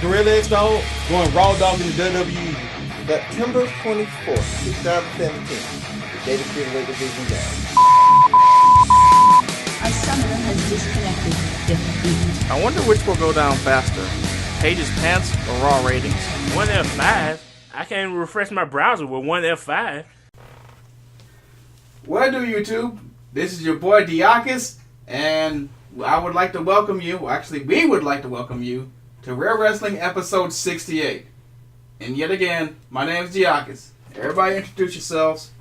Gorilla X Dog going Raw Dog in the WWE. September 24th, 2017. The date of Freeway Division down. Our summoner has disconnected. Defeat. I wonder which will go down faster, Paige's pants or Raw ratings. One F5. I can't even refresh my browser with one F5. What do, YouTube? This is your boy Diakis, and I would like to welcome you, actually we would like to welcome you, to Real Wrestling episode 68. And yet again, my name is Diakis. Everybody introduce yourselves.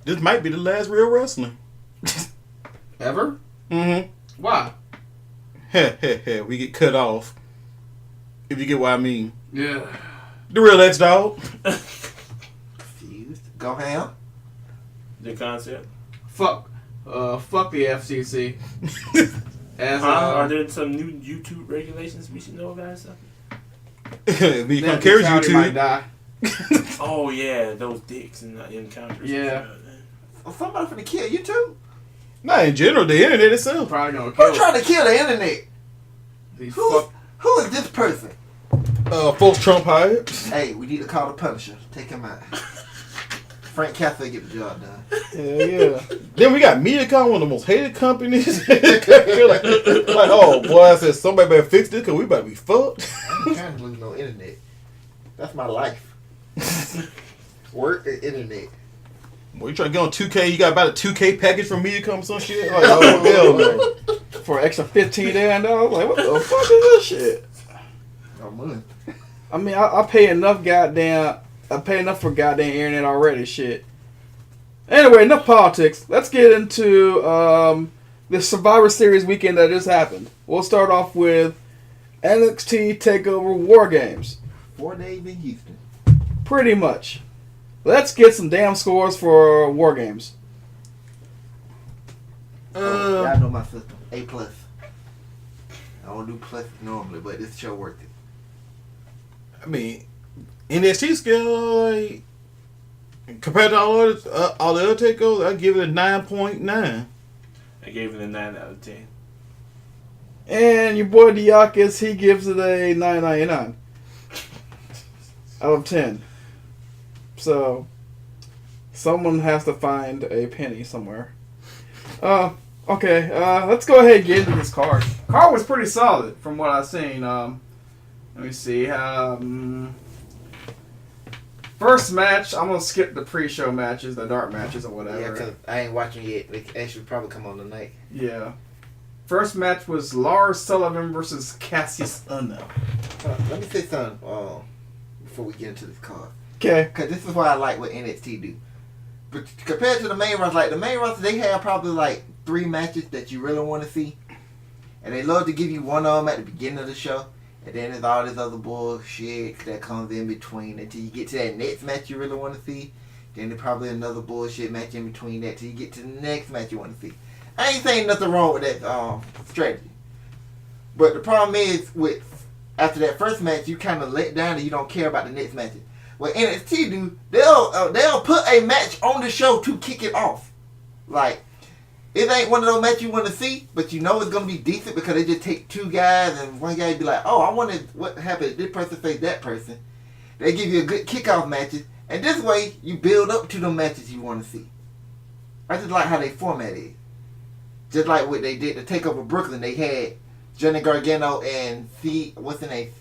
This might be the last Real Wrestling. Ever? Mm-hmm. Why? We get cut off. If you get what I mean. Yeah. The Real X Dog. Confused. Go ham. The concept. Fuck the FCC. As Are there some new YouTube regulations we should know about? If you come Nancy carry County you might to. die. Oh yeah, those dicks in the encounters. Yeah. Oh, somebody finna kill you too? Not in general, the internet itself. Probably gonna kill Who's trying to kill the internet? these Who is this person? Folks Trump hired. Hey, we need to call the Punisher. Take him out. Frank Castle get the job done. Hell yeah. Then we got MediaCom, one of the most hated companies. like, oh boy, I said somebody better fix this because we about to be fucked. I ain't trying to lose no internet. That's my life. Work and internet. Boy, you trying to get on 2K, you got about a 2K package from MediaCom or some shit? Like, oh, hell no. for an extra $15 there. Like, what the fuck is this shit? No money. I mean, I pay enough for goddamn internet already, shit. Anyway, enough politics. Let's get into the Survivor Series weekend that just happened. We'll start off with NXT Takeover WarGames. 4 days in Houston. Pretty much. Let's get some damn scores for WarGames. Y'all know my system. A+. I don't do plus normally, but this show worth it. I mean, NXT scale, like, compared to all the other takeovers, I give it a 9.9. I gave it a 9 out of 10. And your boy Diakis, he gives it a 9.99 out of 10. So, someone has to find a penny somewhere. Okay, let's go ahead and get into this card. Card was pretty solid from what I've seen. Let me see. First match, I'm going to skip the pre-show matches, the dark matches or whatever. Yeah, because I ain't watching yet. They actually probably come on tonight. Yeah. First match was Lars Sullivan versus Cassius Ohno. Let me say something before we get into this card. Okay. Because this is what I like what NXT do. But compared to the main roster, like the main roster, they have probably like 3 matches that you really want to see. And they love to give you one of them at the beginning of the show. And then there's all this other bullshit that comes in between until you get to that next match you really want to see. Then there's probably another bullshit match in between that till you get to the next match you want to see. I ain't saying nothing wrong with that strategy. But the problem is, after that first match, you kind of let down and you don't care about the next matches. What NXT do, they'll put a match on the show to kick it off. Like, it ain't one of those matches you want to see, but you know it's going to be decent because they just take 2 guys and one guy be like, oh, I wanted what happened if this person faced that person. They give you a good kickoff matches, and this way you build up to the matches you want to see. I just like how they format it. Just like what they did to Takeover Brooklyn, they had Johnny Gargano and what's the name?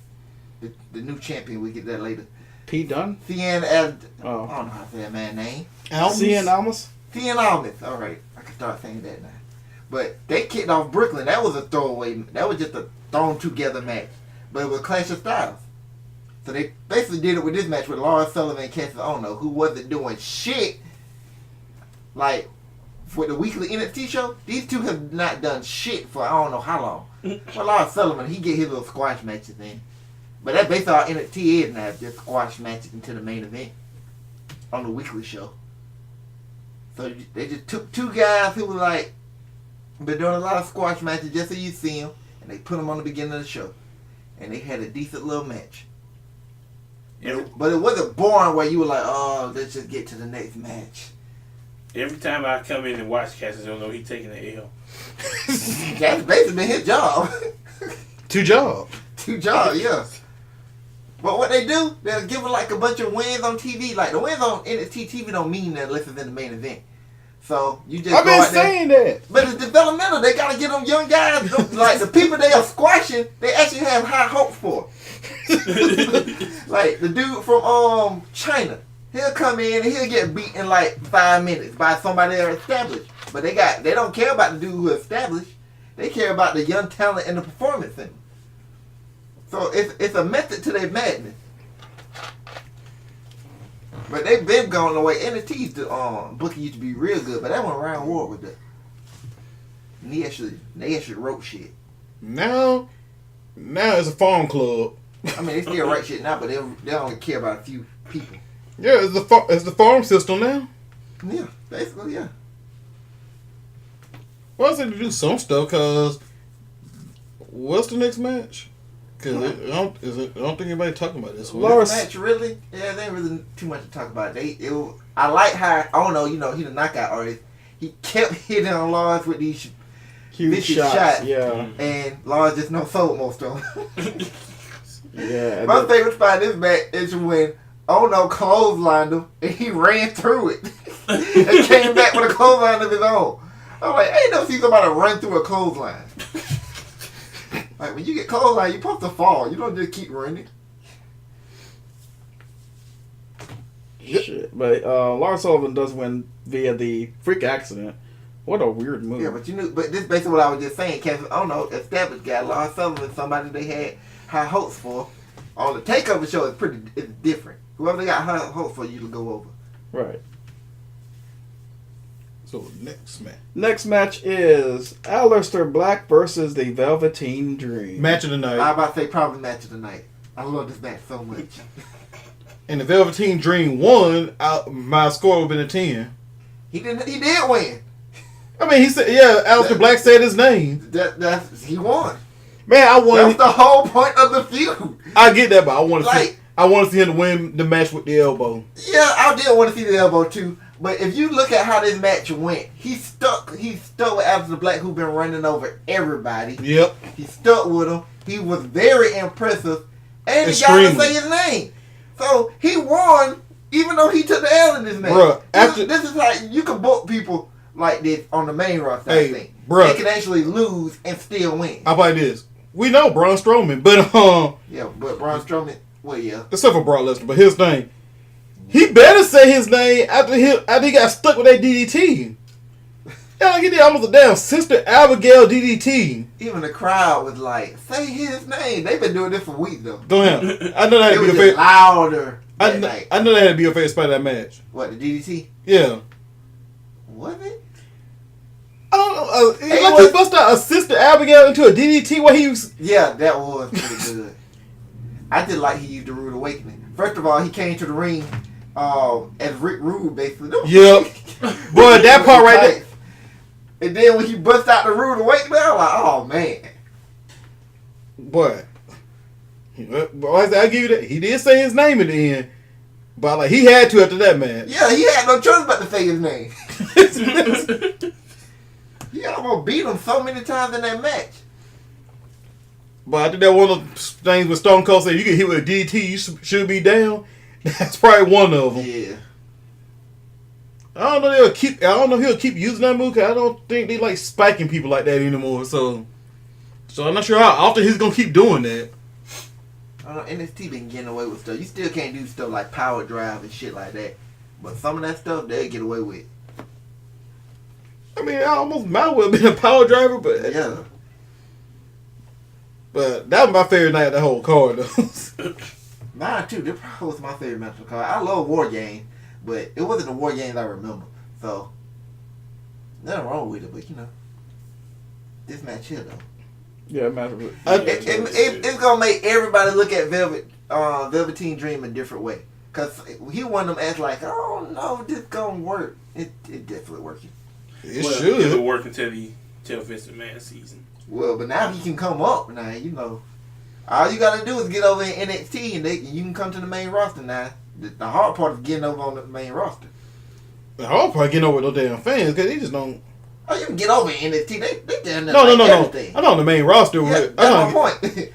The new champion, we get that later. Pete Dunne? I don't know how to say that man's name. Cien Almas? Cien Almas. All right. I can start saying that now. But they kicked off Brooklyn. That was a throwaway. That was just a thrown together match. But it was Clash of Styles. So they basically did it with this match with Lars Sullivan and Cassius Ohno, who wasn't doing shit. Like, for the weekly NXT show, these two have not done shit for I don't know how long. Well, Lars Sullivan, he get his little squash matches in. But that's basically all NXT is now, just squash matches into the main event on the weekly show. So they just took 2 guys who were like, been doing a lot of squash matches just so you see them, and they put them on the beginning of the show. And they had a decent little match. But it wasn't boring where you were like, oh, let's just get to the next match. Every time I come in and watch Cassius Ohno, he's taking the L. That's basically been his job. 2 jobs. 2 jobs, yeah. But what they do, they'll give her like a bunch of wins on TV. Like the wins on NXT TV don't mean that unless it's in the main event. So you just I've go been out there. saying that. But it's developmental. They gotta get them young guys. Like the people they are squashing, they actually have high hopes for. Like the dude from China, he'll come in and he'll get beat in like 5 minutes by somebody that's established. But they don't care about the dude who established. They care about the young talent and the performance center. So it's a method to their madness. But they've been going away. NXT's booking used to be real good, but that one Ryan Ward with that. And they actually wrote shit. Now it's a farm club. I mean, they still write shit now, but they only care about a few people. Yeah, it's the farm system now. Yeah, basically, yeah. Well, I said to do some stuff, because what's the next match? Because I don't think anybody talking about this one. Lars- This match, really? Yeah, there ain't really too much to talk about. I like how, I don't know, he the knockout artist. He kept hitting on Lars with these Huge vicious shots. Yeah. and Lars just no sold most of them. Yeah. My favorite spot in this match is when Ono clotheslined him and he ran through it and came back with a clothesline of his own. I'm like, I ain't never seen somebody run through a clothesline. Like when you get clothesline, you're supposed to fall. You don't just keep running. Shit. But Lars Sullivan does win via the freak accident. What a weird move. Yeah, but this is basically what I was just saying. Cause I don't know, established guy Lars Sullivan, somebody they had high hopes for. On the Takeover show, it's different. Whoever they got high hopes for, you to go over. Right. So Next match is Aleister Black versus the Velveteen Dream. match of the night. I about to say probably match of the night. I love this match so much. And the Velveteen Dream won. My score would have been a 10. He did win. I mean, he said, Aleister Black said his name. He won. Man, I won. That's the whole point of the feud. I get that, but I want to Like- see him to win the match with the elbow. Yeah, I did want to see the elbow too. But if you look at how this match went, he stuck with Aleister Black, who been running over everybody. Yep. He stuck with him. He was very impressive. And he got to say his name. So he won, even though he took the L in this match. Bruh, this is how you can book people like this on the main roster, I think. Bruh. They can actually lose and still win. How about this? We know Braun Strowman, but Yeah, but Braun Strowman, well, yeah. except for Brock Lesnar, but his name. He better say his name after he got stuck with that DDT. Yeah, like he did almost a damn Sister Abigail DDT. Even the crowd was like, say his name. They've been doing this for weeks, though. Go ahead. I know that had It to be was a just favorite. louder that night. I know that had to be your favorite spot of that match. What, the DDT? Yeah. Was it? I don't know. It Like was- he bust out a Sister Abigail into a DDT where he was. Yeah, that was pretty good. I did like he used the Rude Awakening. First of all, he came to the ring as Rick Rude, basically. Yep. Boy, that part right there. And then when he bust out the Rude Awakening, I was like, oh, man. Boy. I give you that. He did say his name at the end. But like he had to after that match. Yeah, he had no choice but to say his name. He almost beat him so many times in that match. But I think that one of the things with Stone Cold said, you get hit with a DT, you should be down. That's probably one of them. Yeah. I don't know if he'll keep using that move, because I don't think they like spiking people like that anymore. So I'm not sure how often he's gonna keep doing that. I don't know, NXT been getting away with stuff. You still can't do stuff like power drive and shit like that. But some of that stuff they'll get away with. I mean, I almost might well have been a power driver, but Yeah. But that was my favorite night of the whole card, though. Mine too. That probably was my favorite match of the card. I love WarGames, but it wasn't the WarGames I remember. So nothing wrong with it, but you know, this match here though. Yeah, match. It's gonna make everybody look at Velveteen Dream a different way. Cause he wanted them to act like, oh no, this gonna work. It definitely working. It Well, should. It'll work until Vince McMahon season. Well, but now he can come up now. You know, all you gotta do is get over in NXT, and you can come to the main roster now. The hard part is getting over on the main roster. I'll probably get over with no damn fans, because they just don't. Oh, you can get over in NXT. They down there No. everything. I'm on the main roster. Yeah, that's my point.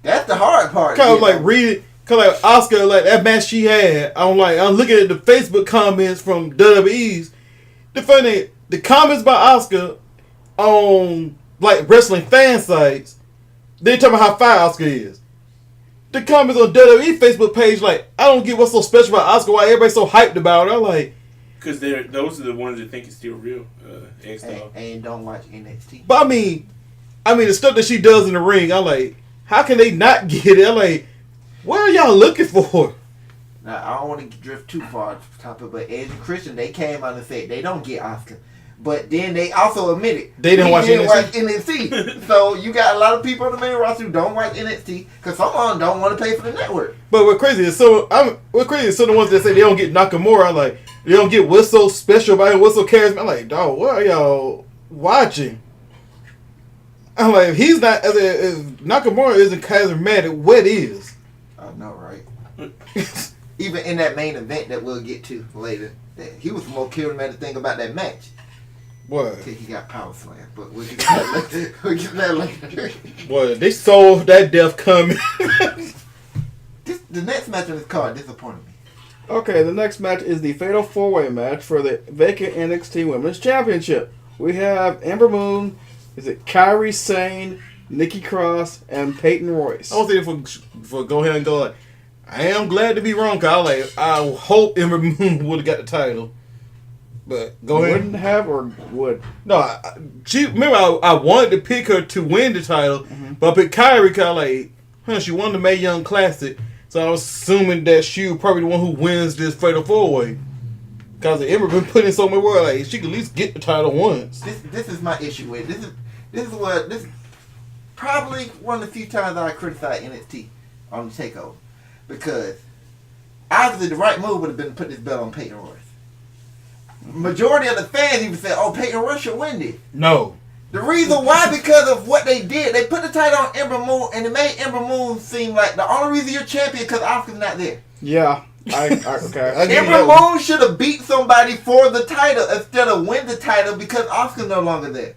That's the hard part. Kind of like Reed Cause like Oscar, like that match she had, I'm looking at the Facebook comments from WWE's. The comments by Oscar on like wrestling fan sites, they talking about how fire Oscar is. The comments on WWE Facebook page, like, I don't get what's so special about Oscar, why everybody's so hyped about her. I'm like, because those are the ones that think it's still real. And don't watch NXT. but I mean the stuff that she does in the ring, I'm like, how can they not get it? I'm like, what are y'all looking for? Now, I don't want to drift too far off the topic, but Edge and Christian, they came out and said they don't get Oscar. But then they also admitted They didn't watch NXT. So you got a lot of people on the main roster who don't watch NXT because some of them don't want to pay for the network. But what's crazy is some of the ones that say they don't get Nakamura, I'm like, they don't get what's so special about him, what's so charismatic. I'm like, dog, what are y'all watching? I'm like, if he's not, if Nakamura isn't charismatic, what is? I know, right? Even in that main event that we'll get to later, that he was the most charismatic thing about that match. What? He got power slam, but we'll get that later. We'll get that later. What? They saw that death coming. The next match on this card disappointed me. Okay, the next match is the Fatal 4-Way match for the vacant NXT Women's Championship. We have Ember Moon, is it Kairi Sane, Nikki Cross, and Peyton Royce. I was thinking for go ahead and go like, I am glad to be wrong, cause I hope Ember Moon would have got the title. But go ahead. Wouldn't have or would? No, I wanted to pick her to win the title, but I picked Kyrie because she won the Mae Young Classic, so I was assuming that she was probably the one who wins this Fatal 4-Way. Because Ember been putting so much work, like she could at least get the title once. This is my issue with it. This is probably one of the few times I criticize NXT on the takeover, because obviously the right move would have been to put this belt on Peyton Royce. Majority of the fans even said, "Oh, Peyton Royce should win this." No. The reason why, because of what they did. They put the title on Ember Moon, and it made Ember Moon seem like the only reason you're champion because Asuka's not there. Yeah. Okay. Ember Moon should have beat somebody for the title instead of win the title because Asuka's no longer there.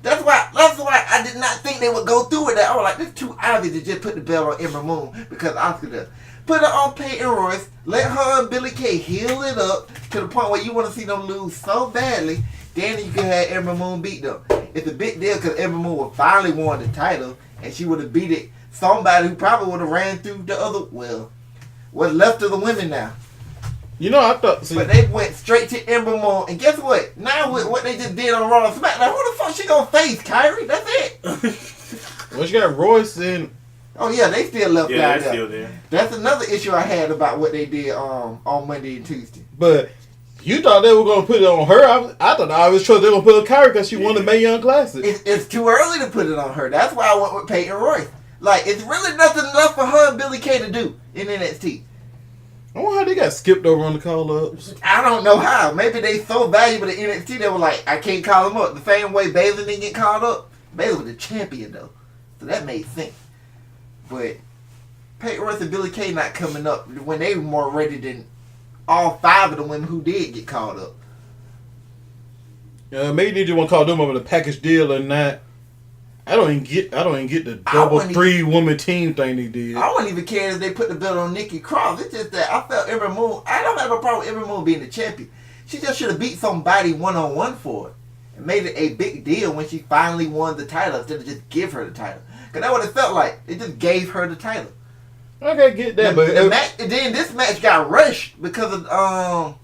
That's why I did not think they would go through with that. I was like, this is too obvious to just put the belt on Ember Moon because Asuka does. Put it on Peyton Royce. Let her and Billie Kay heal it up to the point where you want to see them lose so badly. Then you can have Ember Moon beat them. It's a big deal because Ember Moon would finally won the title, and she would have beat it somebody who probably would have ran through the other. Well, what's left of the women now. You know, I thought. But they went straight to Ember Moon, and guess what? Now with what they just did on Raw and SmackDown, who the fuck she gonna face? Kyrie? That's it. Well, she got Royce and. Oh yeah, they still left Yeah, out they're there. still there. That's another issue I had about what they did on Monday and Tuesday. But you thought they were going to put it on her. I thought I was sure they were going to put it on Kyrie because she won the Mae Young Classic. It's too early to put it on her. That's why I went with Peyton Royce. Like, it's really nothing left for her and Billie Kay to do in NXT. I wonder how they got skipped over on the call-ups. I don't know how. Maybe they so valuable to NXT they were like, I can't call them up. The same way Bayley didn't get called up. Bayley was the champion though, so that made sense. But Peyton Royce and Billie Kay not coming up when they were more ready than all five of the women who did get called up. Maybe they just want to call them over the package deal or not. I don't even get the double 3-woman team thing they did. I wouldn't even care if they put the belt on Nikki Cross. It's just that I felt Ember Moon. I don't have a problem with Ember Moon being the champion. She just should have beat somebody one-on-one for it and made it a big deal when she finally won the title instead of just give her the title. Because that's what it felt like. It just gave her the title. Okay, get that, but then this match got rushed because of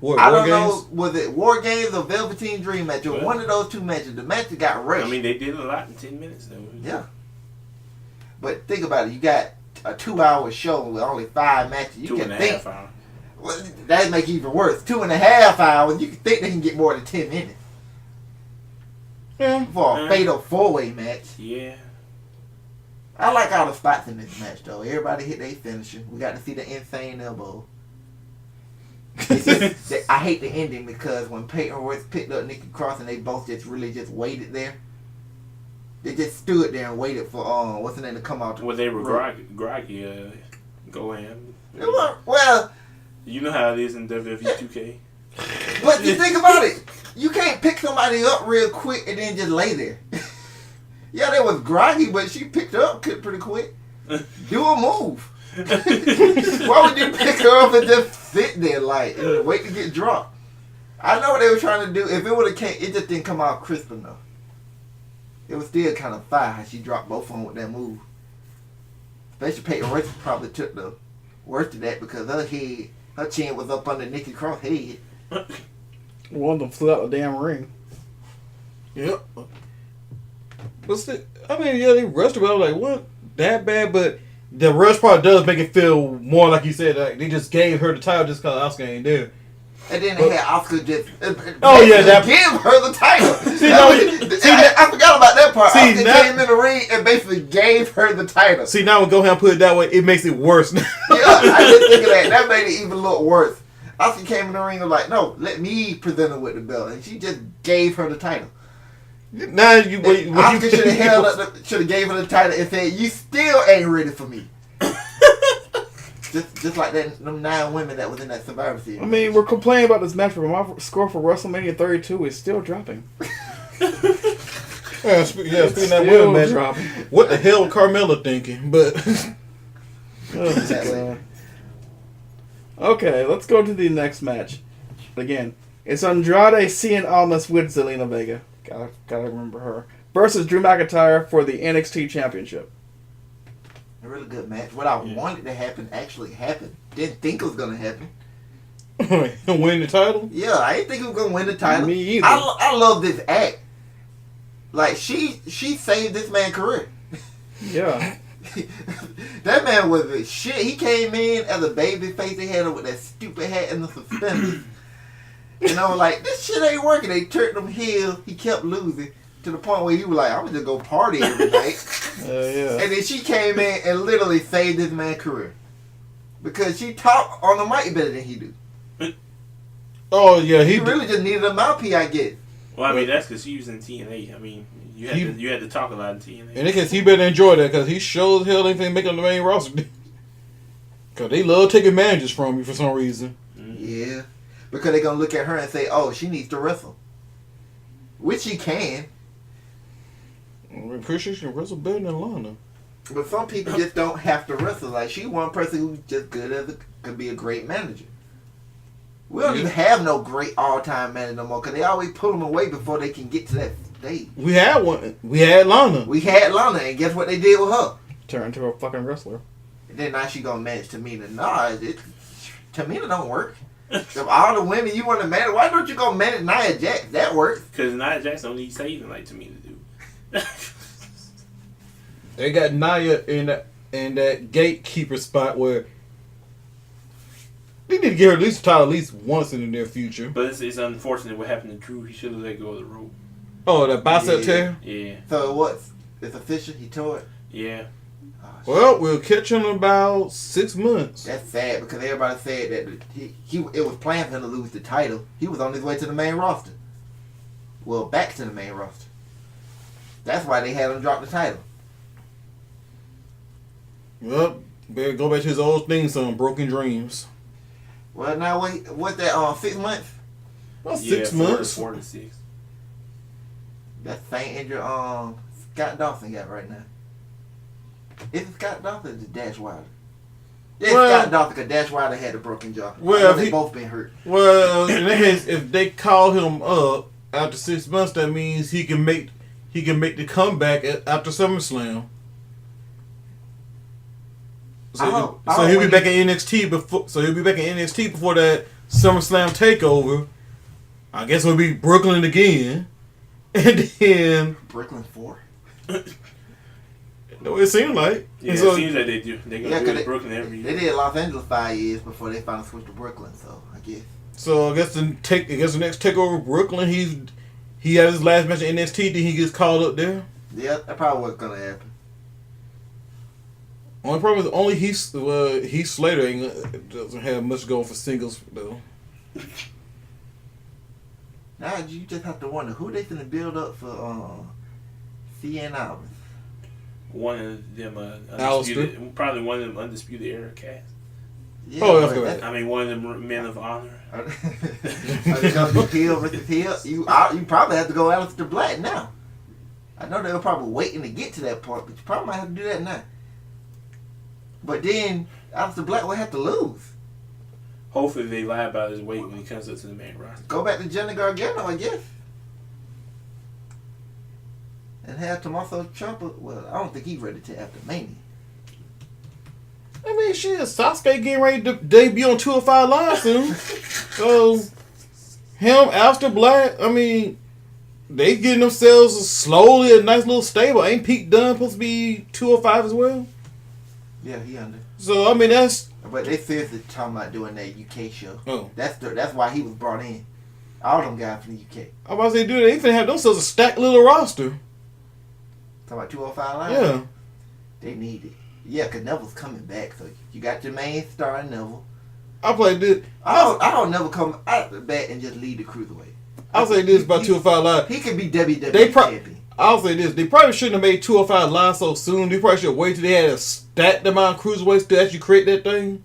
what, I War don't Games? know, was it War Games or Velveteen Dream match or one of those two matches? The match got rushed. I mean, they did a lot in 10 minutes though. Yeah. But think about it. You got a 2-hour show with only 5 matches. You can think. 2.5 hours. Well, that make it even worse. 2.5 hours. You can think they can get more than 10 minutes Yeah. for a fatal 4-way match. Yeah. I like all the spots in this match though. Everybody hit their finisher. We got to see the insane elbow. I hate the ending because when Peyton Royce picked up Nikki Cross and they both just really just waited there. They just stood there and waited for what's the name to come out. Well, they were groggy. Go in. Well, you know how it is in WWE 2K. but you think about it, you can't pick somebody up real quick and then just lay there. Yeah, they was groggy, but she picked her up pretty quick. Do a move. Why would you pick her up and just sit there like and wait to get dropped? I know what they were trying to do. If it would have came, it just didn't come out crisp enough. It was still kind of fire how she dropped both of them with that move. Especially Peyton Royce probably took the worst of that because her chin was up under Nikki Cross' head. One of them flew out the damn ring. Yep. But still, I mean, yeah, they rushed her, but I was like, what? That bad? But the rush part does make it feel more like you said, like they just gave her the title just because Oscar ain't there. And then they had Oscar just that give her the title. I forgot about that part. See, Oscar came in the ring and basically gave her the title. See, now when go ahead and put it that way, it makes it worse. Yeah, I didn't think of that. That made it even look worse. Oscar came in the ring and was like, no, let me present her with the belt. And she just gave her the title. Now you wait. Oscar should have gave her the title and said, you still ain't ready for me. Just like them 9 women that was in that Survivor Series. I mean, we're complaining about this match, but my score for WrestleMania 32 is still dropping. Speaking of that women match, dropping. what the hell was Carmella thinking? But okay, let's go to the next match. Again, it's Andrade Cien Almas with Zelina Vega. Gotta remember her. Versus Drew McIntyre for the NXT Championship. A really good match. What I wanted to happen actually happened. Didn't think it was gonna happen. win the title? Yeah, I didn't think he was gonna win the title. Me either. I love this act. Like she saved this man's career. Yeah. That man was a shit. He came in as a baby face. They had him with that stupid hat and the suspenders. And I was like, this shit ain't working. They turned him heel. He kept losing to the point where he was like, I'm gonna just go party every night. Yeah. And then she came in and literally saved this man's career. Because she talked on the mic better than he do. Oh yeah, He really just needed a mouthpiece, I guess. Well, I mean, that's because she was in TNA. I mean, you had to talk a lot in TNA. And because he better enjoy that because he sure as hell ain't finna make on the main roster. Because they love taking managers from you for some reason. Mm-hmm. Yeah. Because they're going to look at her and say, oh, she needs to wrestle. Which she can. I'm pretty sure she can wrestle better than Lana. But some people just don't have to wrestle. Like, she one person who's just good as could be a great manager. We don't even have no great all-time manager no more because they always pull them away before they can get to that stage. We had one. We had Lana. We had Lana, and guess what they did with her? Turn into a fucking wrestler. And then now she gonna manage Tamina. Nah, Tamina don't work. Of all the women you want to manage, why don't you go manage Nia Jax? That works. Because Nia Jax don't need saving like Tamina do. They got Nia in that gatekeeper spot where they need to give her at least a title at least once in the near future. But it's unfortunate what happened to Drew. He should have let go of the rope. Oh, that bicep tear? Yeah. So what? It's official? He tore it? Yeah. Oh, Well, we'll catch him in about 6 months. that's sad because everybody said that it was planned for him to lose the title. He was on his way to the main roster. Well, back to the main roster. That's why they had him drop the title. Well, better go back to his old theme song, Broken Dreams. Well, now what's that? 6 months? About 6 months. 4 to 6. That's the same injury Scott Dawson got right now. Is it Scott Dawson or is it Dash Wilder? Yeah, it's Well- Scott Dawson because Dash Wilder had a broken jaw. Well, They he- both been hurt. Well, in that case, if they call him up after 6 months, that means he can make the comeback after SummerSlam. So he'll be back in NXT before. So he'll be back in NXT before that SummerSlam takeover. I guess it'll be Brooklyn again, and then Brooklyn 4. no, it seemed like. Yeah, And so, it seems like they do. They're going to do it in Brooklyn every They year. did Los Angeles 5 years before they finally switched to Brooklyn. So I guess. so I guess the next takeover Brooklyn. He has his last match in NXT. Then he gets called up there. Yeah, that probably what's gonna happen. Only problem is only Heath Slater doesn't have much going for singles though. Now you just have to wonder who they finna build up for CN Albans. One of them Alistair. undisputed, probably one of them undisputed era cast. Yeah, Oh, that's but good. I mean, one of them men of honor. Are they gonna be Hill versus Hill? You probably have to go Aleister Black now. I know they were probably waiting to get to that point, but you probably might have to do that now. But then Aleister Black will have to lose. Hopefully they lie about his weight when he comes up to the main roster. Go back to Johnny Gargano, I guess. And have Tommaso Ciampa. Well, I don't think he's ready to after Mania. I mean, shit, Sasuke getting ready to debut on 205 Live soon. So, him, Aleister Black, I mean, they getting themselves slowly a nice little stable. Ain't Pete Dunne supposed to be 205 as well? Yeah, he under. So, I mean, that's... But they seriously talking about doing that UK show. Oh. That's why he was brought in. All them guys from the UK. I was about to say, dude, they finna have themselves a stacked little roster. Talking about 205 Live? Yeah. They need it. Yeah, because Neville's coming back. So you got your main star, Neville. I played this. I don't never come out the back and just lead the cruiserweight. I'll say this about 205 Live. He could be WWE champion. I'll say this. They probably shouldn't have made 205 Live so soon. They probably should have waited till they had a stacked amount of cruiserweights to actually create that thing.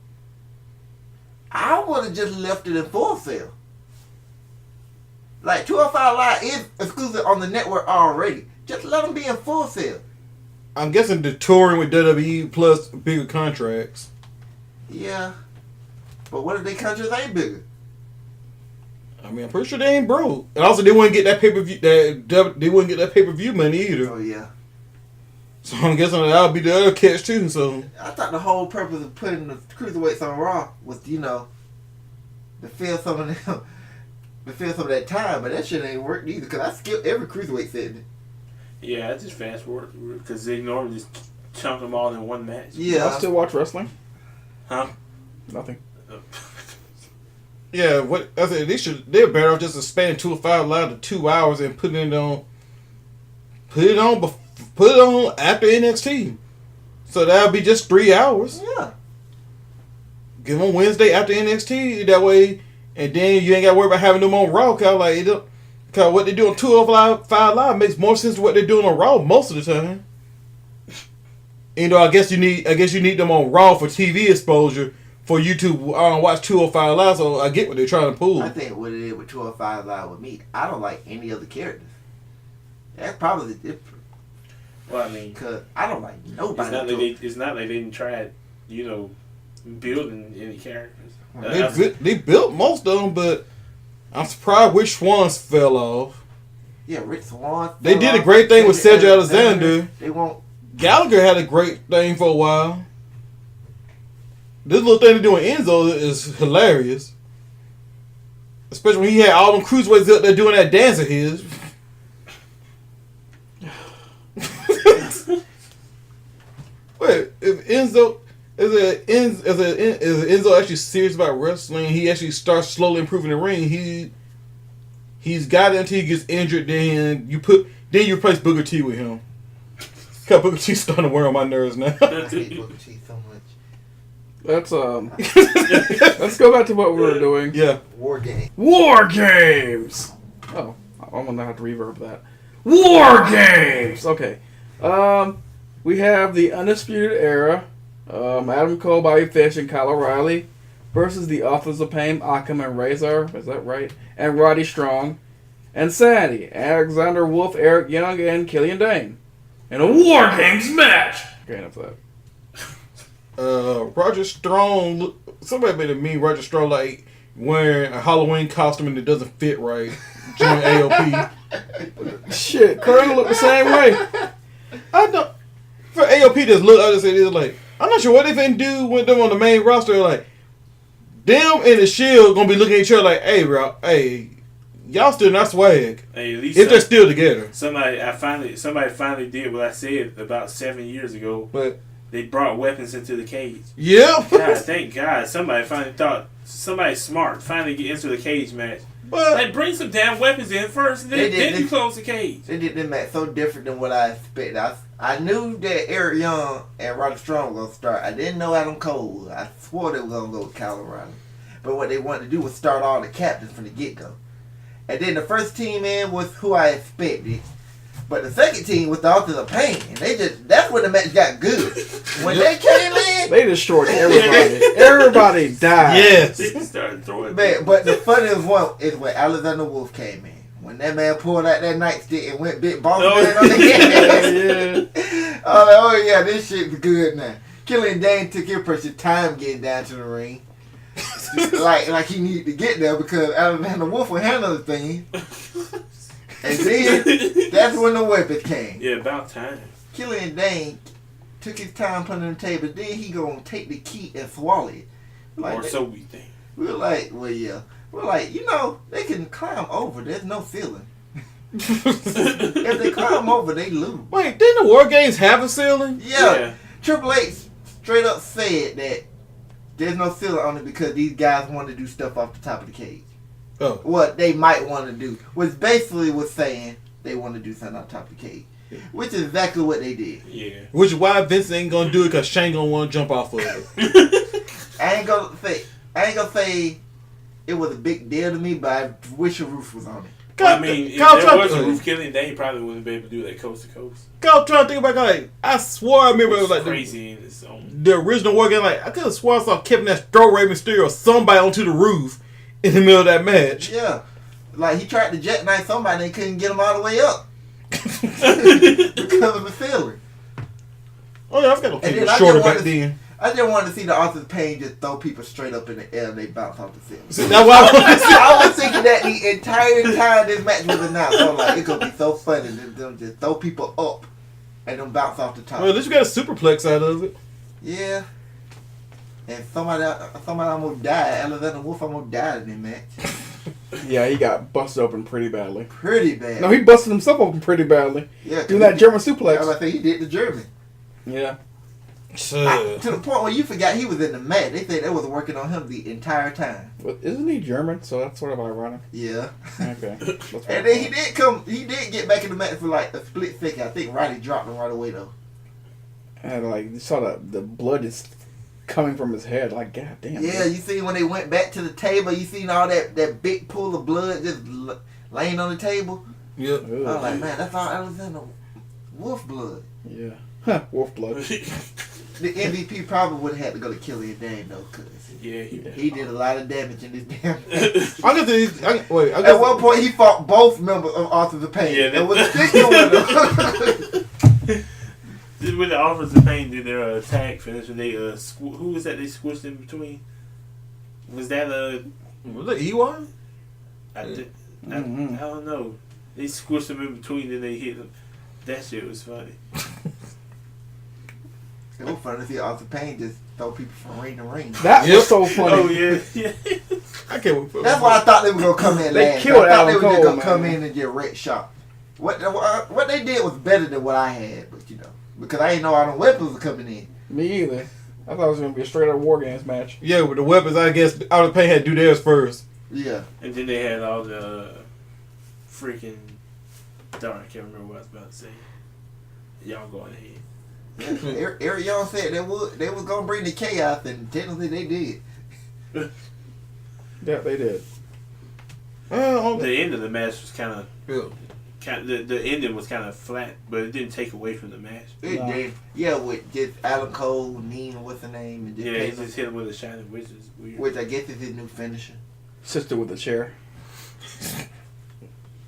I would have just left it in Full Sail. Like 205 Live is exclusive on the network already. Just let them be in Full Sail. I'm guessing the touring with WWE plus bigger contracts. Yeah. But what if they countries ain't bigger? I mean, I'm pretty sure they ain't broke. And also, they wouldn't get that pay-per-view. They wouldn't get that pay-per-view money either. Oh, yeah. So I'm guessing that'll be the other catch too. So I thought the whole purpose of putting the cruiserweights on Raw was, to fill some of them, to fill some of that time. But that shit ain't worked either because I skipped every cruiserweight segment. Yeah, I just fast forward because they normally just chunk them all in one match. Yeah. I still watch wrestling. Huh? Nothing. yeah, what I said they're better off just expanding 205 Live to 2 hours and putting it on after NXT. So that'll be just 3 hours. Yeah. Give them Wednesday after NXT that way, and then you ain't got to worry about having them on Raw. Cause what they do on 205 Live makes more sense than what they're doing on Raw most of the time. I guess you need them on Raw for TV exposure for you to watch 205 Live. So I get what they're trying to pull. I think what it is with 205 Live with me, I don't like any other characters. That's probably the difference. Well, I mean, because I don't like nobody. It's not like they didn't try, building any characters. They built most of them, but I'm surprised which Swans fell off. Yeah, Rick Swan. They did a great thing with Cedric Alexander. They won't. Gallagher had a great thing for a while. This little thing they do with Enzo is hilarious. Especially when he had all them cruiserweights up there doing that dance of his. Wait, if Enzo is Enzo actually serious about wrestling? He actually starts slowly improving the ring. He's got it until he gets injured. Then you replace Booker T with him. Cause Booker T's starting to wear on my nerves now. I hate Booker T so much. Let's go back to what we were doing. Yeah. WarGames. Oh, I'm gonna have to reverb that. WarGames. Okay. We have the Undisputed Era. Adam Cole, Bobby Fish, and Kyle O'Reilly versus the Authors of Pain, Akam and Razor. Is that right? And Roddy Strong. And Sandy, Alexander Wolf, Eric Young, and Killian Dane. In a WarGames match. Okay, enough of that. Roger Strong. Somebody made a meme. Roger Strong like wearing a Halloween costume and it doesn't fit right. Join AOP. Shit, Curry look the same way. I don't. For AOP, just look. I just say this like I'm not sure what they finna do with them on the main roster. Like them and the Shield gonna be looking at each other like, hey, bro, hey, y'all still not swag. Hey, at least if they're still together. Somebody finally did what I said about 7 years ago. But they brought weapons into the cage. Yeah. God, thank God. Somebody finally thought, somebody smart finally get into the cage match. But like, bring some damn weapons in first, and then you close the cage. They did that match so different than what I expected. I knew that Eric Young and Roddy Strong were going to start. I didn't know Adam Cole. I swore they were going to go with Kyle O'Reilly. But what they wanted to do was start all the captains from the get-go. And then the first team in was who I expected. But the second team was the Authors of Pain. And that's when the match got good. When they came in, they destroyed everybody. Everybody died. Yes. They started throwing. Man, but the funniest one is when Alexander Wolf came in. When that man pulled out that nightstick and went bit Boss Man on the head. Yeah. I was like, oh yeah, this shit's good now. Killian Dane took his precious time getting down to the ring. like he needed to get there because Alexander Wolf would handle the thing. And then that's when the weapons came. Yeah, about time. Killian Dane took his time putting on the table. Then he gonna take the key and swallow it. Or so we think. We were like, well, yeah. We're like, they can climb over. There's no ceiling. If they climb over, they lose. Wait, didn't the War Games have a ceiling? Yeah. Triple H straight up said that there's no ceiling on it because these guys want to do stuff off the top of the cage. Oh. What they might want to do. Which basically was saying they want to do something on top of the cage. Which is exactly what they did. Yeah. Which is why Vince ain't gonna do it because Shane gonna want to jump off of it. I ain't gonna say it was a big deal to me, but I wish a roof was on it. Well, I mean, if there was a roof Killian Dane probably wouldn't be able to do that coast to coast. I'm trying to think about like I swore I remember it was like crazy in its own. The original War Game. Like I could have swore I saw Kevin Nash throw Rey Mysterio or somebody onto the roof in the middle of that match. Yeah, like he tried to jackknife somebody and couldn't get him all the way up because of the ceiling. Oh yeah, I've got to keep it shorter back then. I just wanted to see the Author's Pain just throw people straight up in the air and they bounce off the ceiling. See, that's why I was thinking that the entire time this match was announced. I was like, it's going to be so funny to them just throw people up and them bounce off the top. Well, at least you got a superplex out of it. Yeah. And somebody almost died. Alexander Wolf almost died in that match. Yeah, he got busted open pretty badly. Pretty bad. No, he busted himself open pretty badly. Yeah, doing that German I was suplex. about to say, he did the German. Yeah. To the point where you forgot he was in the match. They said they was working on him the entire time. But isn't he German? So that's sort of ironic. Yeah. Okay. And then he did get back in the match for like a split second. I think Roddy dropped him right away though. And like you saw the blood is coming from his head. Like god damn. Yeah, you see when they went back to the table, you seen all that big pool of blood just laying on the table. Yep. I was like, man, that's all Alexander Wolf blood. Yeah. Huh, wolf blood. The MVP probably would have had to go to Killian Dane though, cause he did a lot of damage in this damn match. At one point, he fought both members of Authors of Pain. Yeah, and was sticking with them. When the Authors of Pain did their tag finish, when they who was that they squished in between? Was that was it EY? I don't know. They squished them in between, then they hit them. That shit was funny. It was funny to see Authors of Pain just throw people from ring to ring. That was so funny. Oh yeah. I can't wait for That's why I thought they were gonna come in. They last. killed I thought Adam they were just Cole, gonna man. come in and get wrecked shot. What they did was better than what I had, but because I didn't know all the weapons were coming in. Me either. I thought it was gonna be a straight up War Games match. Yeah, with the weapons, I guess Out of Pain had to do theirs first. Yeah. And then they had all the freaking. Darn, I can't remember what I was about to say. Y'all go ahead. Eric Young said they was gonna bring the chaos, and technically they did. Yeah, they did. The end of the match was kind of. Yeah. The ending was kind of flat, but it didn't take away from the match. It did. Yeah, with just Adam Cole, Neen, what's the name? And just Yeah, he Taylor, just hit him with a shining witch. Is weird. which I guess is his new finisher. Sister with a chair.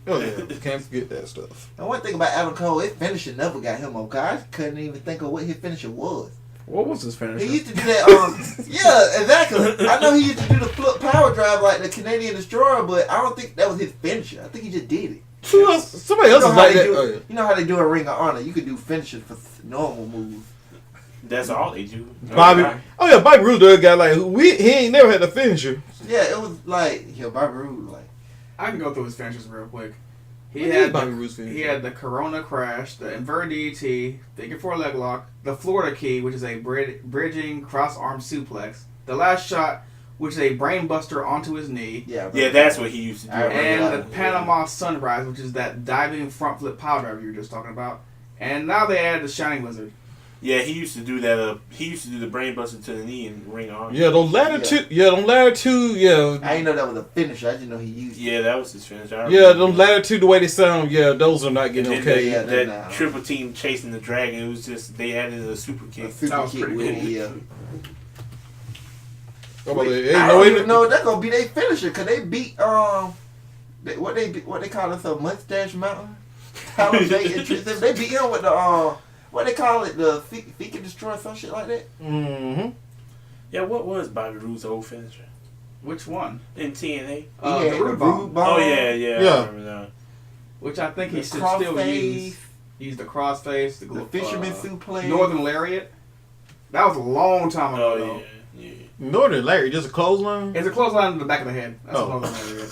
Oh yeah, can't forget that stuff. And one thing about Adam Cole, his finisher never got him over. I couldn't even think of what his finisher was. What was his finisher? He used to do that. Yeah, exactly. I know he used to do the flip power drive like the Canadian Destroyer, but I don't think that was his finisher. I think he just did it. Somebody else is like that. Oh, yeah. You know how they do a Ring of Honor? You could do finishers for normal moves. That's all they do. Bobby. Oh yeah, Bobby Roode, the guy like he ain't never had a finisher. Yeah, it was like Bobby Roode, like. I can go through his finishes real quick. He What had is Bobby Roode's finisher? he had the Corona Crash, the inverted DDT, figure four leg lock, the Florida Key, which is a bridging cross arm suplex, the last shot, which is a brain buster onto his knee, Yeah, that's what he used to do. and the Panama Sunrise, which is that diving front flip power driver you were just talking about. And now they added the Shining Wizard. Yeah, he used to do that. He used to do the brain buster to the knee and Ring of Honor. Yeah, those latter two. Yeah, those latter two. Yeah. I didn't know that was a finisher. I just know he used it. Yeah, that was his finish. Yeah, those latter two, the way they sound. Yeah, those are not getting And okay. Yeah, they're that not. triple team chasing the dragon. It was just they added a super A kick. super That was kick pretty with it, cool. yeah. How about that? I Ain't don't no even way. know that's gonna be their finisher because they beat what they call it, a Mustache Mountain. Tyler Bate and Tristan. They beat him with the what they call it, the Feet Can Destroy, some shit like that. Mm-hmm. Yeah, what was Bobby Roode's old finisher Which one? in TNA? He The had the Root Bomb. Root Bomb. Oh yeah. I remember that. Which I think he The should still crossface. use. Use the crossface, The Fisherman Suplex. Northern Lariat. That was a long time ago. Oh though. yeah. Northern Larry, just a clothesline? It's a clothesline to the back of the head. That's Oh. a Northern Lariat.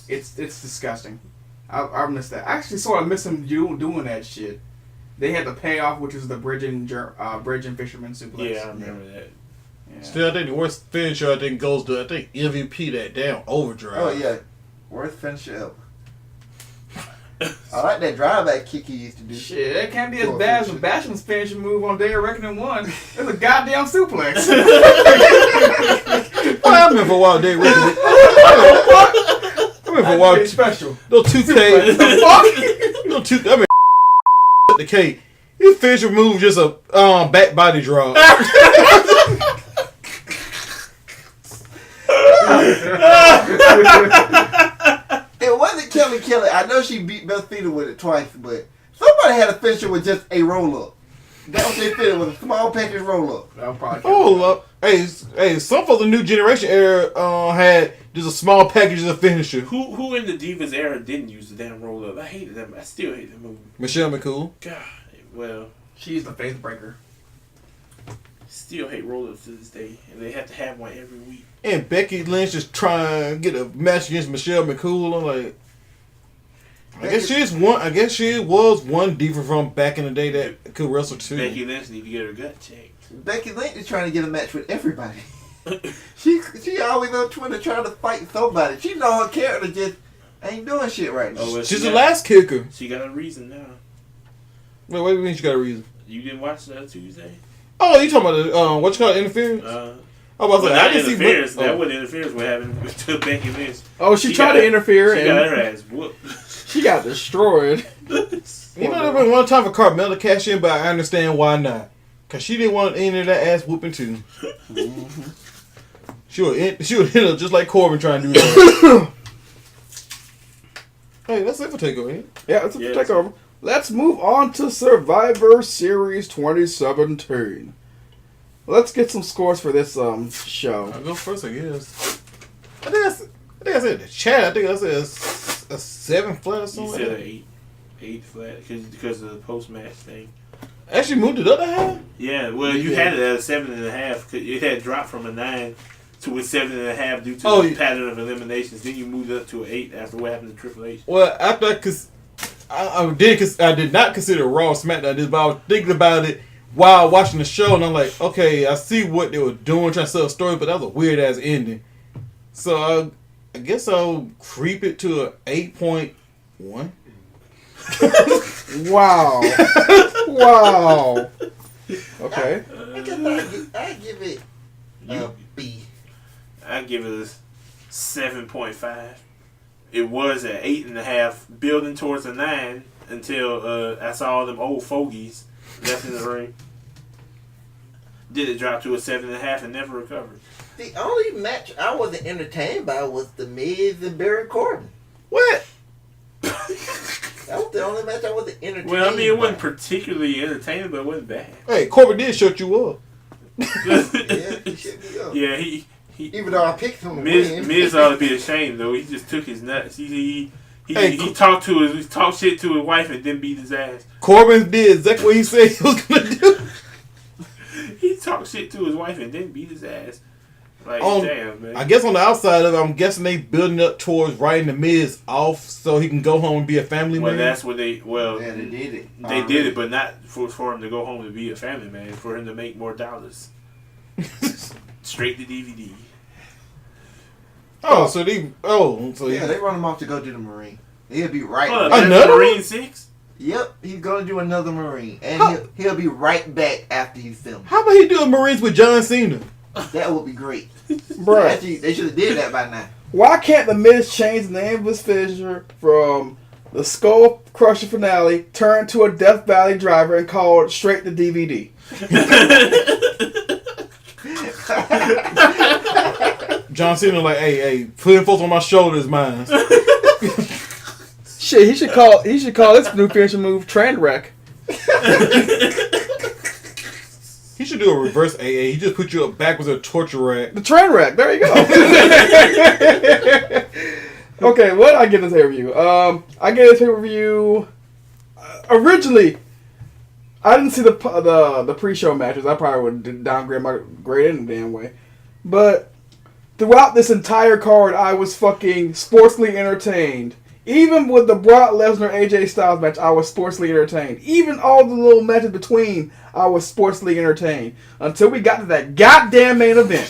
It's disgusting. I missed that. I actually sort of miss him doing that shit. They had the payoff, which is the bridging fisherman suplex. Yeah, I remember that. Yeah. Still, I think the worst finisher, I think, goes to, MVP, that damn overdrive. Oh yeah, worst finisher ever. I like that drive-back kick he used to do. Shit, it can't be as Poor bad as finisher. Bashman's finishing move on Day of Reckoning 1. It's a goddamn suplex. What happened for a while, Dave? I mean, for a while, That's special. no 2K. No 2K. I mean, the K. His finisher move just a back body drop. It wasn't Kelly Kelly. I know she beat Beth Phoenix with it twice, but somebody had a finisher with just a roll-up. That was their finisher, with a small package roll-up. That'll probably Oh, look. Hey, some for the new generation era had just a small package of finisher. Who in the Divas era didn't use the damn roll up? I hated them. I still hate the move. Michelle McCool. God, well, She's the faith breaker. still hate roll ups to this day, and they have to have one every week. And Becky Lynch just trying to get a match against Michelle McCool. I'm like, I guess she was one diva from back in the day that could wrestle too. Becky Lynch need to get her gut checked. Becky Lynch is trying to get a match with everybody. She always on Twitter trying to fight somebody. She know her character just ain't doing shit right now. Oh, well, She's the last kicker. She got a reason now. Wait, what do you mean she got a reason? You didn't watch that Tuesday? Oh, you talking about the what you call it, interference? I was Well, like, I not didn't interference. see. That wouldn't interfere with having to Becky Lynch. Oh, she tried to interfere She and got her ass whooped. she got destroyed. You know, there been one time for Carmella to cash in, but I understand why not. Cause she didn't want any of that ass whooping too. She would hit her just like Corbin trying to do that. Hey, that's it for takeover. Yeah, that's a Yeah, takeover. Let's move on to Survivor Series 2017. Let's get some scores for this show. I'll go first, I guess. I think I said in the chat. I think I said a 7 flat or You something. said Like an eight flat because of the post match thing. that. Actually moved it up a half. Yeah, well, you had it at a 7.5. It had dropped from a 9 to a 7.5 due to the pattern of eliminations. Then you moved it up to an 8 after what happened to Triple H. Well, after I did not consider Raw SmackDown this, but I was thinking about it while watching the show, and I'm like, okay, I see what they were doing, trying to sell a story, but that was a weird ass ending. So I guess I'll creep it to a 8.1. Wow. Wow. Okay. I guess I give it a B. I give it a 7.5. It was at 8.5, building towards a 9 until I saw all them old fogies left in the ring. Did it drop to a 7.5 and never recovered? The only match I wasn't entertained by was The Miz and Baron Corbin. What? That was the only match I wasn't entertained Well, I mean, it wasn't by. particularly entertaining, but it wasn't bad. Hey, Corbin did shut you up. Yeah, he should be up. Yeah, he Even though I picked him to win. Miz ought to be ashamed though. He just took his nuts. He Hey, talked shit to his wife and then beat his ass. Corbin did exactly what he said he was gonna do. He talked shit to his wife and then beat his ass. Like, damn, man. I guess on the outside of it, I'm guessing they building up towards writing the Miz off so he can go home and be a family Well, man. that's what they. Well, Yeah, they did it. they did it, but not for him to go home to be a family man. For him to make more dollars. Straight to DVD. so Yeah, they run him off to go do the Marine. He'll be right Oh, back. Another Marine one? 6? Yep, he's gonna do another Marine. And he'll be right back after he's filmed. How about he doing Marines with John Cena? That would be great. Bruh. Actually, they should have did that by now. Why can't the Miz change the name of his finisher from the Skull Crusher finale, turn to a Death Valley driver, and call it straight to DVD? John Cena like, hey, putting folks on my shoulders, mine. Shit, he should call this new finisher move Train Wreck. He should do a reverse AA. He just put you up backwards with a torture rack. The train wreck. There you go. Okay, what did I get this pay-per-view? I get this pay-per-view. Originally, I didn't see the pre-show matches. I probably would downgrade my grade in a damn way. But throughout this entire card, I was fucking sportsly entertained. Even with the Brock Lesnar AJ Styles match, I was sportsly entertained. Even all the little matches between, I was sportsly entertained. Until we got to that goddamn main event.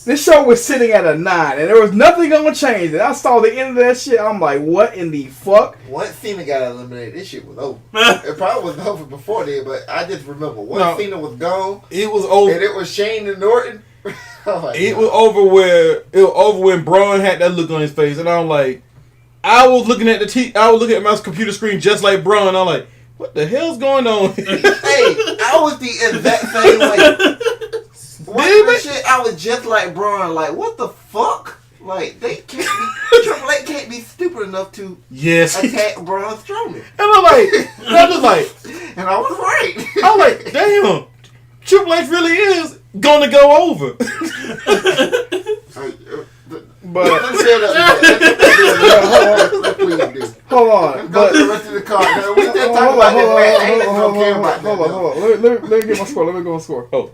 This show was sitting at a 9, and there was nothing gonna change it. I saw the end of that shit. I'm like, what in the fuck? Once Cena got eliminated, this shit was over. It probably was over before then, but I just remember once Cena was gone, it was over, and it was Shane and Norton. It was over when Braun had that look on his face, and I'm like, I was looking at my computer screen just like Braun. I'm like, what the hell's going on? Hey, I was the exact same way. Shit, I was just like Braun. Like, what the fuck? Like, Triple H can't be stupid enough to attack Braun Strowman. And I'm just like, and I was right. I'm like, damn, Triple H really is gonna go over. But hold on. Go to the rest of the card. We just talk about this match. I ain't gonna care about that. Hold on. Let me get my score. Let me go on score. Oh.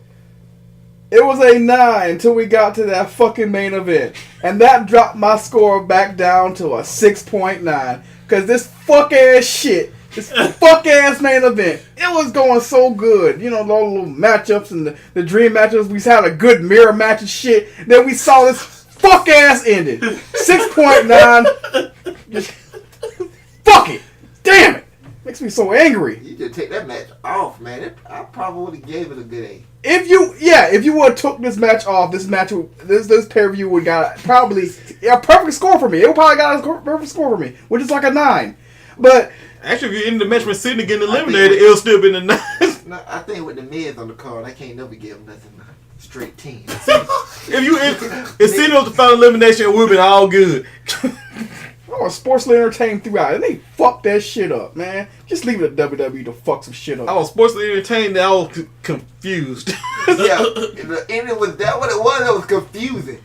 It was a 9 until we got to that fucking main event. And that dropped my score back down to a 6.9. Because this fuck-ass shit, this fuck-ass main event, it was going so good. You know, all the little matchups and the dream matchups. We had a good mirror match and shit. Then we saw this fuck-ass ended. 6.9. Fuck it. Damn it. Makes me so angry. You just take that match off, man. I probably would have gave it a good A. If you would have took this match off, this pay-per-view would got probably a perfect score for me. It would probably got a perfect score for me, which is like a 9. But actually, if you're in the match with Cena getting eliminated, it'll still be a 9. No, I think with the Miz on the card, I can't never give him nothing straight 10. if Cena was the final elimination, it would have been all good. I was sportsly entertained throughout, and they fucked that shit up, man. Just leave it at WWE to fuck some shit up. I was sportsly entertained, and I was confused. Yeah, and it was that what it was. It was confusing.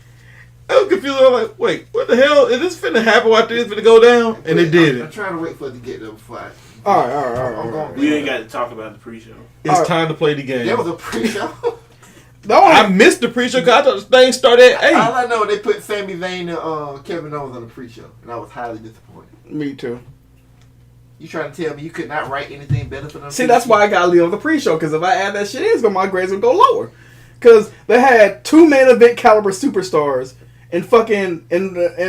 I was confused. I was like, wait, what the hell? Is this finna happen after this finna go down? And it did. I'm trying to wait for it to get there before I... All right. We ain't got to talk about the pre-show. It's time to play the game. There was a pre-show. I missed the pre-show because I thought the thing started at 8. All I know, they put Sami Zayn and Kevin Owens on the pre-show, and I was highly disappointed. Me too. You trying to tell me you could not write anything better for them? See, that's why I gotta leave on the pre-show, because if I add that shit in, my grades would go lower. Because they had 2 main event caliber superstars in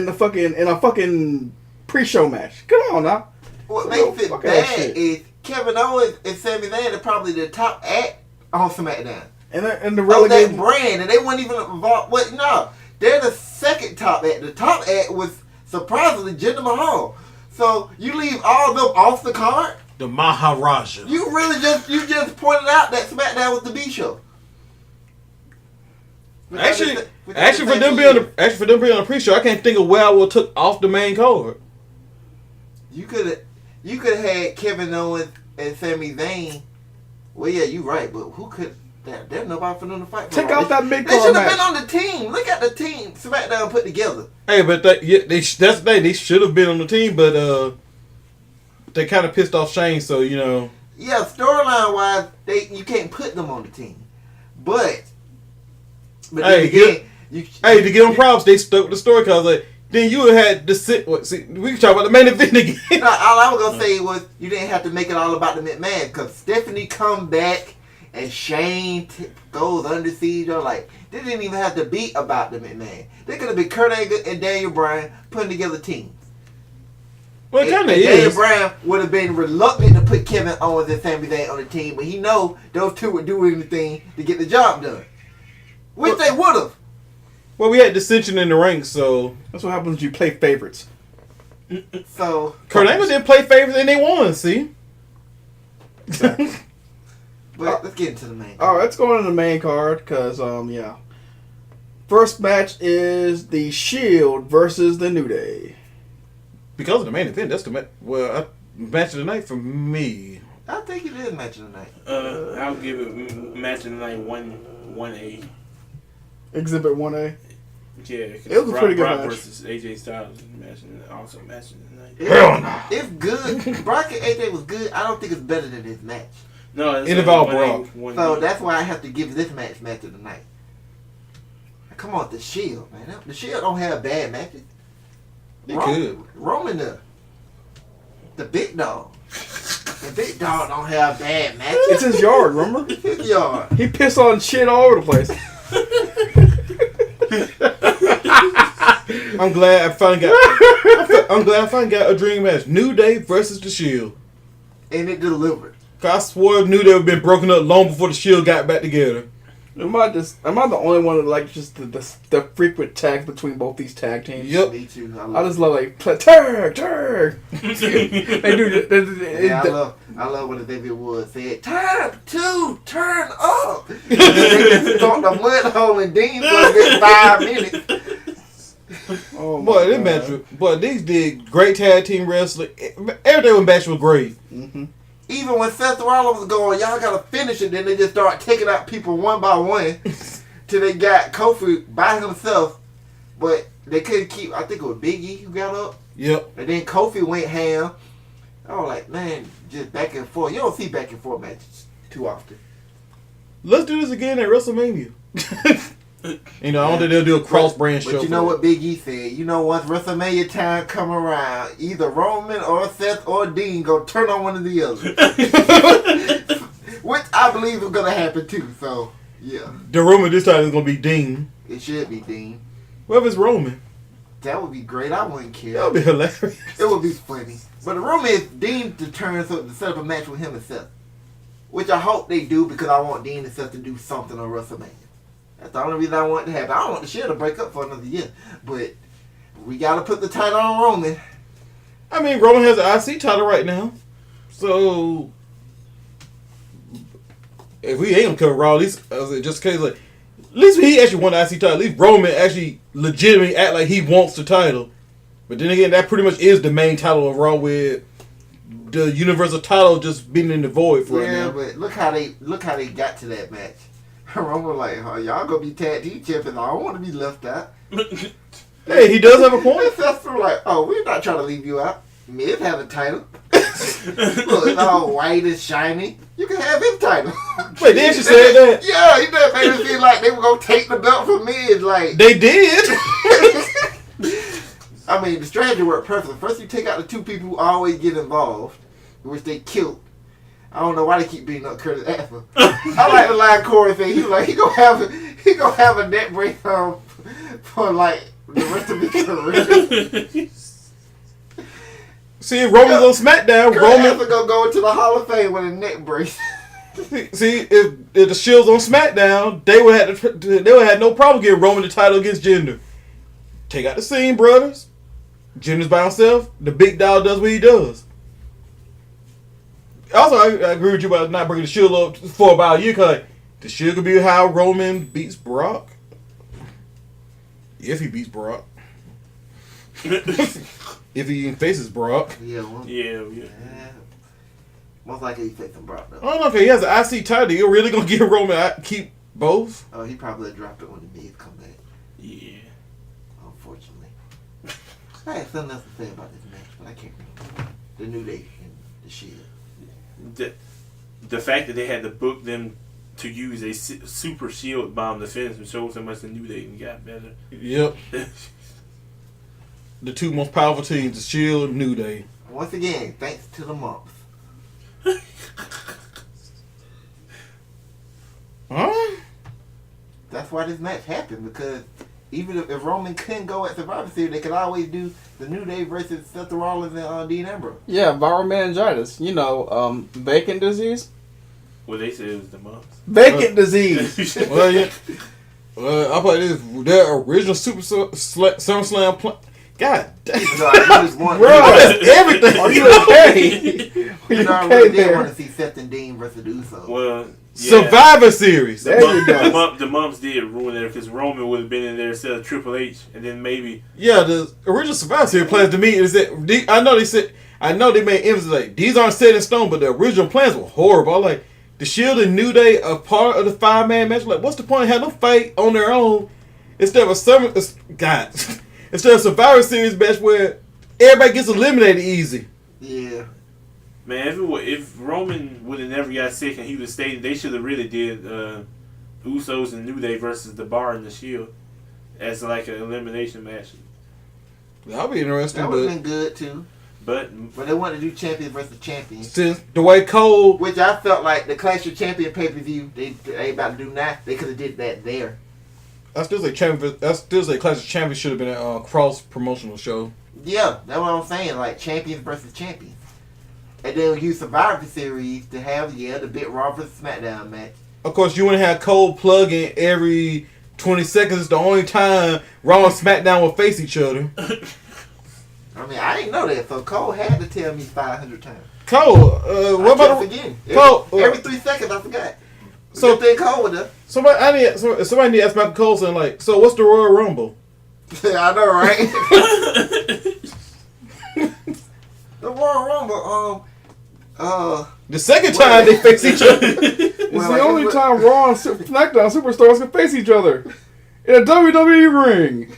a fucking pre-show match. Come on now. What makes it bad is Kevin Owens and Sami Zayn are probably the top act on SmackDown. And the relegated that brand, and they weren't even involved. What? No, they're the second top act. The top act was surprisingly Jinder Mahal. So you leave all of them off the card. The Maharaja. You really just pointed out that SmackDown was the B show. Actually, for them being on the pre-show, I can't think of where I would have took off the main card. You could have had Kevin Owens and Sami Zayn. Well, yeah, you're right, but who could? There's nobody for them to fight for. Take out that mid-card They should have match. been on the team. Look at the team SmackDown put together. Hey, but that's the thing. They should have been on the team, but they kind of pissed off Shane, so you know. Yeah, storyline wise, you can't put them on the team, but hey, to give them props, they stuck with the story because then you had to sit. See, we can talk about the main event again. No, all I was gonna say was you didn't have to make it all about the McMahon because Stephanie come back. And Shane goes under siege. Like, they didn't even have to be about the McMahon. They could have been Kurt Angle and Daniel Bryan putting together teams. Well, it kind of is. Daniel Bryan would have been reluctant to put Kevin Owens and Sami Zayn on the team, but he know those two would do anything to get the job done. Which they would have. Well, we had dissension in the ranks, so That's what happens when you play favorites. So Kurt Angle didn't play favorites and they won. See. Exactly. But let's get into the main. All right, let's go into the main card because yeah. First match is the Shield versus the New Day. Because of the main event, that's the match of the night for me. I think it is match of the night. I'll give it match of the night 1A. Exhibit 1A. Yeah, It was a pretty good Brock match. versus AJ Styles also matching the night. It's good. Brock and AJ was good. I don't think it's better than his match. No, it's It involved Brock. So that's why I have to give this match of the night. Come on, the Shield, man. The Shield don't have bad matches. They could. Roman, the big dog. The big dog don't have bad matches. It's his yard, remember? His yard. He pissed on shit all over the place. I'm glad I finally got a dream match. New Day versus the Shield. And it delivered. I swore New Day had been broken up long before the Shield got back together. Am I the only one that like just the frequent tags between both these tag teams? Yep. Me too. I just love like tag. They do. I love when David Wood said, "Time to turn up." They just thought the mud hole and Dean for a good 5 minutes. Oh Boy, my this match, these did great tag team wrestling. Everything with match was great. Mm-hmm. Even when Seth Rollins was going, y'all gotta finish it. Then they just start taking out people one by one till they got Kofi by himself. But they couldn't keep. I think it was Big E who got up. Yep. And then Kofi went ham. I was like, man, just back and forth. You don't see back and forth matches too often. Let's do this again at WrestleMania. You know, I don't think they'll do a cross-brand show. But you know what Big E said? You know, once WrestleMania time come around, either Roman or Seth or Dean go turn on one of the other. Which I believe is going to happen too. So, yeah. The rumor this time is going to be Dean. It should be Dean. What if it's Roman? That would be great. I wouldn't care. That would be hilarious. It would be funny. But the rumor is Dean to turn to set up a match with him and Seth. Which I hope they do because I want Dean and Seth to do something on WrestleMania. That's the only reason I want it to happen. I don't want the Shield to break up for another year. But we got to put the title on Roman. I mean, Roman has an IC title right now. So, if we ain't going to cover Raw, at least, just in case, like, at least he actually won the IC title. At least Roman actually legitimately act like he wants the title. But then again, that pretty much is the main title of Raw with the Universal title just being in the void for right now. Yeah, but look how they got to that match. Roman like, oh, y'all gonna be tag team champions. I don't want to be left out. Hey, he does have a point. Seth's like, oh, we're not trying to leave you out. Miz had a title. Look, it's all white and shiny. You can have his title. Wait, they actually said that? Yeah, he just made it seem like they were gonna take the belt from Miz. Like They did. I mean, the strategy worked perfectly. First, you take out the two people who always get involved, which they killed. I don't know why they keep beating up Curtis Axel. I like the line Corey thing. He was like, he gonna have a neck break for like the rest of his career. See, if Roman's on SmackDown, Curtis Roman. Axel gonna go into the Hall of Fame with a neck brace. See, if the Shield's on SmackDown, they would have no problem getting Roman the title against Jinder. Take out the scene, brothers. Jinder's by himself. The big dog does what he does. Also, I agree with you about not bringing the Shield up for about a year, because the Shield could be how Roman beats Brock. If he beats Brock. If he even faces Brock. Yeah, well, Yeah. most likely he's facing Brock though. Oh, okay, he has an IC title. You're really going to get Roman keep both? Oh, he probably dropped it when the Miz come back. Yeah. Unfortunately. I had something else to say about this match, but I can't remember. The New Day and the Shield. The fact that they had to book them to use a super shield bomb to finish them shows how much the New Day got better. Yep. The two most powerful teams, the Shield and New Day. Once again, thanks to the month. Huh? That's why this match happened, because even if Roman couldn't go at Survivor Series, they could always do the New Day versus Seth Rollins and Dean Ambrose. Yeah, viral meningitis. You know, bacon disease. Well, they said it was the mumps. Bacon disease. Well, yeah. I thought this their original SummerSlam plan. God damn. So I just want, Bro, that's everything. Are you okay? Are you I okay really did there? want to see Seth and Dean versus the Usos. Well, yeah. Survivor Series. There you go. The mumps did ruin it because Roman would have been in there instead of Triple H, and then maybe Yeah, the original Survivor Series plans to me is that I know they said I know they made emphasis like these aren't set in stone, but the original plans were horrible. I'm like the Shield and New Day are part of the 5-man match. Like, what's the point of having them fight on their own instead of a Survivor Series match where everybody gets eliminated easy? Yeah. Man, if Roman would have never got sick and he was staying, they should have really did Usos and New Day versus the Bar and the Shield as like an elimination match. That'll be interesting. That would have been good too. But they wanted to do champions versus champions. Since the way Cole, which I felt like the Clash of Champion pay-per-view they about to do now, they could have did that there. I still say Clash of Champions should have been a cross promotional show. Yeah, that's what I'm saying. Like champions versus champions, and then use Survivor Series to have the big Raw versus SmackDown match. Of course, you want to have Cole plug in every 20 seconds. It's the only time Raw and SmackDown will face each other. I mean, I didn't know that, so Cole had to tell me 500 times. Cole, what about again? Cole? Every 3 seconds, I forgot. So they Cole with her. Somebody need to ask Michael Cole saying like, so what's the Royal Rumble? I know, right? The Royal Rumble, the second time they face each other. It's the only time Raw and SmackDown superstars can face each other in a WWE ring.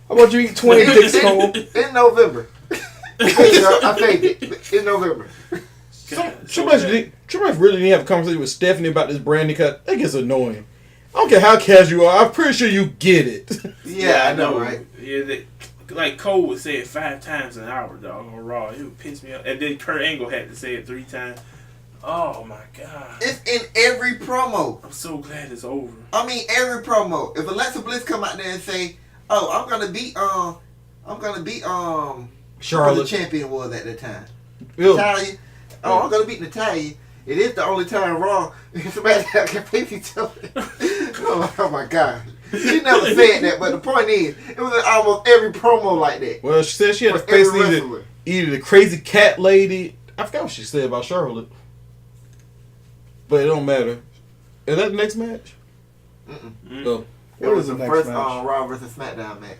How about you eat 20 dicks, Cole? In November. I faked it. In November. Triple H really need to have a conversation with Stephanie about this branding because that gets annoying. I don't care how casual you are. I'm pretty sure you get it. Yeah, I know, right? Yeah, like Cole would say it 5 times an hour, dog, on Raw. It would piss me off. And then Kurt Angle had to say it 3 times. Oh my God! It's in every promo. I'm so glad it's over. I mean, every promo. If Alexa Bliss come out there and say, "Oh, I'm gonna beat Charlotte, who the champion was at that time, Bill. Natalia. Oh, I'm gonna beat Natalia." It is the only time Raw and SmackDown can face each other. Oh my God! She never said that, but the point is, it was in almost every promo like that. Well, she said she had to face either the crazy cat lady. I forgot what she said about Charlotte. But it don't matter. Is that the next match? Oh. It was the first Raw versus SmackDown match.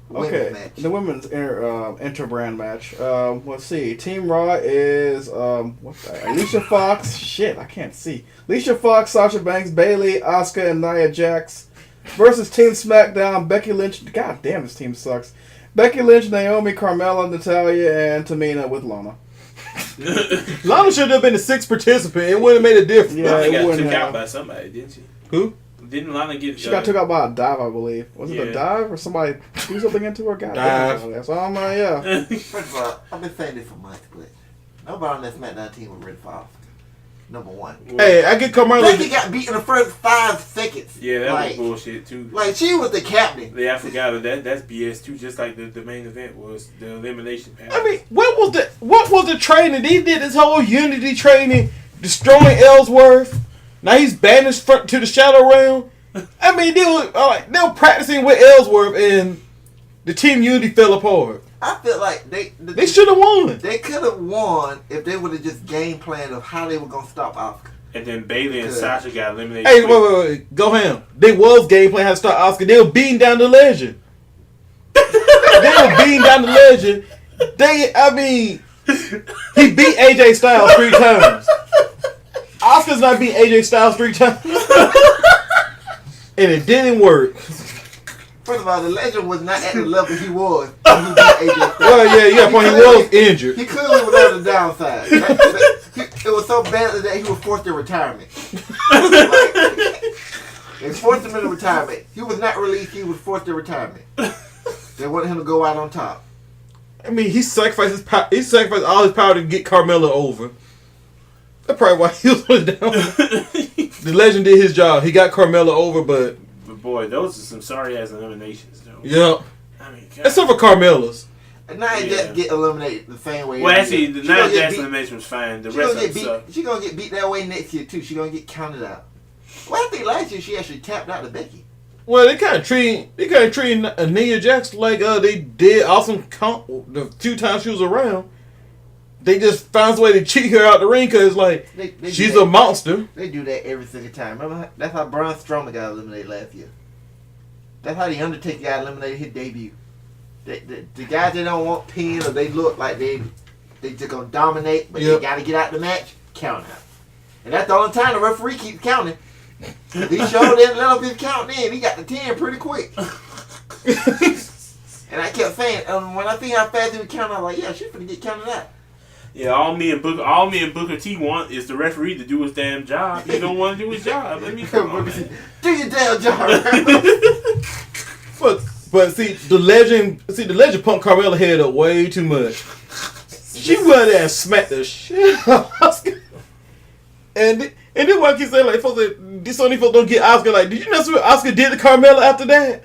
Okay, the women's interbrand match. Let's see. Team Raw is Alicia Fox. Shit, I can't see. Alicia Fox, Sasha Banks, Bayley, Asuka, and Nia Jax versus Team SmackDown. Becky Lynch. God damn, this team sucks. Becky Lynch, Naomi, Carmella, Natalya, and Tamina with Lana. Lana should have been the 6th participant. It wouldn't have made a difference. Yeah, Lana got took out by somebody, didn't she? Who? Didn't Lana get... She got took out by a dive, I believe. Was it a dive or somebody threw something into her? God damn. So I'm yeah. First of all, I've been saying this for months, but nobody on that SmackDown team was ready for Asuka. Number one. Hey, I get Carmella. Becky got beat in the first 5 seconds. Yeah, that was bullshit too. Like she was the captain. Yeah, I forgot that. That's BS too. Just like the main event was the elimination pass. I mean, what was the training? They did this whole Unity training, destroying Ellsworth. Now he's banished to the Shadow Realm. I mean, they were practicing with Ellsworth, and the Team Unity fell apart. I feel like they should have won. They could have won if they would have just game planned of how they were gonna stop Asuka. And then Bayley and Sasha got eliminated. Hey, wait, go ham. They was game plan how to stop Asuka. They were beating down the legend. He beat AJ Styles 3 times. Asuka's not beat AJ Styles 3 times. And it didn't work. First of all, the legend was not at the level he was when he beat AJ Styles. Well, yeah, he was injured. He clearly was on the downside. It was so bad that he was forced to retirement. They forced him into retirement. He was not released. He was forced to retirement. They wanted him to go out on top. I mean, he sacrificed all his power to get Carmella over. That's probably why he was on the down. The legend did his job. He got Carmella over, but boy, those are some sorry ass eliminations, though. Yeah. I mean, God. Except for Carmella's. And Nia Jax get eliminated the same way. Well, actually, the Nia Jax elimination was fine. The rest of them suck. She's gonna get beat that way next year too. She's gonna get counted out. Well, I think last year she actually tapped out to Becky. Well, they kind of treat Nia Jax like they did Awesome the 2 times she was around. They just found a way to cheat her out the ring because like she's a monster. They do that every single time. Remember that's how Braun Strowman got eliminated last year. That's how the Undertaker got eliminated his debut. the guys that don't want pin or they look like they just gonna dominate, but Yep. they gotta get out the match, count out. And that's the only time the referee keeps counting. If he showed didn't let him count in, he got the 10 pretty quick. And I kept saying, when I think how fast he was counting, I was like, yeah, she's gonna get counted out. Yeah, all me and Booker T want is the referee to do his damn job. He don't want to do his job. Let me come on, man. Do your damn job. But see the legend pumped Carmella head up way too much. She went there and smacked the shit out of Asuka. And then what I keep saying, like, this only folks don't get Asuka. Like, did you know what Asuka did to Carmella after that?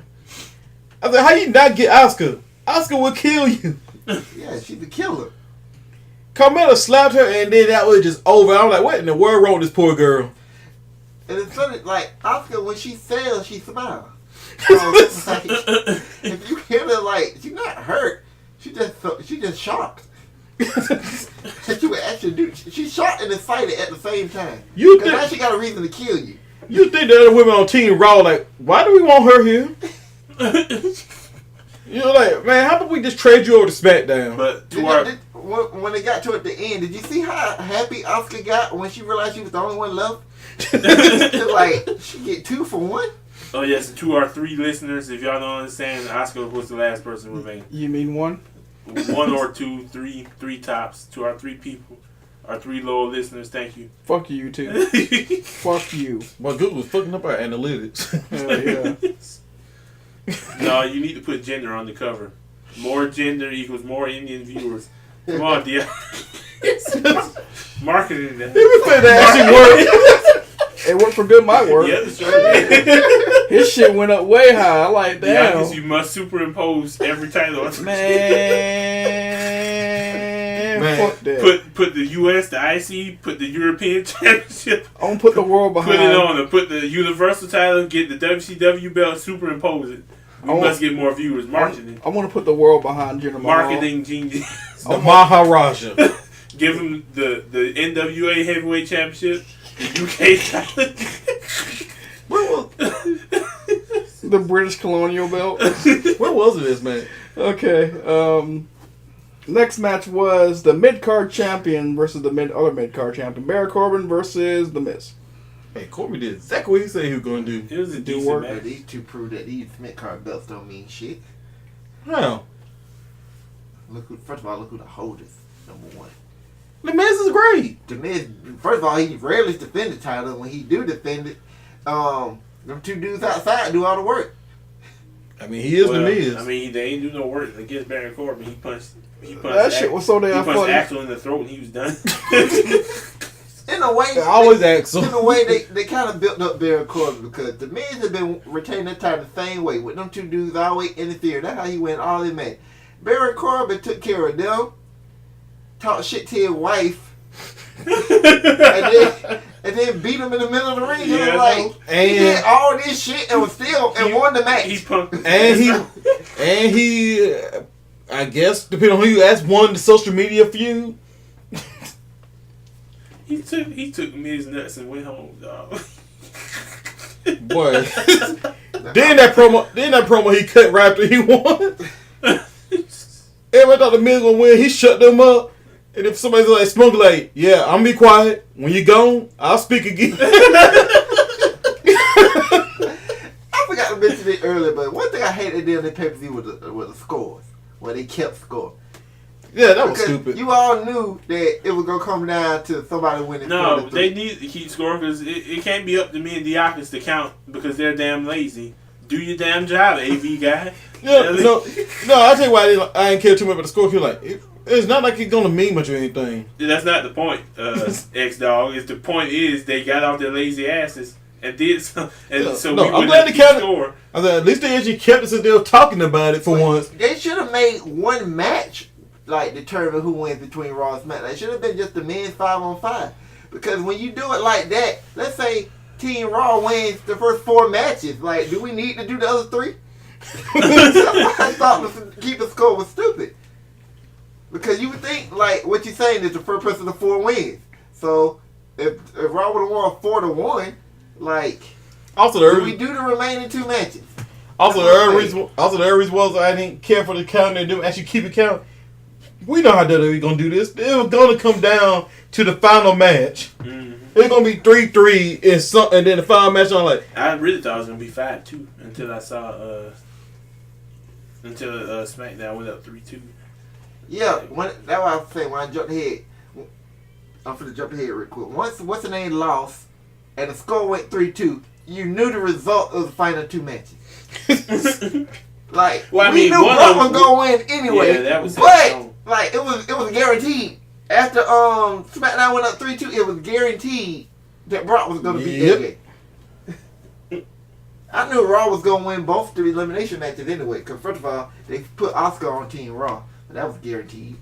I was like, how you not get Asuka? Asuka will kill you. Yeah, she's the killer. Carmella slapped her, and then that was just over. I was like, what in the world wrong with this poor girl? And it's funny, like, Asuka, when she sells, she smiles. Like, if you hit her, like, she's not hurt. She just shocked. That you would actually do. She's shocked and excited at the same time. Because now she got a reason to kill you. You think the other women on Team Raw, like, why do we want her here? You're like, man, how about we just trade you over to SmackDown? But when they got to at the end, did you see how happy Asuka got when she realized she was the only one left? Like, she get 2 for 1? oh yes, to our 3 listeners, if y'all don't understand, Asuka was the last person remaining. You mean 1? 1 or 2, 3 tops. To our 3 people, our 3 loyal listeners, thank you. Fuck you too. Fuck you. Well, Google was fucking up our analytics. Hell yeah. No, you need to put gender on the cover. More gender equals more Indian viewers. Come on, dear. Marketing that. That actually worked. It worked for good my work. Yeah, that's right. His shit went up way high. I like Yeah, damn. you must superimpose every title. Man, fuck that. Put the US, the IC, put the European Championship. I'm gonna put the world behind. Put it on and put the Universal title, get the WCW belt, superimpose it. We must get more viewers. Marketing. I want to put the world behind Jinder Mahal. Marketing genius. The Maharaja. Give him the NWA Heavyweight Championship, the UK title. The British Colonial Belt. Where was it, this man? Okay. Next match was the mid-card champion versus the other mid-card champion. Baron Corbin versus The Miz. Hey, Corbin did exactly what he said he was going to do. It was a Do decent work. match. These two prove that these mid-card belts don't mean shit. How? First of all, look who the holders. Number 1. The Miz is great. The Miz, first of all, he rarely defend the title. When he do defend it, them 2 dudes outside do all the work. I mean, he is The Miz. I mean, they ain't do no work against Baron Corbin. He punched That shit was so damn He punched funny. Axel in the throat and he was done. In a way, I always ask him. in a way, they kind of built up Baron Corbin because the Miz have been retaining that title the same way with them 2 dudes always interfere. That's how he went all in match. Baron Corbin took care of them, talked shit to his wife, and then beat him in the middle of the ring. Yeah, He was like, he did and all this shit and was still and won the match. He punked. and he, I guess, depending on who you ask, won the social media feud. He took Miz nuts and went home, dog. Boy, then that promo he cut right after he won. Everybody thought the Miz gonna win. He shut them up. And if somebody's like Smokey, like, yeah, I'm gonna be quiet. When you gone, I'll speak again. I forgot to mention it earlier, but one thing I hate they did on the pay-per-view with the scores, where they kept score. Yeah, that was Because stupid. you all knew that it was gonna come down to somebody winning. No, 4-3. they need to keep scoring because it can't be up to me and Diakis to count because they're damn lazy. Do your damn job, AV guy. No, I'll tell you why I didn't care too much about the score. Feel like it's not like it's gonna mean much or anything. That's not the point, X-Dog. The point is they got off their lazy asses and did some. And so no, we I'm wouldn't glad have they to kept score. I said, at least they actually kept it since they were talking about it for once. They should have made one match like determine who wins between Raw and SmackDown. It should have been just the men's 5-on-5. Because when you do it like that, let's say Team Raw wins the first 4 matches. Like, do we need to do the other 3? I thought keeping score was stupid. Because you would think, like, what you're saying is the first person to 4 wins. So, if Raw would have won 4-1, like, Also, do we do the remaining 2 matches? Also, the other reason was I didn't care for the count and didn't actually keep it count. We know how WWE gonna do this. It was gonna come down to the final match. Mm-hmm. It's gonna be 3-3 and then the final match. I'm like, I really thought it was gonna be 5-2 until I saw SmackDown went up 3-2. Yeah, that's why I was saying when I jumped ahead. I'm finna jump ahead real quick. Once what's the name lost and the score went 3-2, you knew the result of the final 2 matches. Like we knew Brock was gonna win anyway. Yeah, that was but like it was guaranteed. After SmackDown went up 3-2, it was guaranteed that Brock was gonna beat AJ. I knew Raw was gonna win both the elimination matches anyway. Cause first of all, they put Oscar on Team Raw, so that was guaranteed.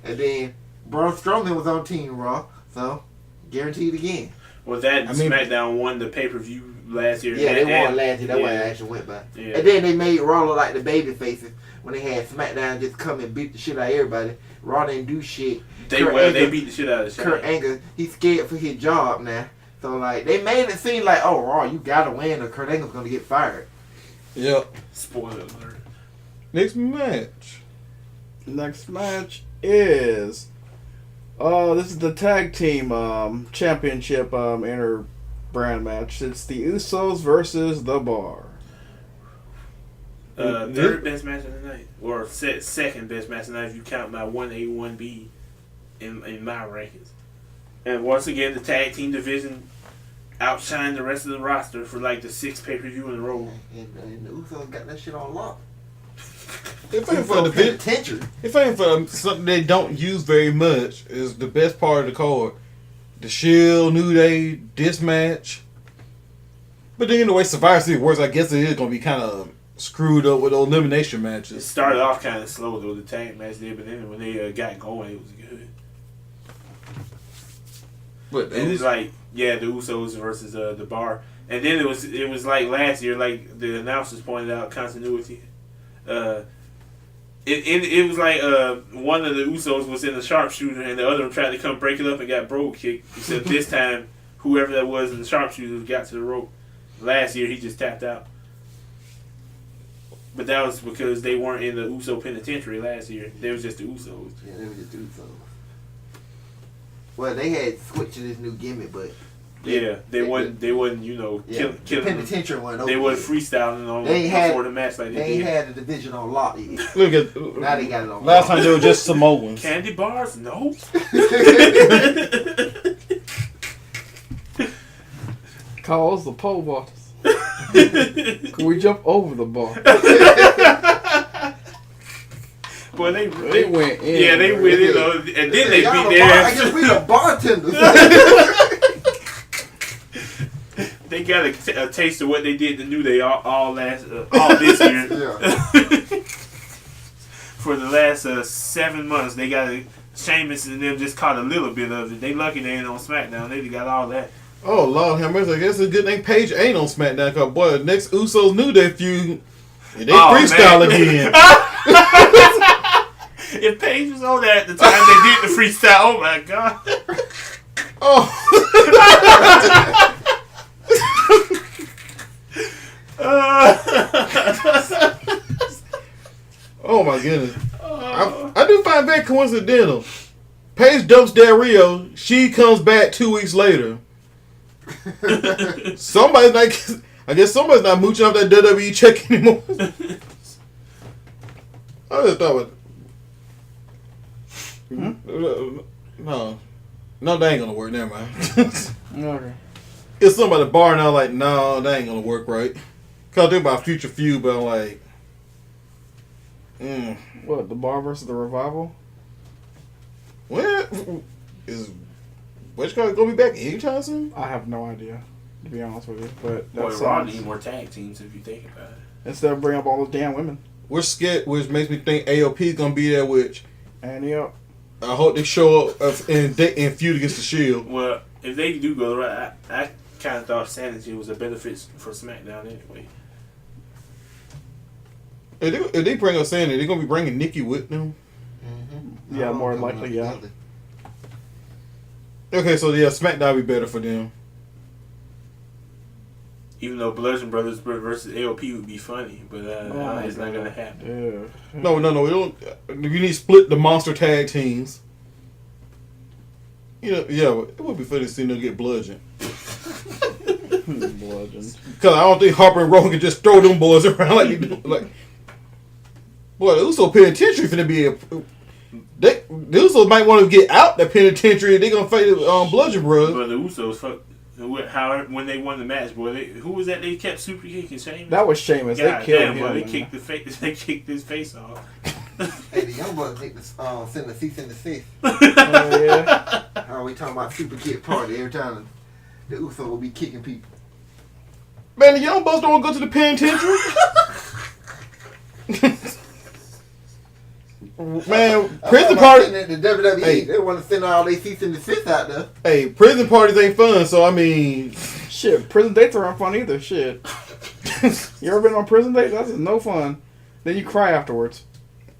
And then Braun Strowman was on Team Raw, so guaranteed again. Well, SmackDown won the pay-per-view last year. Yeah, they won last year. That's why I actually went by. Yeah. And then they made Raw look like the baby faces when they had SmackDown just come and beat the shit out of everybody. Raw didn't do shit. They beat the shit out of Shane. Kurt Angle, he's scared for his job now. So like they made it seem like, oh Raw, you gotta win or Kurt Angle's gonna get fired. yep. Spoiler alert. Next match. Next match is this is the tag team championship inter brand match. It's the Usos versus the Bar. Third best match of the night, or second best match of the night if you count my 1A 1B in my rankings. And once again, the tag team division outshined the rest of the roster for like the 6th pay-per-view in a row. And the Usos got that shit on lock. If ain't for something they don't use very much, is the best part of the card. The Shield, New Day, this match. But then the way Survivor Series works, I guess it is going to be kind of screwed up with elimination It matches. started off kind of slow though, the tag match did, but then when they got going, it was good. But It was like, yeah, the Usos versus the Bar, and then it was like last year, like the announcers pointed out, continuity. It was like one of the Usos was in the sharpshooter, and the other one tried to come break it up and got brogue kicked. Except this time, whoever that was in the sharpshooter got to the rope. Last year, he just tapped out. But that was because they weren't in the Uso penitentiary last year. They was just the Usos. Yeah, they were just Usos. Well, they had switched to this new gimmick, but Yeah, they wasn't killing the penitentiary one. They wasn't freestyling on before the match like they they did. had the division on lock. look at Now they got it on last lock. time they were just Samoans. Candy bars? No. Calls the pole vaulters. Can we jump over the bar? Well, they went in. Yeah, they went in, and then they Y'all beat the their bar- I ass. guess we the bartenders. They got a taste of what they did to New Day all this year. Yeah. For the last 7 months, they got Sheamus and them just caught a little bit of it. They lucky they ain't on SmackDown. They got all that. Oh, Lord have mercy. I guess it's a good thing Paige ain't on SmackDown, because, boy, the next Usos New Day feud, they freestyle again. If Paige was on that at the time they did the freestyle, oh my god. Oh. Oh, my goodness. I do find that coincidental. Paige dumps Del Rio. She comes back 2 weeks later. Somebody's like, I guess somebody's not mooching off that WWE check anymore. I just thought No, that ain't gonna work. Never mind. Okay. It's somebody bar now like, no, that ain't gonna work right. Cause they're about future feud, but I'm like, What, the Bar versus the Revival? what is Wedgecott gonna be back anytime soon? I have no idea, to be honest with you. But Boy, that Raw sounds, need more tag teams if you think about it. instead of bringing up all those damn women. We're scared, which makes me think AOP is gonna be there. Which And yep. I hope they show up and feud against the Shield. Well, if they do go right, I kind of thought Sanity was a benefit for SmackDown anyway. If they bring us in, they're gonna be bringing Nikki with them. Yeah, more than likely, yeah. Okay, so yeah, SmackDown will be better for them. Even though Bludgeon Brothers versus LP would be funny, but it's not gonna happen. Yeah. No. We don't. You need to split the monster tag teams. Yeah, it would be funny to see them get bludgeoned. Bludgeon. Because I don't think Harper and Rowan can just throw them boys around like they do. Like, boy, the Usos penitentiary finna be the Usos might want to get out the penitentiary. They gonna fight Bludgeon Brothers. But the Usos, when they won the match, boy, who was that? They kept super kicking Sheamus. That was Sheamus. God They killed damn, him. boy, they man. kicked they kicked his face off. Hey, the young boys think this send the cease and desist. Oh yeah. How we talking about super kick party every time the Uso will be kicking people. Man, the Young Bucks don't want to go to the penitentiary. Man, prison party. At the WWE, Hey. they want to send all their cease and desist out there. Hey, prison parties ain't fun. So I mean, Shit, prison dates aren't fun either. Shit. You ever been on prison date? That's no fun. Then you cry afterwards.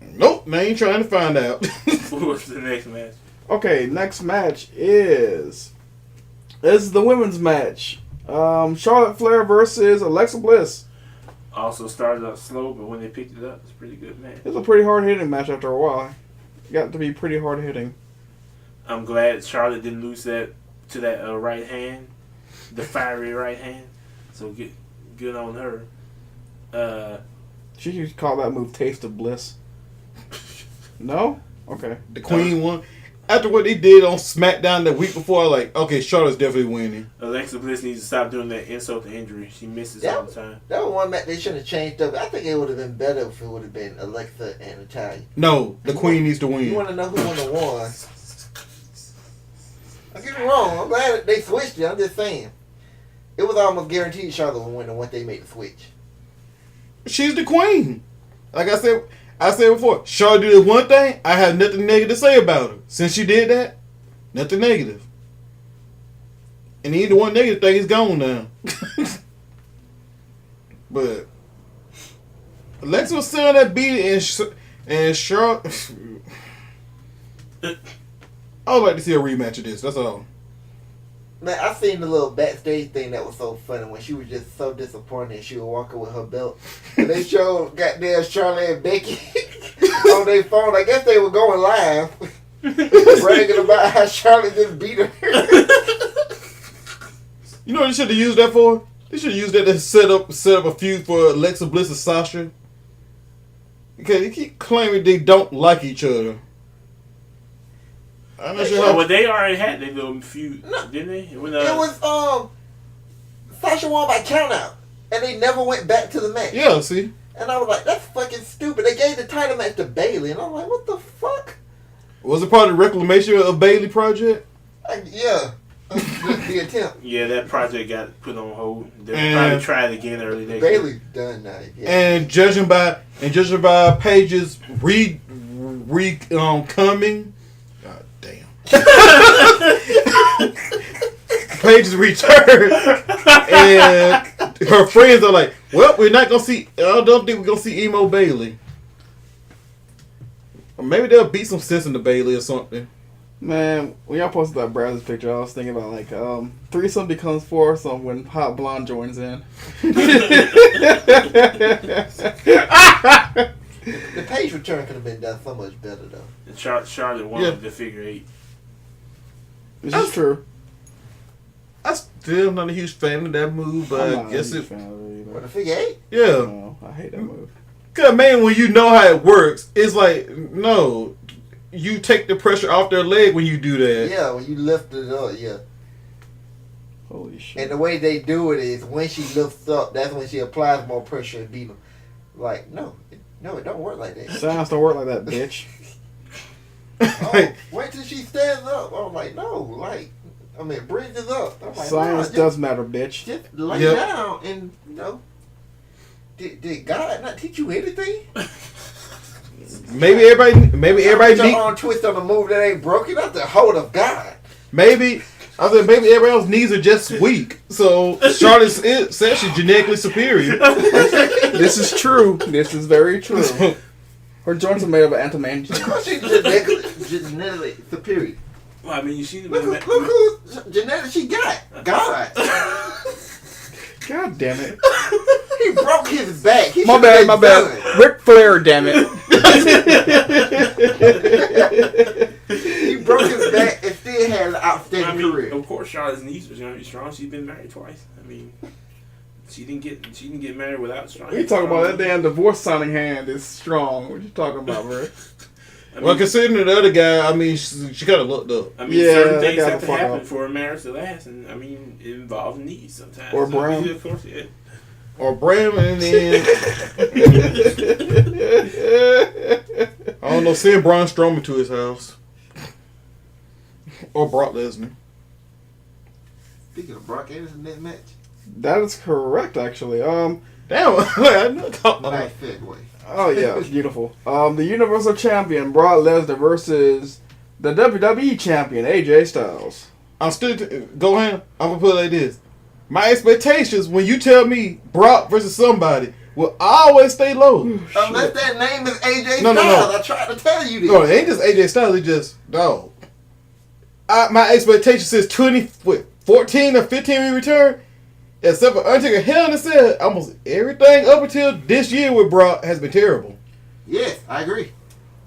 nope. Man, ain't trying to find out. What's the next match? Okay, next match is the women's match. Charlotte Flair versus Alexa Bliss. Also started out slow, but when they picked it up, it's a pretty good match. It's a pretty hard hitting match after a while. It got to be pretty hard hitting. I'm glad Charlotte didn't lose that to that right hand, the fiery right hand. So good on her. She should call that move "Taste of Bliss." No? Okay. The Queen won. After what they did on SmackDown the week before, like, okay, Charlotte's definitely winning. Alexa Bliss needs to stop doing that insult to injury. She misses all the time. That was one match they should have changed up. I think it would have been better if it would have been Alexa and Natalia. No, the Queen needs to You win. want to know who won the war? Don't get me wrong. I'm glad that they switched it. I'm just saying. It was almost guaranteed Charlotte would win once they made the switch. She's the Queen. Like I said before, Charlotte did one thing. I have nothing negative to say about her. Since she did that, nothing negative. And either one negative thing is gone now. But Alexa was still on that beat, and Charlotte. I would like to see a rematch of this. That's all. Man, I seen the little backstage thing that was so funny when she was just so disappointed and she was walking with her belt. And they showed goddamn Charlotte and Becky on their phone. I guess they were going live. Bragging about how Charlotte just beat her. You know what they should have used that for? They should have used that to set up a feud for Alexa Bliss and Sasha. Okay, they keep claiming they don't like each other. I'm not sure how. Well, they already had their little feud, didn't they? When, It was Sasha won by count out. And they never went back to the match. Yeah, see? And I was like, that's fucking stupid. They gave the title match to Bayley. And I'm like, what the fuck? Was it part of the reclamation of Bayley project? Yeah. The attempt. Yeah, that project got put on hold. They'll And probably try it again early next year. Bayley's done now. Yeah. And judging by Paige's coming. God damn. Paige's return. And her friends are like, well, we're not gonna see. I don't think we're gonna see Emo Bayley. Or maybe they'll beat some sense into Bayley or something. Man, when y'all posted that Brazos picture, I was thinking about like threesome becomes foursome when Hot Blonde joins in. The Paige return could have been done so much better though. And Charlotte won the figure 8. Which is true. I'm still not a huge fan of that move, but I'm I not a guess huge it. fan of it either. What, a figure 8? Yeah. No, I hate that move. Cause man, when you know how it works, it's like no, you take the pressure off their leg when you do that. Yeah, when you lift it up, yeah. Holy shit. And the way they do it is when she lifts up, that's when she applies more pressure and beat them. Like, no, it don't work like that. Science don't work like that, bitch. Oh, wait till she stands up. I'm like, no, like, I mean, bridges up. I'm like, Science nah, does matter, bitch. just lay Yep. down and, did God not teach you anything? Maybe everybody Your need, arm twist on a move that ain't broken. That's the hold of God. maybe everybody else's knees are just weak. So Charlotte says she's genetically superior. This is true. This is very true. Her joints are made of antimony. Of course she's genetically superior. Well, I mean, you see Look who genetic she got. God. God damn it. He broke his back. He My should've bad, been my done. bad. Ric Flair, damn it. He broke his back and still had an outstanding career. Of course, Charlotte's niece was gonna be strong. She's been married twice. I mean, she didn't get married without strong. You talking about that damn divorce signing hand is strong. What you talking about, bro? Well, considering the other guy, I mean, she kind of looked up. I mean, Yeah, certain that things guy have to fuck happen up. for a marriage to last, and I mean, it involves needs sometimes. Or So, Brown. Of course, yeah. Or Bram, and then I don't know, send Braun Strowman to his house. Or Brock Lesnar. Speaking of Brock Anderson, next match. That is correct, actually. Damn, I know. Nice segue. Oh yeah, beautiful. The Universal Champion Brock Lesnar versus the WWE Champion AJ Styles. I'm still go ahead. I'm gonna put it like this. My expectations when you tell me Brock versus somebody will always stay low. Unless that name is AJ No, Styles. no. I tried to tell you this. No, it ain't just AJ Styles. It's just no. My expectation since 2014 or 15 we returned, except for Undertaker, Hell in a Cell, almost everything up until this year with Brock has been terrible. Yes, I agree.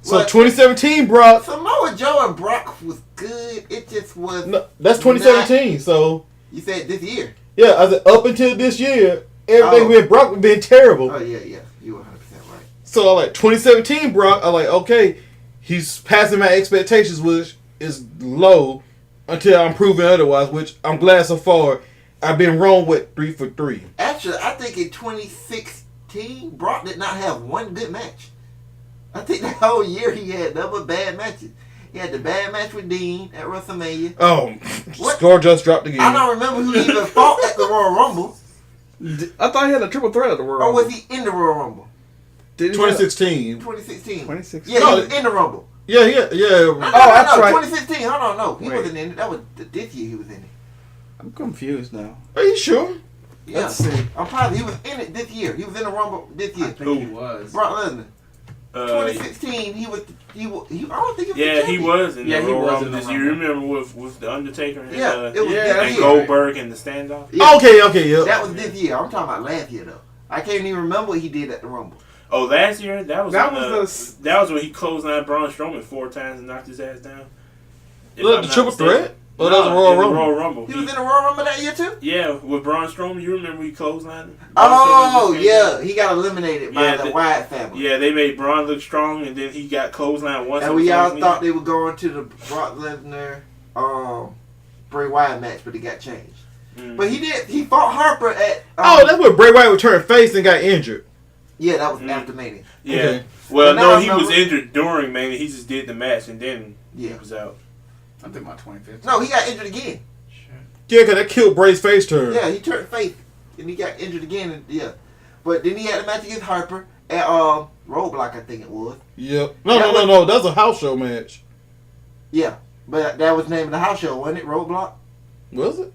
So But 2017 Brock, Samoa Joe and Brock was good. It just was. no, that's 2017. So You said this year. yeah, I said up until this year, everything with Brock has been terrible. Oh yeah. You 100% right. So I like 2017 Brock, I like, okay, he's passing my expectations, which is low until I'm proven otherwise, which I'm glad so far. I've been wrong with 3 for 3. Actually, I think in 2016, Brock did not have one good match. I think that whole year he had nothing but bad matches. He had the bad match with Dean at WrestleMania. Oh, What? score just dropped again. I don't remember who even fought at the Royal Rumble. I thought he had a triple threat at the World. Or was he in the Royal Rumble? Did he 2016. 2016. 2016. Yeah, No, he was in the Rumble. Yeah, yeah. No, that's right. 2016. Hold on, no. He Wait. wasn't in it. That was this year he was in it. I'm confused now. Are you sure? Yeah. Let's see. I'm positive he was in it this year. He was in the Rumble this I year. think he was. Brock Lesnar. Uh, 2016, he was. I don't think he was. the yeah, he champion. was in Yeah, the he Royal was Rumble in the this year. Rumble. Remember with the Undertaker and, Yeah, it was Yeah, this and year. Goldberg and the standoff? Yeah. Okay, yeah. That was this year. I'm talking about last year though. I can't even remember what he did at the Rumble. Oh, last year that was That when, was that was when he closed on Braun Strowman 4 times and knocked his ass down. If Was I'm the not triple mistaken. threat? Or that was Nah, Royal in the Rumble? Royal Rumble. He was in the Royal Rumble that year too. Yeah, with Braun Strowman, you remember he clotheslined him? Oh Braun Strowman just came yeah, down. he got eliminated by Yeah, the the- Wyatt family. Yeah, they made Braun look strong, and then he got clotheslined once. And we all thought they were going to the Brock Lesnar, Bray Wyatt match, but it got changed. Mm. But he did. He fought Harper at. Oh, that's where Bray Wyatt would turn face and got injured. Yeah, that was Mm. after Mania. Yeah. Okay. Well, But now no, I he was remember- injured during Mania. He just did the match, and then he Yeah. was out. I think about 2015. No, he got injured again. Yeah, because that killed Bray's face turn. Yeah, he turned face, and he got injured again. And, yeah, but then he had a match against Harper at Roadblock, I think it was. Yep. No. That's a house show match. Yeah, but that was the name of the house show, wasn't it? Roadblock. Was it?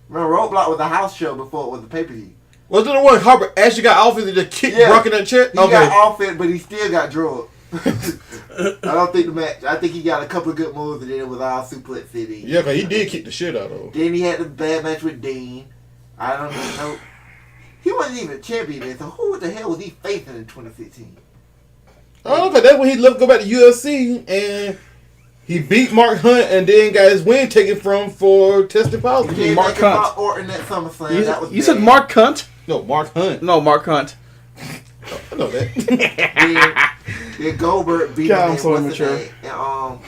Remember, Roadblock was a house show before it was a pay-per-view. Was it the one Harper actually got off and just kicked Yeah. Brock in that chair? He got off it, but he still got drugged. I don't think the match. I think he got a couple of good moves, and then it was all suplex city. Yeah, because he did kick the shit out of him. Then he had the bad match with Dean. I don't even know. He wasn't even a champion then, so who the hell was he facing in 2016? I don't know, because that's when he left to go back to UFC and he beat Mark Hunt and then got his win taken from for testing He positive. came Mark back and Hunt. fought Orton at SummerSlam. That was You said bad. Mark Cunt? No, Mark Hunt. No, Mark Hunt. I know that. Then Goldberg beat God, him I'm so in, what's the immature. name,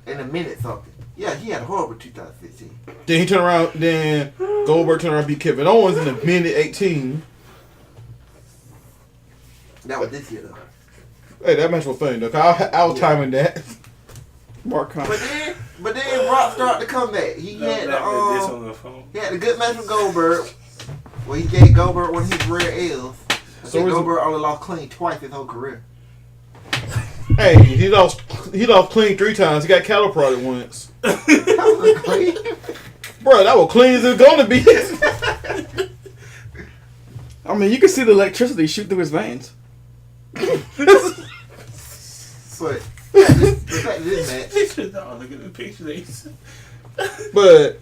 in a minute something. Yeah, he had a horrible 2015. Then he turned around, then Goldberg turned around and beat Kevin Owens in the minute 18. That was this year though. Hey, that match was funny though, because I was timing that. Mark Cunt. But then Brock started to come back. He That- had that- this the on the phone. he had a good match with Goldberg. Where he gave Goldberg one of his rare L's. I So think is it- Goldberg only lost clean twice his whole career. Hey, he lost clean 3 times. He got cattle prodded once. That was clean. Bro, that was clean as it's gonna be. I mean, you can see the electricity shoot through his veins. But the fact of this match, They should all look at the picture. They But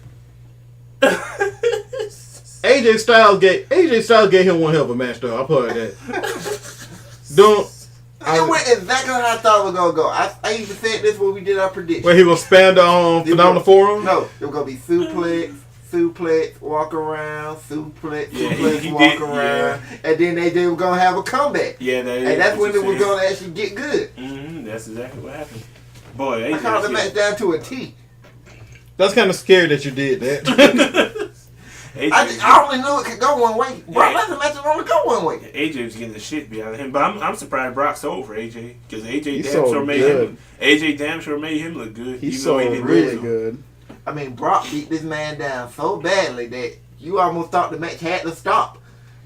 AJ Styles gave him one hell of a match though. I'll put it like that. Don't. It went exactly how I thought it was gonna go. I even said this when we did our prediction. Where he gonna spam the phenomenal forearm? No, it was gonna be suplex, walk around, suplex, he walk did, around, and then they were gonna have a comeback. Yeah, and that's when it was gonna actually get good. Mm-hmm, that's exactly what happened. Boy, I called the match down to a T. That's kind of scary that you did that. I only knew it could go one way. Brock Lesnar match would only go one way. AJ was getting the shit beat out of him, but I'm surprised Brock sold for AJ because AJ damn sure made him look good. He sold really good. I mean, Brock beat this man down so badly that you almost thought the match had to stop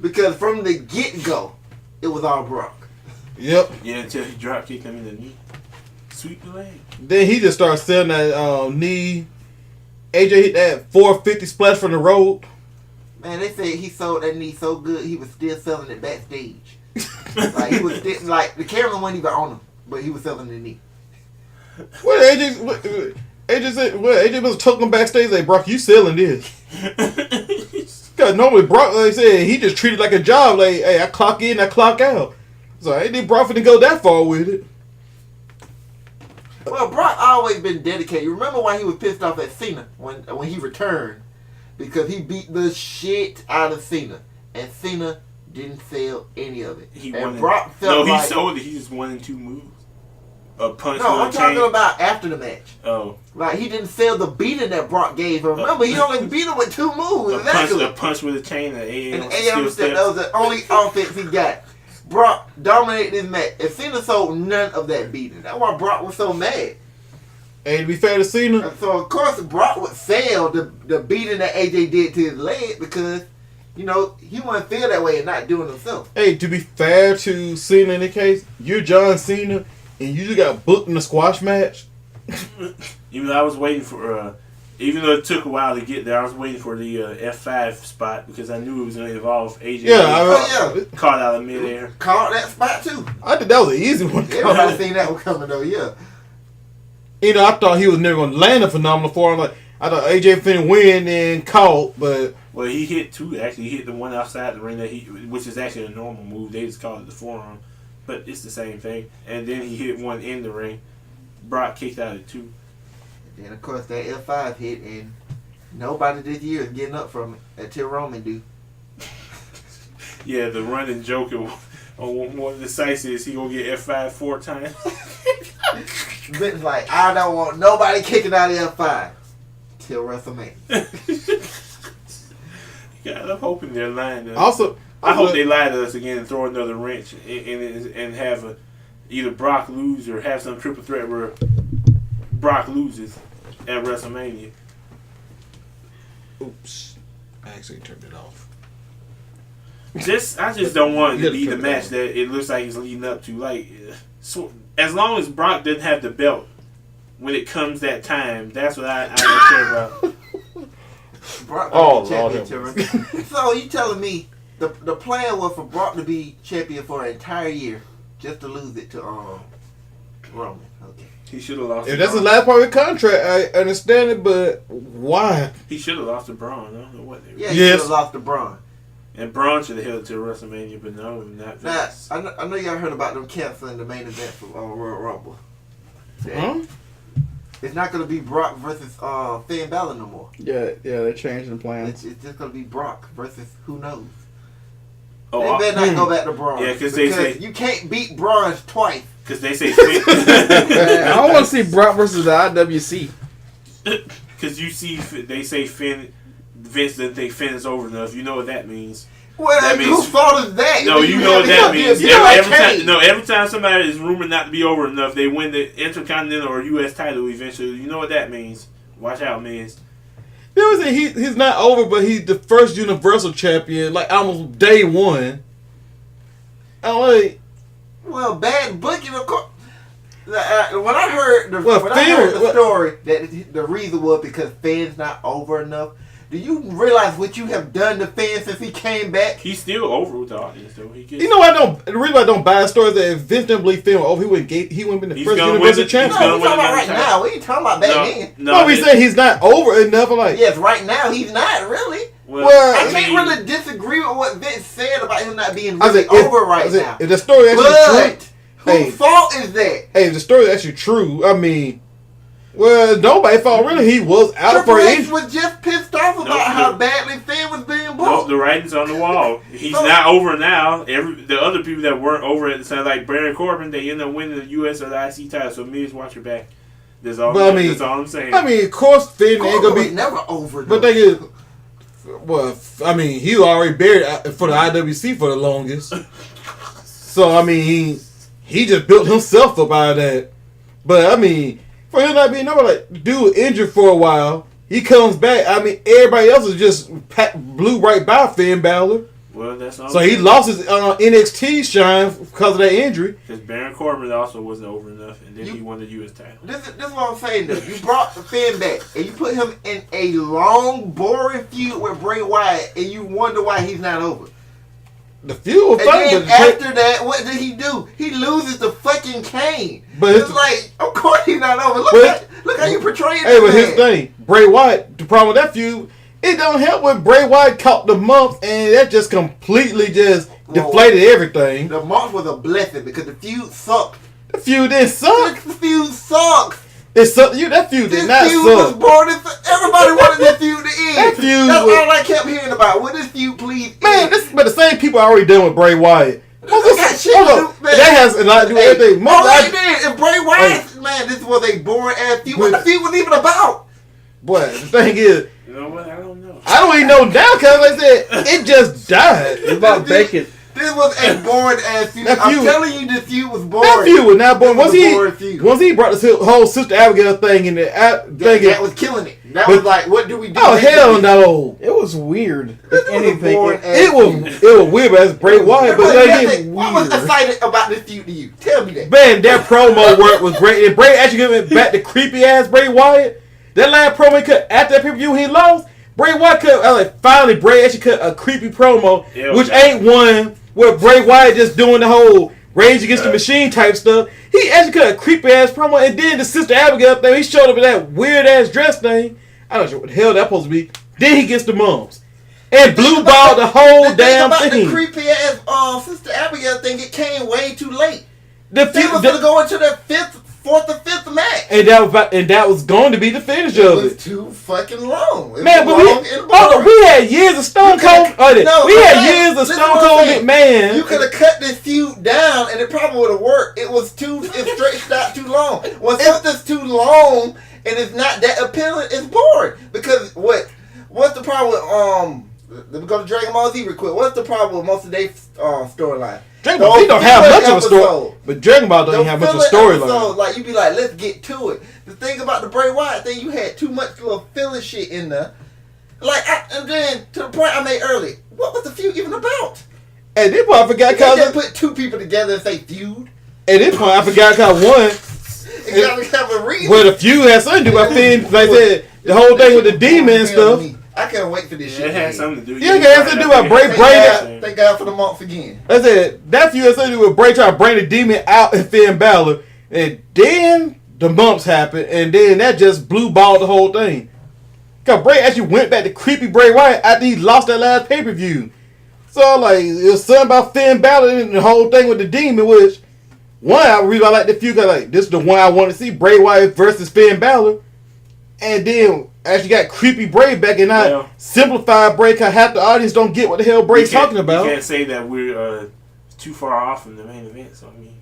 because from the get go, it was all Brock. Yep. Yeah, until he drop kicked him in the knee. Sweep the leg. Then he just started selling that knee. AJ hit that 450 splash from the road. Man, they said he sold that knee so good he was still selling it backstage. Like he was still, like the camera wasn't even on him, but he was selling the knee. What AJ said? Well, AJ was talking backstage like, Brock, you selling this? Cause normally Brock, like I said, he just treated it like a job. Like, hey, I clock in, I clock out. So I didn't Brock finna go that far with it. Well, Brock always been dedicated. You remember why he was pissed off at Cena when he returned? Because he beat the shit out of Cena. And Cena didn't sell any of it. Brock felt he sold it. He just won in 2 moves. A punch. No, I'm talking about after the match. Oh. Like, he didn't sell the beating that Brock gave him. Remember, he only beat him with 2 moves. A punch with a chain. And AM said that was the only offense he got. Brock dominated this match. And Cena sold none of that beating. That's why Brock was so mad. Hey, to be fair to Cena. So, of course, Brock would sell the beating that AJ did to his leg because, you know, he wouldn't feel that way and not doing himself. Hey, to be fair to Cena in the case, you're John Cena and you just got booked in a squash match. Even though I was waiting for, even though it took a while to get there, I was waiting for the F5 spot because I knew it was going to involve AJ. Yeah, caught out of midair. Caught that spot too. I think that was an easy one. Everybody seen that one coming though, yeah. You know, I thought he was never going to land a phenomenal forearm. Like, I thought AJ finna win and caught, but... Well, he hit 2, actually. He hit the one outside the ring, which is actually a normal move. They just call it the forearm. But it's the same thing. And then he hit one in the ring. Brock kicked out at 2. And then, of course, that F5 hit, and nobody this year is getting up from it until Roman do. Yeah, the running joke on one of the sites is he going to get F5 4 times. Vince like, I don't want nobody kicking out of F5 till WrestleMania. God, I'm hoping they're lying. Also, I hope they lie to us again and throw another wrench and have either Brock lose or have some triple threat where Brock loses at WrestleMania. Oops. I actually turned it off. I just don't want it to be the match that it looks like it's leading up to. Like, so, as long as Brock doesn't have the belt when it comes that time, that's what I don't care about. Brock championship. So you telling me the plan was for Brock to be champion for an entire year just to lose it to Roman? Okay. He should have lost. If that's the last part of the contract, I understand it, but why? He should have lost to Braun. I don't know what they were. Yeah, he should have lost to Braun. And Braun should have held it to WrestleMania, but no, not Vince. Now, I know y'all heard about them canceling the main event for Royal Rumble. Huh? It's not going to be Brock versus Finn Balor no more. Yeah, they're changing the plans. It's just going to be Brock versus who knows. Oh, they better not go back to Braun. Yeah, because they say you can't beat Braun twice. Because they say Finn. I don't want to see Brock versus the IWC. Because you see, they say Vince doesn't think Finn is over enough. You know what that means. Well, that means, whose fault is that? No, you know what that means. Every time somebody is rumored not to be over enough, they win the Intercontinental or U.S. title eventually. You know what that means. Watch out, man. He's not over, but he's the first Universal Champion, like almost day one. Well, bad booking, of course. When I heard the story, that the reason was because Finn's not over enough. Do you realize what you have done to Finn since he came back? He's still over with the audience, though. You know, the reason I don't buy stories that if Vince didn't believe Finn was over, he wouldn't been the first Universal Champion. No, we're talking about right now. We ain't talking about back then. No, we say he's not over enough. I'm like, yes, right now he's not really. I can't really disagree with what Vince said about him not being really over right now. If the story actually true, whose fault is that? Hey, if the story is actually true, I mean, well, nobody's fault really. He was out for Triple H was just pissed off about how badly Finn was being booked. The writing's on the wall. He's not over now. The other people that weren't over at the time, like Baron Corbin, they end up winning the US or the IC title. So Miz, watch your back. That's all. That's all I'm saying. I mean, of course, Finn ain't gonna be never over. But thing is, well, I mean, he already buried for the IWC for the longest. So I mean, he just built himself up out of that. But I mean, for him not being nobody, like, dude injured for a while, he comes back. I mean, everybody else is just blew right by Finn Balor. Well, that's all. So he lost his NXT shine because of that injury. Because Baron Corbin also wasn't over enough, and then he won the US title. This is what I'm saying, though. You brought Finn back, and you put him in a long, boring feud with Bray Wyatt, and you wonder why he's not over. The feud was fun, and then after that, what did he do? He loses the fucking Kane. But it's like, of course he's not over. Look how you portray it. Hey, but his thing, Bray Wyatt, the problem with that feud, it don't help when Bray Wyatt caught the mumps, and that just completely just deflated everything. The mumps was a blessing because the feud sucked. The feud didn't suck. The feud sucks. It sucked. That feud did not suck. This feud was boring. Everybody wanted this feud to end. That's all I kept hearing about. Will this feud please end? Man, but the same people already done with Bray Wyatt. That has a lot to do with everything. If Bray Wyatt, man, this was a boring ass feud. What the feud was even about? Boy, the thing is, you know what? I don't know. I don't even know now because like I said, it just died. It's about bacon. This was a boring ass feud. I'm telling you, this feud was boring. That feud was not boring. Once he brought this whole Sister Abigail thing in there, that was killing it. That was like, what do we do? Oh hell no! It was weird. If anything, it was weird. But that's Bray Wyatt. But what was excited about this feud to you? Tell me that. Man, that promo work was great. And Bray actually giving back the creepy ass Bray Wyatt. That last promo he cut after that pay-per-view he lost. Bray Wyatt cut. Finally, Bray actually cut a creepy promo, which ain't one where Bray Wyatt just doing the whole Rage Against the Machine type stuff. He actually cut a creepy ass promo, and then the Sister Abigail thing. He showed up in that weird ass dress thing. I don't know what the hell that supposed to be. Then he gets the mums and blue ball the whole damn thing. The creepy ass Sister Abigail thing. It came way too late. They was gonna go into the fourth or fifth match, and that was going to be the finish of it. It was too fucking long. Man, but we had years of Stone Cold. We had years of Stone Cold McMahon. You could have cut this feud down, and it probably would have worked. It stretched out too long. When something's too long and it's not that appealing, it's boring. Because what's the problem with Let me go to Dragon Ball Z real quick. What's the problem with most of their storyline? Dragon Ball Z don't have much of a story, but Dragon Ball don't have much of a storyline. Like you be like, let's get to it. The thing about the Bray Wyatt thing, you had too much little filler shit in there. And then to the point I made earlier, what was the feud even about? At this point, I forgot because they put two people together and say feud. At this point, I forgot because one. You gotta have a reason. Well, the feud has something to do with Finn. Like I said, the whole thing with the demon and stuff. I can't wait for this shit. It had something to do. Yeah, it has something to do with Bray. Thank God for the month again. I said that feud has something to do with Bray trying to bring the demon out and Finn Balor, and then the mumps happened, and then that just blue balled the whole thing. Cause Bray actually went back to creepy Bray Wyatt after he lost that last pay per view. So like it was something about Finn Balor and the whole thing with the demon, which one I really like the feud. Cause like this is the one I want to see, Bray Wyatt versus Finn Balor, and then actually got creepy Bray back and not simplified Bray. Cause half the audience don't get what the hell Bray's talking about. You can't say that we're too far off from the main event. So I mean.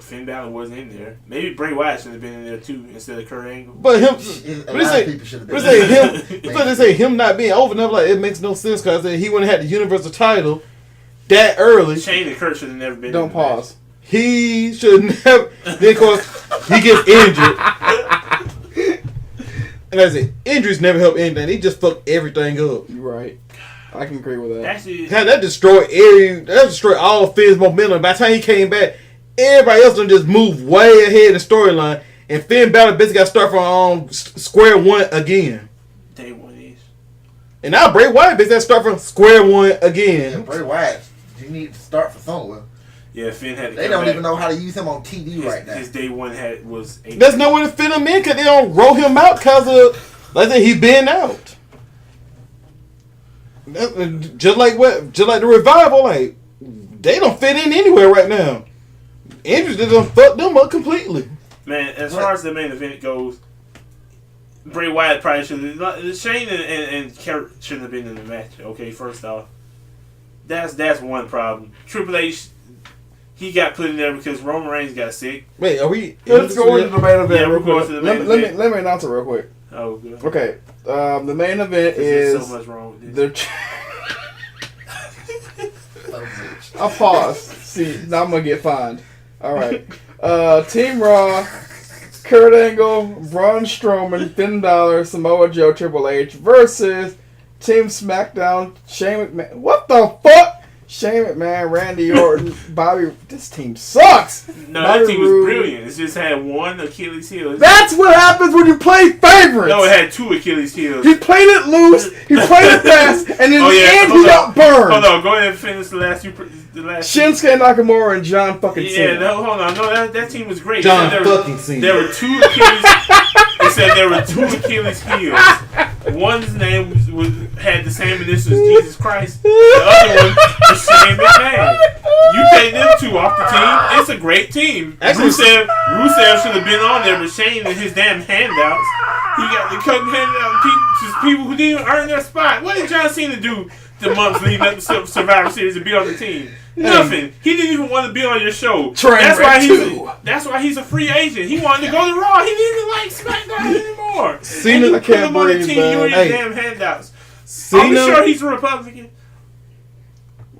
Finn Balor wasn't in there. Maybe Bray Wyatt should have been in there too instead of Kurt Angle. But they say him not being over enough, like it makes no sense because he wouldn't have had the Universal title that early. Shane and Kurt should have never been. Don't pause. He should never. Then of course he gets injured. And I say injuries never help anything. He just fucked everything up. You're right. I can agree with that. That destroyed all of Finn's momentum. By the time he came back. Everybody else done just move way ahead in the storyline, and Finn Balor basically got to start from square one again. Day one is. And now Bray Wyatt basically got to start from square one again. Yeah, Bray Wyatt, you need to start from somewhere. Yeah, Finn had to They don't even know how to use him on TV right now. His day one was... There's no way to fit him in because they don't roll him out because of, like I said, he been out. Just like the Revival, like they don't fit in anywhere right now. Injuries done fucked them up completely. Man, as far as the main event goes, Bray Wyatt probably shouldn't. Shane and Kurt shouldn't have been in the match. Okay, first off, that's one problem. Triple H, he got put in there because Roman Reigns got sick. Wait, are we? Let's go into the main event. Yeah, real we're going quick. to the main event. Let me announce it real quick. Oh, good. Okay, the main event There's is so much wrong with this. I'll pause. See, now I'm gonna get fined. All right. Team Raw, Kurt Angle, Braun Strowman, Finn Balor, Samoa Joe, Triple H versus Team SmackDown, Shane McMahon. What the fuck? Shane McMahon, Randy Orton, Bobby. This team sucks. No, Bobby that team was Roode. brilliant. It just had one Achilles heel. That's what happens when you play favorites. No, it had two Achilles heels. He played it loose, he played it fast, and in Oh, the yeah, end hold he on. got burned. Hold on, go ahead and finish the last two. Shinsuke Nakamura and John fucking Yeah, Cena. no, hold on. No, that team was great. John It said fucking Cena. There were two Achilles. It said there were two Achilles heels. One's name had the same initials as Jesus Christ. The other one was Shane McMahon. You take them two off the team, it's a great team. Actually, Rusev should have been on there, but Shane and his damn handouts. He got the cutting handouts to people who didn't even earn their spot. What did John Cena do the months leading up to Survivor Series to be on the team? Nothing. He didn't even want to be on your show. That's why he's a free agent. He wanted to go to Raw. He didn't even like SmackDown anymore. Cena, and you I put can't him on the breathe, team. man. You and your Hey. damn handouts. Cena, Are we sure he's a Republican?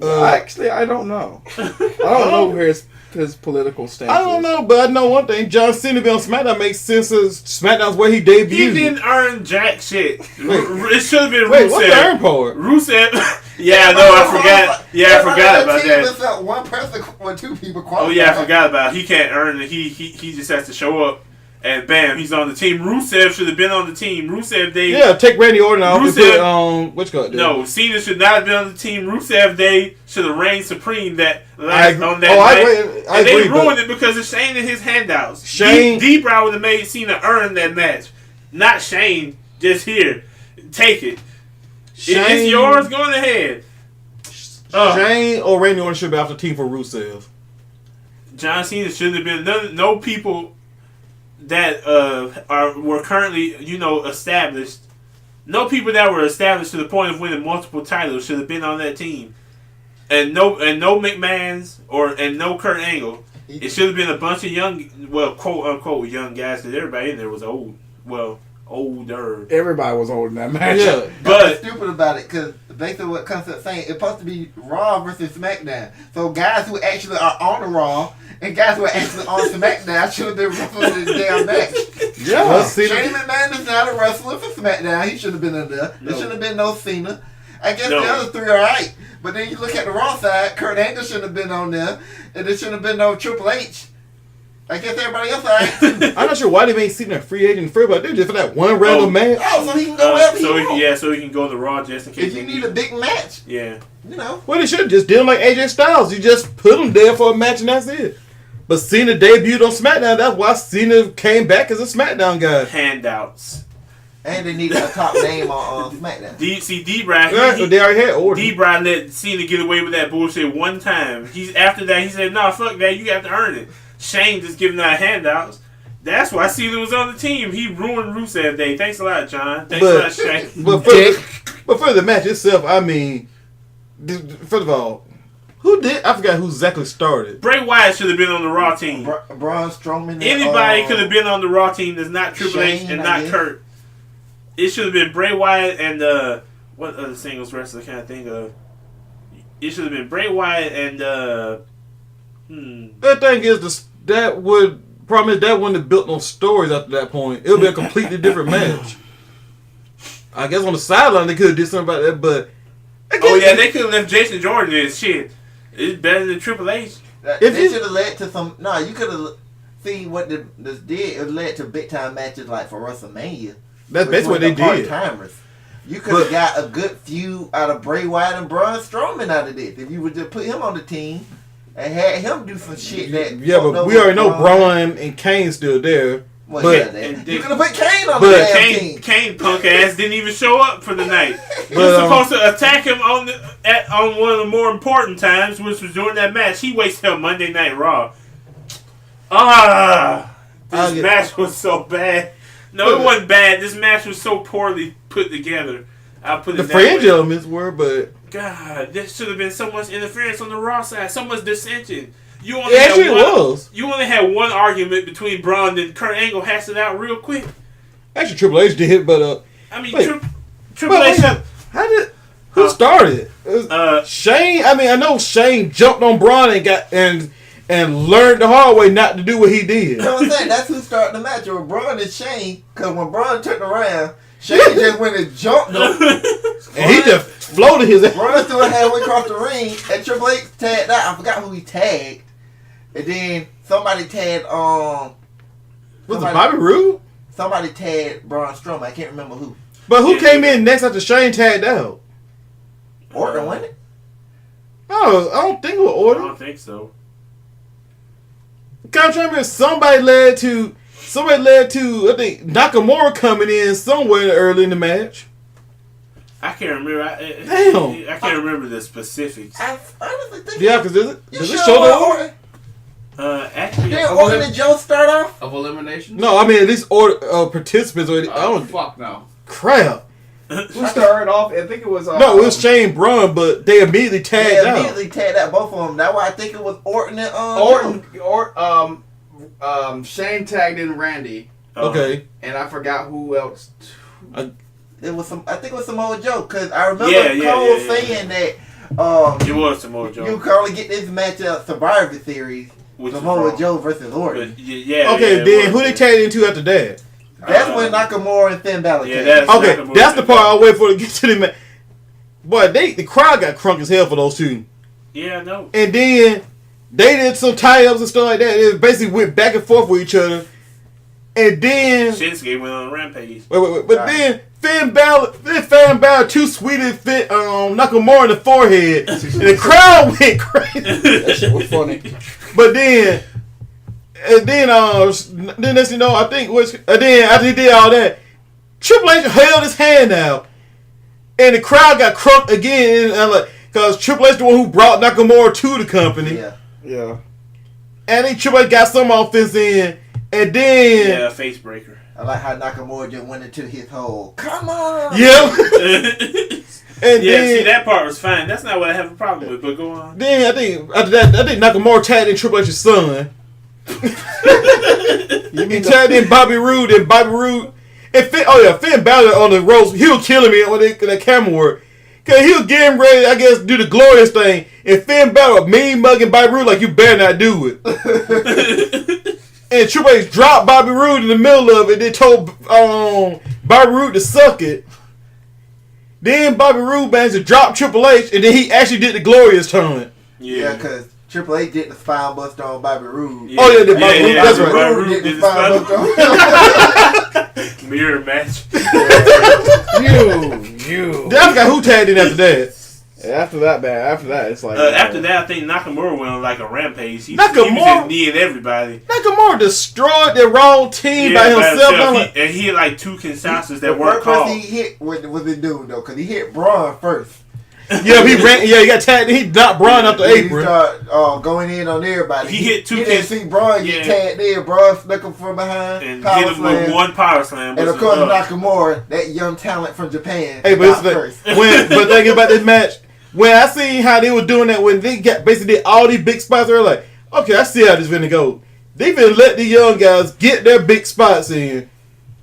Actually, I don't know. I don't know his political stance. I don't know, but I know one thing. John Cena being on SmackDown makes sense as SmackDown's where he debuted. He didn't earn jack shit. It should have been Wait, Rusev. what's the earn part? Rusev. Yeah, no, I forgot. Yeah, I forgot about that. It's not one person or two people qualified. Oh yeah, I forgot about it. He can't earn it. He just has to show up, and bam, he's on the team. Rusev should have been on the team. Rusev Day. Yeah, take Randy Orton out. Rusev, Which guy? no, Cena should not have been on the team. Rusev Day should have reigned supreme that last on that I night. agree, and they but ruined it because of Shane and his handouts. Shane- D-Brow would have made Cena earn that match, not Shane. Just here, take it. It's yours. Go on ahead. Shane or Randy Orton should be off the team for Rusev. John Cena shouldn't have been. No people that were currently established. No people that were established to the point of winning multiple titles should have been on that team. And no McMahon's and no Kurt Angle. It should have been a bunch of young, quote unquote young guys, because everybody in there was old. Well, older. Everybody was old in that match. Yeah, But stupid about it, because basically what comes to saying, it's supposed to be Raw versus SmackDown. So guys who actually are on the Raw and guys who are actually on SmackDown should have been wrestling in the damn match. Yeah. Well, Cena- Shane McMahon is not a wrestler for SmackDown. He should have been in there. There shouldn't have been no Cena. I guess the other three are right. But then you look at the Raw side, Kurt Angle shouldn't have been on there. And there shouldn't have been no Triple H. I guess everybody else alright. I'm not sure why they made Cena a free agent free, but they just for that one random match. Oh, so he can go wherever he wants. So he can go to Raw just in case. If you need a big match, yeah. you know. Well, they should have just did him like AJ Styles. You just put him there for a match and that's it. But Cena debuted on SmackDown. That's why Cena came back as a SmackDown guy. Handouts. And they needed a top name on SmackDown. D-Brad. Yeah, they already had Orton. D-Brad let Cena get away with that bullshit one time. After that, he said, "No, fuck that. You have to earn it." Shane just giving out handouts. That's why Cena was on the team. He ruined Rusev Day. Thanks a lot, John. Thanks a lot, Shane. But for the match itself, I mean, first of all, who did? I forgot who exactly started. Bray Wyatt should have been on the Raw team. Braun Strowman. Anybody could have been on the Raw team that's not Triple H Shane, and I not guess. Kurt. It should have been Bray Wyatt and what other singles wrestler can I think of? It should have been Bray Wyatt and The thing is, problem is that wouldn't have built no stories after that point. It would be a completely different match. I guess on the sideline they could have did something about that, but they could have left Jason Jordan in shit. It's better than Triple H. They should have led to some. No, you could have seen what this did. It led to big time matches like for WrestleMania. that's basically what they did. Part-timers. You could have got a good feud out of Bray Wyatt and Braun Strowman out of this if you would just put him on the team and had him do some shit that. Yeah, but we already know Braun and Kane's still there. Well, But- yeah, and you could have put Kane on the but damn team. Kane punk ass didn't even show up for the night. He But, was supposed to attack him on one of the more important times, which was during that match. He wasted on Monday Night Raw. This match was so bad. No, it wasn't bad. This match was so poorly put together. I'll put it The that fringe way. elements were, but God, there should have been so much interference on the Raw side, so much dissension. You only it actually had one, was. You only had one argument between Braun and Kurt Angle hashed it out real quick. Actually, Triple H did hit, but I mean, Wait. Triple but H. how did who started? It was Shane. I mean, I know Shane jumped on Braun and got and learned the hard way not to do what he did. You know what I'm saying? That's who started the match. It was Braun and Shane. Because when Braun turned around, Shane just went and jumped him. And he just floated his ass. Braun threw it halfway across the ring. And Triple H tagged out. I forgot who he tagged. And then somebody tagged Was it Bobby Roode? Somebody tagged Braun Strowman. I can't remember who. But who came in next after Shane tagged out? Orton, wasn't it? No, I don't think it was I Orton. don't think so. I'm trying to remember somebody led to I think Nakamura coming in somewhere early in the match. I can't remember. Damn. I can't remember the specifics. I honestly think. Yeah, because does You it sure show it was the order? Orton? Actually, Didn't Orton and Joe start off? Of elimination? No, I mean at least order participants. I Oh, don't fuck no. crap. Who started off? I think it was. No, it was Shane Braun, but they immediately tagged They out. immediately tagged out both of them. That's why I think it was Orton and Shane tagged in Randy, Okay. and I forgot who else. It was some. I think it was Samoa Joe because I remember Yeah, Cole yeah. saying that it was Samoa Joe. you can only get this match at Survivor Series. Which was Samoa wrong. Joe versus Orton. But, yeah. Okay, yeah, then it who was. they tagged into after that? That's when Nakamura and Finn Balor Yeah, came. that's Okay, Nakamura. that's the part I wait for to get to the match. Boy, the crowd got crunk as hell for those two. Yeah, I know. And then they did some tie-ups and stuff like that. It basically went back and forth with each other. And then Shinsuke went on a rampage. wait. But then Finn Balor too sweet and fit Nakamura in the forehead. And the crowd went crazy. That shit was funny. But then next thing you know, I think then after he did all that, Triple H held his hand out, and the crowd got crunk again, and because Triple H the one who brought Nakamura to the company, Yeah. and then Triple H got some offense in, and then Yeah, face breaker. I like how Nakamura just went into his hole. Come on. yeah, and Yeah, see, then that part was fine. That's not what I have a problem with, but go on. then I think after that, Nakamura tagged in Triple H's son. He tagged in Bobby Roode and Finn Balor on the ropes. He was killing me when that camera work. Cause he was getting ready, I guess, to do the glorious thing. And Finn Balor mean mugging Bobby Roode like you better not do it. And Triple H dropped Bobby Roode in the middle of it. They told Bobby Roode to suck it. Then Bobby Roode managed to drop Triple H, and then he actually did the glorious turn. Yeah, because Triple H did the spine buster on Bobby Roode. Oh, yeah, Bobby Roode, that's right. Bobby Roode Roode did the spine buster on Mirror match. You. I forgot who tagged in after that. After that, it's like. After that, I think Nakamura went on like a rampage. He was Nakamura- just kneeing everybody. Nakamura destroyed the Raw team by himself. I'm like, And he had like 2 Kinsasas that The weren't first person called. he hit was the dude, though, because he hit Braun first. yeah, he ran. Yeah, he got tagged. He knocked Braun off the Then apron. He started going in on everybody. He hit 2 He didn't see Braun get tagged in. Braun snuck him from behind. And power hit him with slam. one power slam. And of which course, was, Nakamura, that young talent from Japan, Hey, but got it's first. but thinking about this match, when I seen how they were doing that, when they got basically did all these big spots, they were like, okay, I see how this finna go. They finna let the young guys get their big spots in.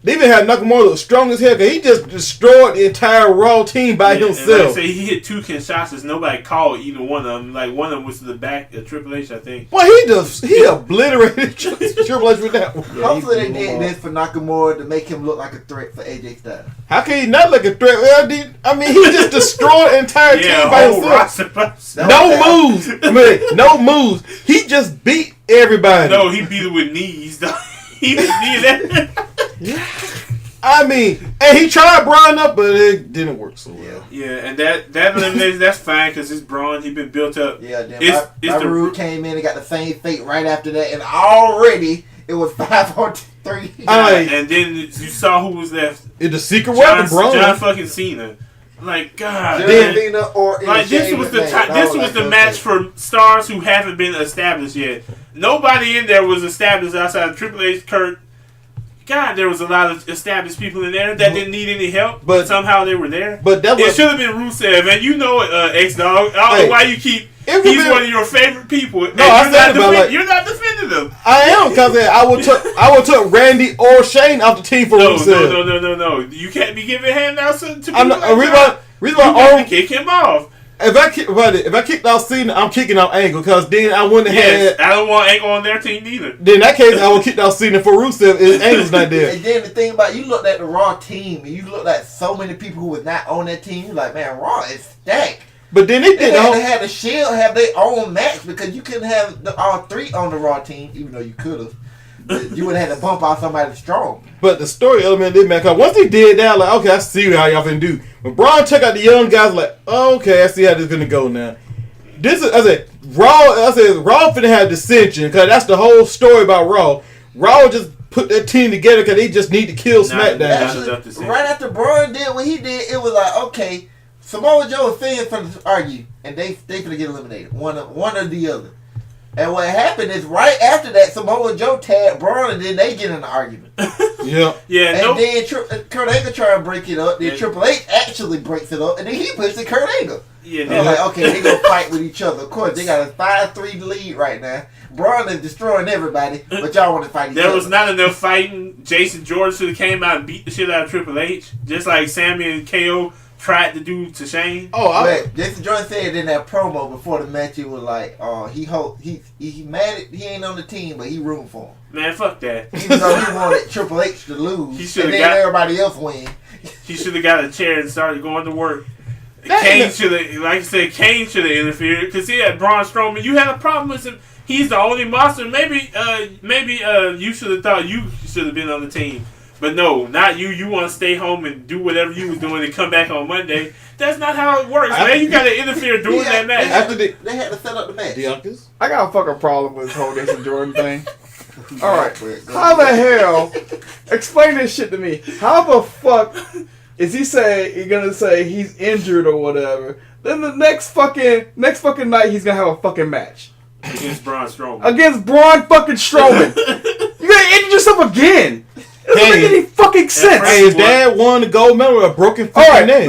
They even had Nakamura look strong as hell because he just destroyed the entire Raw team by And like I himself. say, he hit 2 Kinshasas. Nobody called either one of them. Like one of them was to the back of Triple H, I think. Well, he obliterated Triple H with that one. Hopefully they did this for Nakamura to make him look like a threat for AJ Styles. How can he not look a threat? Well, I mean, he just destroyed the entire team by whole himself. roster. No moves. I mean, no moves. He just beat everybody. No, he beat it with knees. Though. He was kneeing that. I mean, and he tried Braun up, but it didn't work so well. Yeah, and that elimination, that's fine because it's Braun. He's been built up. Yeah, then It's Bobby the Roode came in and got the same fate right after that, and already It was 5-on-3. And then you saw who was left. It's the secret weapon, bro. John fucking Cena. Like, God. John Cena or like, this was the this was the match for stars who haven't been established yet. Nobody in there was established outside of Triple H, Kurt. God, there was a lot of established people in there that didn't need any help, but somehow they were there. But that it should have been Rusev, and you know it, X-Dog. I don't know why you keep. He's one of your favorite people. No, you're not defending him. I am, because I would took Randy or Shane off the team for Rusev. No. You can't be giving handouts to people. I'm not. Reason why I kick him off. If I kicked out Cena, I'm kicking out Angle, because then I wouldn't have had. I don't want Angle on their team neither. Then in that case, I would kick out Cena for Rusev if Angle's not there. And then the thing about you looked at the Raw team, and you looked at so many people who was not on that team. You're like, man, Raw is stacked. But then they had the Shield have their own match, because you couldn't have all three on the Raw team, even though you could have. You would have had to bump out somebody strong. But the story element didn't matter. Once they did that, like, okay, I see how y'all finna do. When Braun took out the young guys, like, okay, I see how this is gonna go now. Raw finna have dissension, because that's the whole story about Raw. Raw just put that team together because they just need to kill SmackDown. Actually, right after Braun did what he did, it was like, okay, Samoa Joe and Finn finna argue, and they finna get eliminated, one or the other. And what happened is, right after that, Samoa Joe tagged Braun, and then they get in an argument. Yeah. And then Kurt Angle tried to break it up. Then Triple H actually breaks it up, and then he pushes Kurt Angle. Yeah. Like, okay, they gonna fight with each other. Of course, they got a 5-3 lead right now. Braun is destroying everybody, but y'all want to fight each other. There was not enough fighting. Jason Jordan should have came out and beat the shit out of Triple H, just like Sammy and KO tried to do to Shane. Jason Jordan said in that promo before the match, he was like, he mad at, he ain't on the team, but he rooting for him. Man, fuck that. Even though he wanted Triple H to lose, and then everybody else win. He should have got a chair and started going to work. Kane should have, like I said, Kane should have interfered, because he had Braun Strowman. You had a problem with him. He's the only monster. Maybe you should have thought you should have been on the team. But no, not you. You want to stay home and do whatever you was doing and come back on Monday. That's not how it works, man. You got to interfere during that match. They had to set up the match. I got a fucking problem with this whole Jason Jordan thing. Alright, how the hell... Explain this shit to me. How the fuck is he gonna say he's injured or whatever, then the next fucking night he's gonna have a fucking match? Against Braun Strowman. Against Braun fucking Strowman. You're gonna injure yourself again. It doesn't make any fucking sense. Hey, his dad won the gold medal with a broken fucking neck.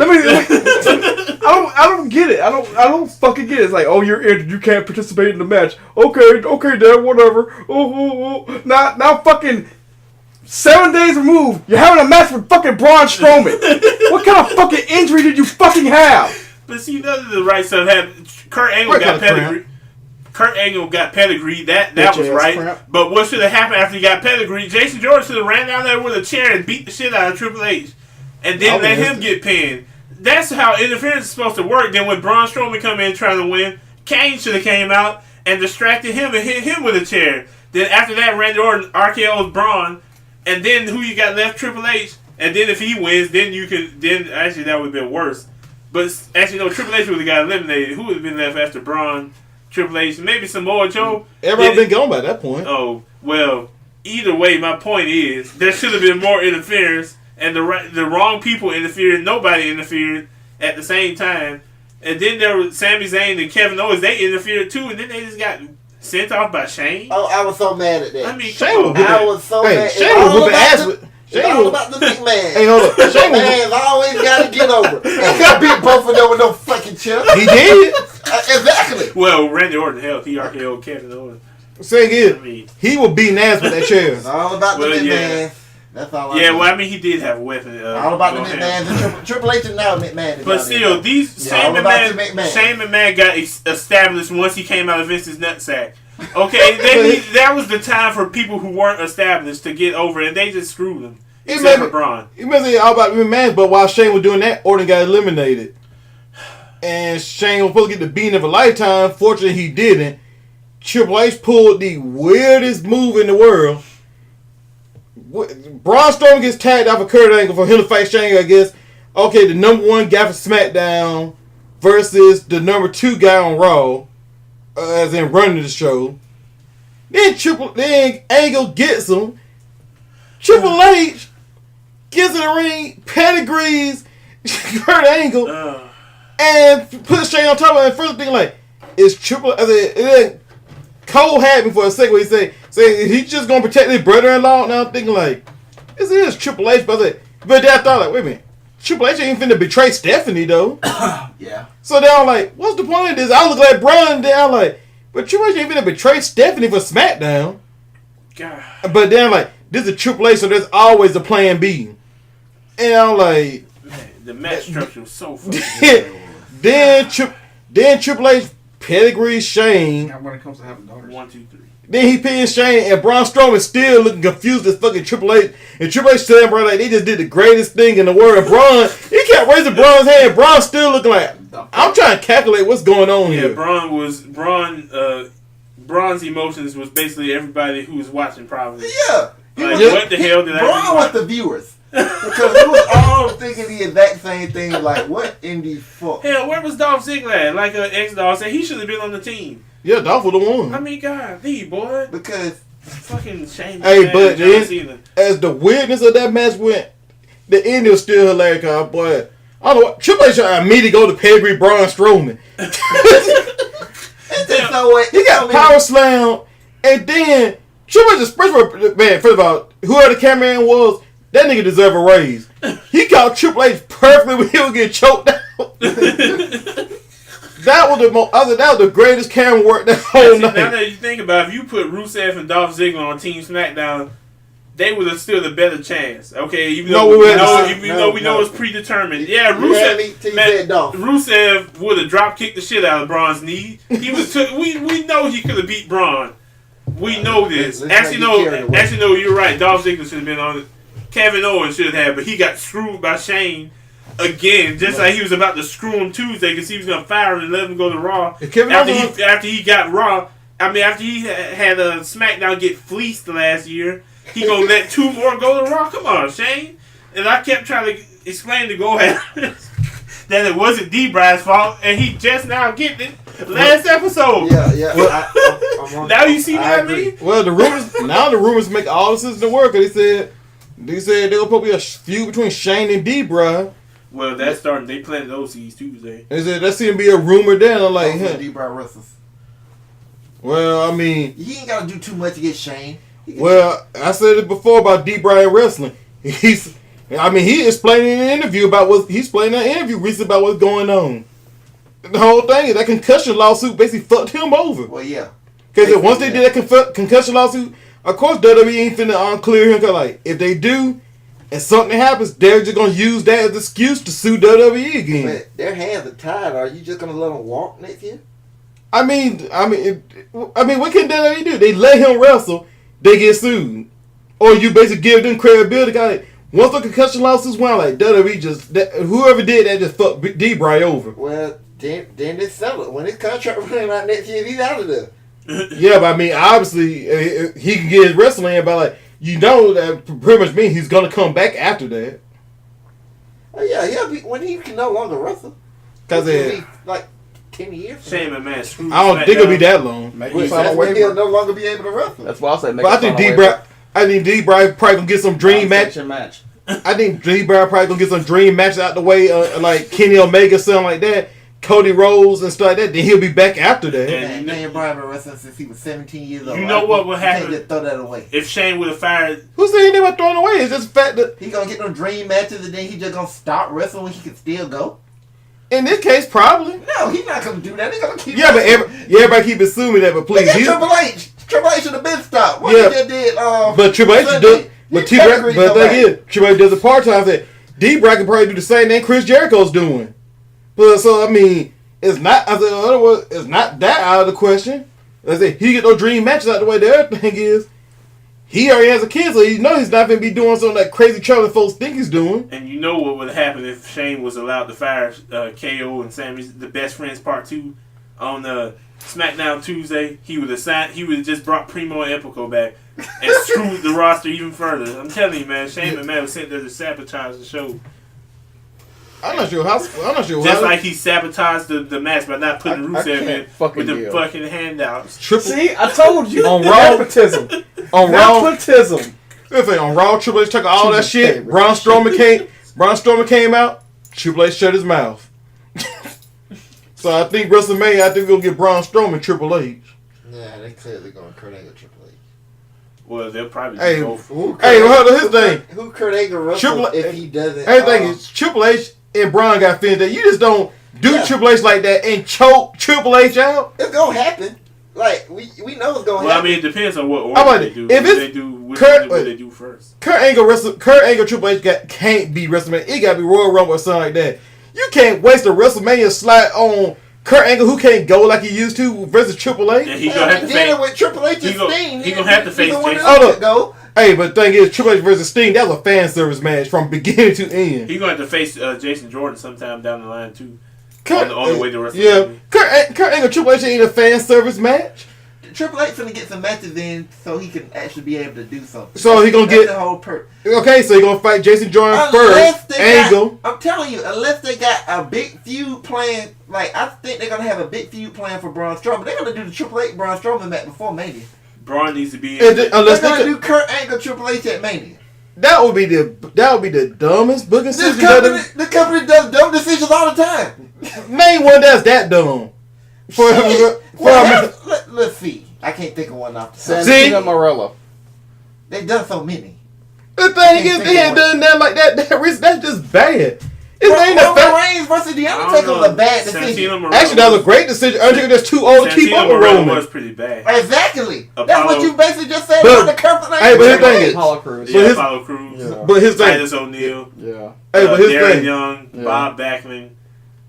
I don't get it. I don't fucking get it. It's like, oh, you're injured. You can't participate in the match. Okay, Dad, whatever. Now fucking 7 days removed, you're having a match with fucking Braun Strowman. What kind of fucking injury did you fucking have? But see, none of the right stuff happened. Kurt Angle got pedigree. Kurt Angle got pedigree. That was right. Crap. But what should have happened after he got pedigree? Jason Jordan should have ran down there with a chair and beat the shit out of Triple H, and then let him get pinned. That's how interference is supposed to work. Then when Braun Strowman come in trying to win, Kane should have came out and distracted him and hit him with a chair. Then after that, Randy Orton RKO's Braun, and then who you got left? Triple H. And then if he wins, then you can. Then actually that would have been worse. But actually, no, Triple H would have got eliminated. Who would have been left after Braun? Triple H, maybe Samoa Joe. Everybody been gone by that point. Oh, well, either way, my point is, there should have been more interference, and the wrong people interfered, nobody interfered at the same time. And then there was Sami Zayn and Kevin Owens, they interfered too, and then they just got sent off by Shane. Oh, I was so mad at that. I mean, I was so mad. Shane was whooping ass with... It's all about the big man. Hey, hold up. Big man's always got to get over. And he beat both of them with no fucking chip. He did. Exactly. Well, Randy Orton, hell, he RKO'd Kevin Owens. Say again. He was beating ass with that chair. It's all about the big man. That's all I well, I mean, he did have a weapon. All about the McMahon. Triple H is now McMahon. But still, Shane McMahon got established once he came out of Vince's nutsack. Okay, that was the time for people who weren't established to get over, and they just screwed them. Except for Braun. He must say all about McMahon, but while Shane was doing that, Orton got eliminated. And Shane was supposed to get the beating of a lifetime. Fortunately, he didn't. Triple H pulled the weirdest move in the world. Braun Strowman gets tagged out for Kurt Angle for him to fight Shane, I guess. Okay, the number 1 guy for SmackDown versus the number 2 guy on Raw, as in running the show. Then Angle gets him. Triple H gets in the ring, pedigrees Kurt Angle, and puts Shane on top of it. And first thing like, it's Triple. I said, Cole had me for a second. Where he said he's just gonna protect his brother-in-law. Now I'm thinking like, this is Triple H, but then I thought like, wait a minute, Triple H ain't finna betray Stephanie though. Yeah. So then I'm like, what's the point of this? I look like Braun. Then I'm like, but Triple H ain't finna betray Stephanie for SmackDown. God. But then I'm like, this is Triple H, so there's always a plan B. And I'm like, man, the match structure was so fucking then Triple H pedigree Shane. When it comes to having daughters. 1, 2, 3. Then he pins Shane, and Braun Strowman still looking confused as fucking Triple H. And Triple H said, bro, like they just did the greatest thing in the world. Braun, he kept raising Braun's hand. Braun still looking like, I'm trying to calculate what's going on here. Braun's emotions was basically everybody who was watching probably. Yeah. What the hell did I do? Braun was the viewers. Because we was all thinking the exact same thing, like, what in the fuck? Hell, where was Dolph Ziggler at? Like X-Dog said, he should have been on the team. Yeah, Dolph was the one. I mean, God, boy. Because fucking shame. Hey, but then, as the weirdness of that match went, the ending was still hilarious. Cause boy, I don't know. Triple H immediately go to pedigree Braun Strowman. He got power slam, and then Triple H man. First of all, whoever the cameraman was, that nigga deserve a raise. He caught Triple H perfectly when he was getting choked out. That was the greatest camera work that whole night. Now that you think about it, if you put Rusev and Dolph Ziggler on Team SmackDown, they would have stood a better chance. Okay, even though we know it's predetermined. Yeah, Rusev would have drop kicked the shit out of Braun's knee. He was we know he could have beat Braun. We know this. Actually, no, you're right. Dolph Ziggler should have been on it. Kevin Owens should have, but he got screwed by Shane again, just like he was about to screw him Tuesday because he was going to fire him and let him go to Raw. After he got Raw, after he had a SmackDown get fleeced last year, he going to let 2 more go to Raw? Come on, Shane. And I kept trying to explain to Go-Ahead that it wasn't D-Bry's fault, and he just now getting it last episode. Yeah. Well, now you see what I mean? Well, the rumors make all the sense in the world because they said there was probably a feud between Shane and D-Bry. Well, that's starting. They planted those seeds Tuesday. They said that seemed to be a rumor then. I'm like, D-Bry wrestles. Well, I mean, he ain't got to do too much to get Shane. I said it before about D-Bry wrestling. He explained in an interview recently about what's going on. The whole thing is that concussion lawsuit basically fucked him over. Well, yeah. Because once they did that concussion lawsuit, of course WWE ain't finna clear him. Cause like if they do, and something happens, they're just gonna use that as an excuse to sue WWE again. But their hands are tied. Are you just gonna let them walk next year? I mean, what can WWE do? They let him wrestle, they get sued, or you basically give them credibility. Like, once the concussion lawsuits went, like WWE whoever did that just fucked D-Bry over. Well, then they settle it. When his contract running out next year, he's out of there. Yeah, but I mean, obviously he can get his wrestling in, but like that pretty much means he's gonna come back after that. Oh yeah, he'll be when he can no longer wrestle. Cause be like 10 years. Shame and man, screw. I don't think it'll be that long. That's when he'll no longer be able to wrestle. That's why I say. But I think D-Bry probably gonna get some dream match. I think D-Bry probably gonna get some dream matches out the way, like Kenny Omega, something like that. Cody Rhodes and stuff like that, then he'll be back after that. Man, Bryan been wrestling since he was 17 years old. You know what would happen? You can't just throw that away. If Shane would have fired... Who's saying they were throwing away? It's just the fact that... He gonna get them dream matches and then he just gonna stop wrestling when he can still go? In this case, probably. No, he's not gonna do that. He's gonna keep wrestling. But everybody keep assuming that, but please... Triple H! Triple H should have been stopped. What he just did... but Triple H does... But the thing is, Triple H does a part-time thing. D-Bry can probably do the same thing Chris Jericho's doing. But so, I mean... It's not. In other words, it's not that out of the question. Let's say he get no dream matches out the way. The other thing is, he already has a kid, so you know he's not going to be doing something that crazy Charlie folks think he's doing. And you know what would happen if Shane was allowed to fire KO and Sammy's the Best Friends Part 2 on SmackDown Tuesday? He would have just brought Primo and Epico back and screwed the roster even further. I'm telling you, man, Shane McMahon was sent there to sabotage the show. I'm not sure how. Just like he sabotaged the match by not putting I Rusev in can't fucking with the deal. fucking handouts. See, I told you. On Raw. Nepotism. on Raw. Nepotism. On Raw, Triple H took all that She's shit. favorite. Braun Strowman came out. Triple H shut his mouth. So I think WrestleMania, I think we're gonna get Braun Strowman Triple H. Yeah, they clearly going Kurt Angle Triple H. Well, they'll probably Hey, go for hold on, his thing. Who Kurt Angle wrestle if he doesn't? Everything is Triple H and Braun got finished. That you just don't do Triple H like that and choke Triple H out. It's gonna happen. Like we know it's gonna Well, I happen. mean, it depends on what How order about they it? do. If What it's they do, which Kurt- one they do first. Kurt Angle Triple H can't be WrestleMania. It gotta be Royal Rumble or something like that. You can't waste a WrestleMania slot on Kurt Angle, who can't go like he used to, versus Triple H. And he gonna have to face. with Triple H and He Sting. gonna have to face Jason. Hold up. Go. Hey, but the thing is, Triple H versus Sting, that was a fan service match from beginning to end. He gonna have to face Jason Jordan sometime down the line too. Kurt, on the way to WrestleMania. Yeah, Kurt Angle Triple H ain't a fan service match. Triple H finna get some matches in so he can actually be able to do something. So he gonna That's get the whole perk. okay. So he gonna fight Jason Jordan Unless first. they Angle. I'm telling you, unless they got a big feud plan, like I think they're gonna have a big feud plan for Braun Strowman. They're gonna do the Triple H Braun Strowman match before Mania. Braun needs to be. Unless They're they gonna do Kurt Angle Triple H at Mania. that would be the dumbest booking This decision. company does dumb decisions all the time. Name one that's that dumb. Let's see. I can't think of one off the top. Santino Marella. They've done so many. The thing is, they ain't done that like that. That's just bad. It ain't a Roman fact. Reigns versus The Undertaker was a bad decision. Actually, that was a great decision. Undertaker just too old to keep up with Roman. was pretty bad. Exactly. That's Apollo- what you basically just said But- about the Kurt hey, but his thing is- Apollo Crews. Yeah, his- Apollo Crews. Yeah. But his thing, Titus O'Neil. Yeah. hey, but his Darren thing, Young. Yeah. Bob Backlund.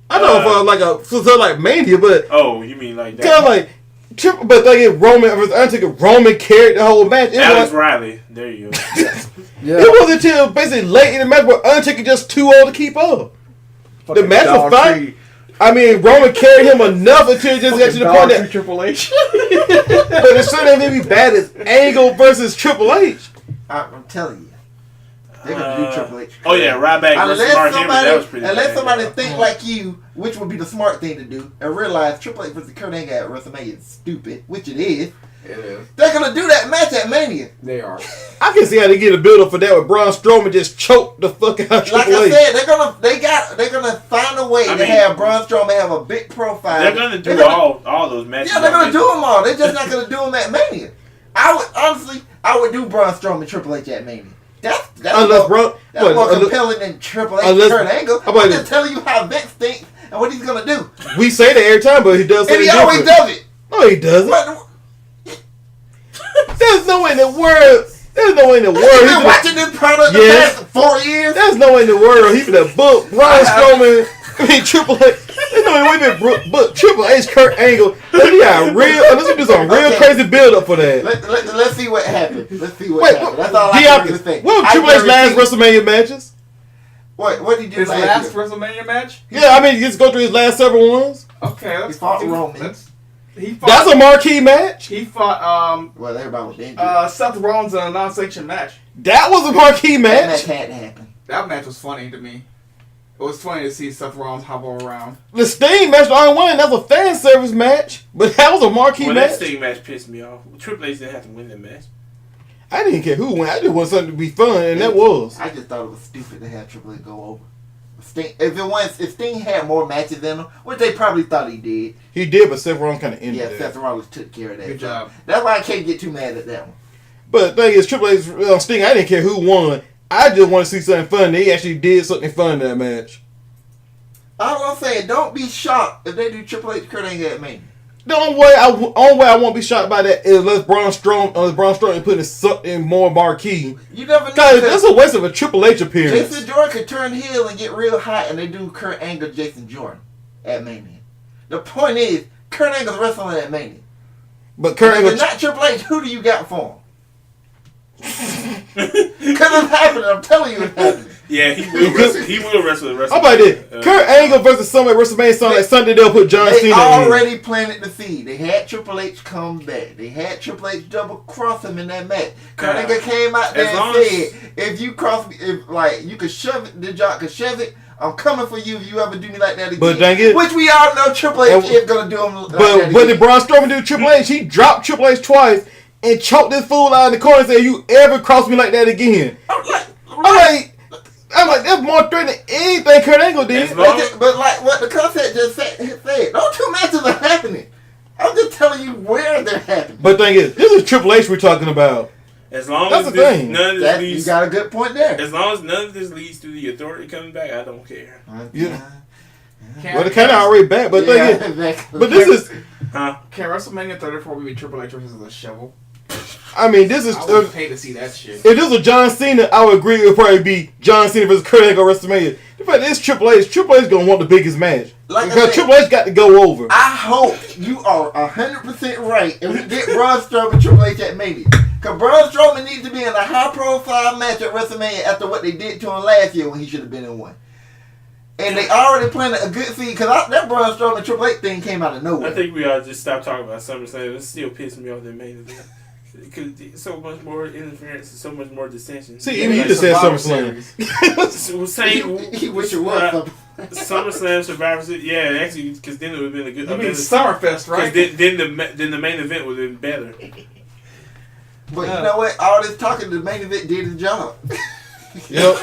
I know for like Mania, but Oh, you mean like that? kind of like triple. But thing is, Roman versus Undertaker. Roman carried the whole match. Alex Riley. There you go. Yeah. It wasn't until basically late in the match where Undertaker just too old to keep up. The match was fine. I mean, Roman carried him enough until it just got to the point that. Triple H. But it shouldn't even be bad as Angle versus Triple H. I'm telling you. They're going to do Triple H. Oh yeah, Ryback versus Mark Henry. That was pretty Unless bad. somebody think like you, which would be the smart thing to do, and realize Triple H versus Kurt Angle at WrestleMania is stupid, which it is. It is. They're going to do that match at Mania. They are. I can see how they get a build up for that with Braun Strowman just choked the fuck out of Like Triple I H. said, they're gonna find a way to have Braun Strowman have a big profile. They're gonna do all those matches. Yeah, they're gonna do them all. They're just not gonna do them at Mania. I would do Braun Strowman Triple H at Mania. That's Unless more Braun, compelling than Triple H unless- Kurt Angle. how about I'm this? just telling you how Vince thinks and what he's gonna do. we say that every time, but he does And something he always different. does it. No, he doesn't. But There's no way in the world. There's no way in the world. you've he been could- watching this product the Yes. past 4 years. There's no way in the world he could have booked Braun Strowman. I mean Triple H. There's no way we been booked Triple H Kurt Angle. Unless we do some real Okay. crazy build up for that. Let's see what happens. Let's see what Wait, happens. That's all I Dion, can really think. what were I Triple H's never last seen- WrestleMania matches? What did he do His last last year? WrestleMania match? Yeah, I mean, just go through his last several ones. Okay, let's He fought do- Roman. He fought. That's a marquee match. He fought Well, everybody was injured. Seth Rollins in a non-sanctioned match. That was a marquee that match. match had to happen. That match was funny to me. It was funny to see Seth Rollins hobble around. The Sting match, the only one, that was a fan service match. But that was a marquee Well, match. that Sting match pissed me off. Triple H didn't have to win that match. I didn't care who won. I just wanted something to be fun, and that was. I just thought it was stupid to have Triple H go over. Sting, if Sting had more matches in him, which they probably thought he did, He did, but Seth Rollins kind of ended yeah, it. Seth Rollins took care of that. Good job. That's why I can't get too mad at that one. But the thing is, Triple H Sting, I didn't care who won. I just want to see something fun. They actually did something fun in that match. All I'm saying, don't be shocked if they do Triple H Kurt Angle at Mania. The only way I won't be shocked by that is unless Braun Strowman putting something more marquee. You never know. Cause that's a waste of a Triple H appearance. Jason Jordan could turn heel and get real hot, and they do Kurt Angle Jason Jordan at Mania. The point is, Kurt Angle's wrestling at Mania. But Kurt If Angle, it's not Triple H, who do you got for him? Because it's happening. I'm telling you it's happening. Yeah, he will wrestle. He will wrestle. how about this? Kurt Angle versus somebody at WrestleMania sound like Sunday they'll put John They Cena in. already planted the seed. They had Triple H come back. They had Triple H double cross him in that match. Kurt Angle came out there as and long said, "If you cross me, if like you could shove it, the jock could shove it, I'm coming for you if you ever do me like that again. But dang it. Which we all know Triple H is going to do him like But that what again. did Braun Strowman do to Triple H? He dropped Triple H twice and choked this fool out in the corner and said, "You ever cross me like that again?" I'm like, that's more threatening than anything Kurt Angle did. But like what the concept just said, no two matches are happening. I'm just telling you where they're happening. But thing is, this is Triple H we're talking about. As long That's as the thing. none of this leads, You got a good point there. as long as none of this leads to the Authority coming back, I don't care. Yeah. Well, they kind of already back, but thing is, exactly. but this is, Huh? Can WrestleMania 34 be Triple H versus a shovel? I mean, this is. I would pay to see that shit. If this was John Cena, I would agree it would probably be John Cena versus Kurt Angle WrestleMania. The fact is Triple H. Triple H gonna want the biggest match Like I because said, Triple H got to go over. I hope you are 100% right and we get Braun Strowman and Triple H at Mania. Because Braun Strowman needs to be in a high-profile match at WrestleMania after what they did to him last year when he should have been in one. And they already planted a good seed because that Braun Strowman Triple H thing came out of nowhere. I think we ought to just stop talking about SummerSlam. It's still pissing me off the main event. Because so much more interference and so much more dissension. See, even you just said Survivor SummerSlam. So saying he wish it was something. SummerSlam Survivor Series, yeah, actually, because then it would have been a good. You mean Summerfest, right? Because then the main event would have been better. But you know what? All this talking, the main event did his job. Yep.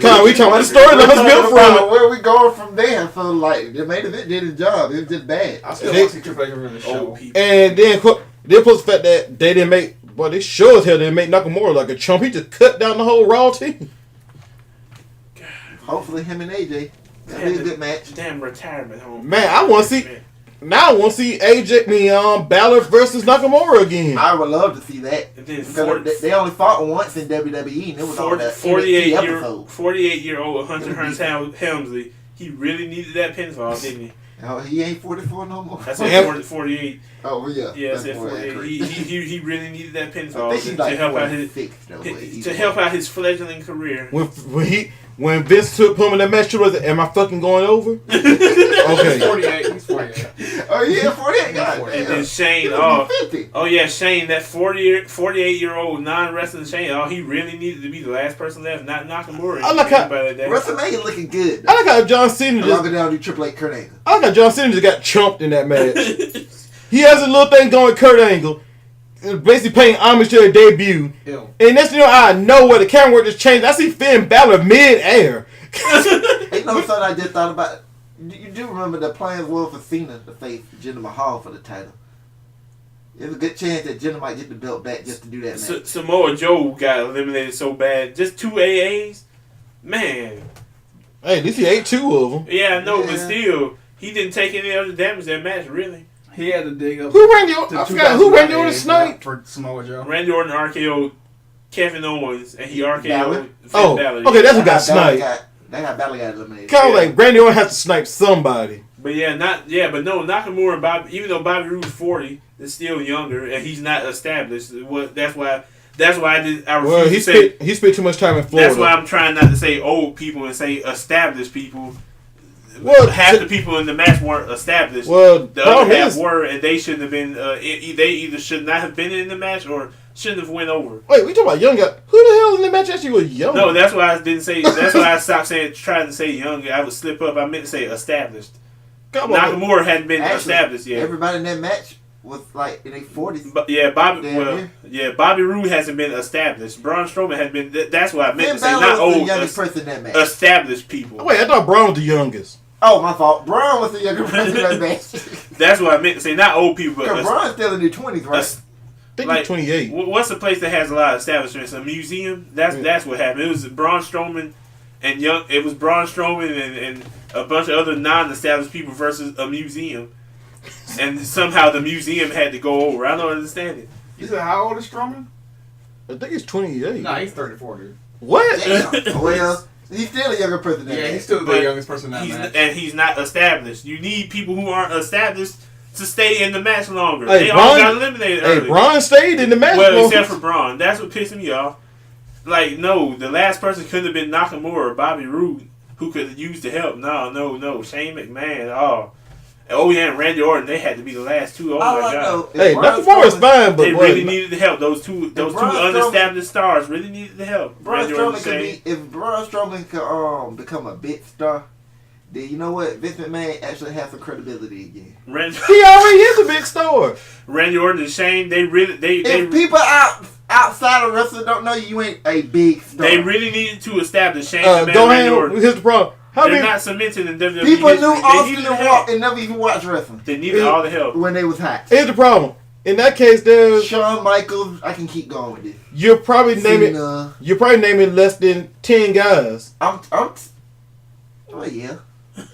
Come on, we talking about the story. Let's build from it. Where we going from there? So like the main event did his job. It was just bad. I still want to see Triple H versus a shovel. Old people. And then plus the fact that they didn't make. Well, they sure as hell didn't make Nakamura like a chump. He just cut down the whole Raw team. Hopefully him and AJ. That'll be a good match. Damn retirement home. Man, I want to see. Now I want to see AJ Balor versus Nakamura again. I would love to see that. And then Because they only fought once in WWE and it was on that 48-year-old Hunter Hearst Helmsley. He really needed that pinfall, didn't he? Oh, he ain't 44 no more. That's what 48. Oh yeah. Yeah, I That's said more 48. accurate. He really needed that I pinfall think he's like to help out his 46 though, but he's to help out his fledgling career. When Vince put him in that match, was it, am I fucking going over? Okay. He's 48. He's 48. Oh yeah, 48 guys. And then Shane, 50. oh yeah, Shane, that 48-year-old non-wrestling Shane, he really needed to be the last person left, not Nakamura. I like how WrestleMania looking good. I like how John Cena just. Longer down to Triple H Kurt Angle. I like how John Cena just got chumped in that match. He has a little thing going with Kurt Angle, basically paying homage to their debut. Ew. And next thing you know, I know where the camera work just changed. I see Finn Balor mid-air. You know something I just thought about? You do remember the plans were for Cena to face Jinder Mahal for the title. There's a good chance that Jinder might get the belt back just to do that match. Samoa Joe got eliminated so bad. Just 2 AAs? Man. Hey, at least he ate 2 of them. Yeah, I know, but Yeah. still, he didn't take any other damage that match, really. He had to dig up. Who ran the? I forgot who ran the order snipe. For Samoa Joe. Randy Orton RKO'd Kevin Owens, and he RKO'd Balor? Finn Oh, Balor. okay, that's who got Balor sniped. That's how Balor got eliminated. Kind of like Randy Orton has to snipe somebody. But but no, Nakamura and Bobby, even though Bobby Roode's 40, is still younger, and he's not established. That's why I Well, refuse to say. he spent too much time in Florida. That's why I'm trying not to say old people and say established people. Well, half the people in the match weren't established. Well, The other problem half is, were, and they shouldn't have been. They either should not have been in the match or shouldn't have went over. wait, we talking about young guy? Who the hell in the match actually was young? No, that's why I didn't say. That's why I stopped trying to say young. I would slip up. I meant to say established. Come on. Nakamura hadn't been Actually, established yet. Everybody in that match was like in their 40s. But yeah, Bobby. Damn Well, near. yeah, Bobby Roode hasn't been established. Braun Strowman has been. That's what I meant Finn to say. Balor Not was the old. youngest person in that match. Established people. Wait, I thought Braun was the youngest. Oh, my fault. Braun was the younger person in that match. That's what I meant to say. Not old people, but Because Braun's still in their 20s, right? I think Like, he's 28. What's the place that has a lot of establishments? A museum. That's what happened. It was Braun Strowman and young. It was Braun Strowman and a bunch of other non-established people versus a museum, and somehow the museum had to go over. I don't understand it. You said how old is Strowman? I think he's 28. Nah, he's 34, dude. What? Damn. Well, he's still a younger person than Yeah, that. he's still the But youngest person in that match. And he's not established. You need people who aren't established to stay in the match longer. Hey, They all Braun- got eliminated Hey, early. Braun stayed in the match. Well, bro. except for Braun. That's what pissed me off. Like, no, the last person couldn't have been Nakamura or Bobby Roode who could have used the help. No. Shane McMahon. Oh. Oh yeah, and Randy Orton, they had to be the last two. Oh All my I know god. is Hey, Braun Nakamura is Strowman- fine, but They boy, really needed the help. Those two Braun unestablished stars really needed the help. Braun Randy Orton Strowman could saying, be, if Braun Strowman could become a big star, then you know what? Vince McMahon actually has some credibility again. Randy, he already is a big star. Randy Orton and Shane, they If people outside of wrestling don't know you ain't a big star. they really needed to establish Shane McMahon Go and Randy ahead. Orton. Here's the problem. How They're many? not cemented in WWE People history. knew They Austin needed and the Rock help. and never even watched wrestling They needed all the help. when they was hot. Here's the problem. In that case, there's Shawn Michaels, I can keep going with this. you're probably naming less than 10 guys. Oh yeah.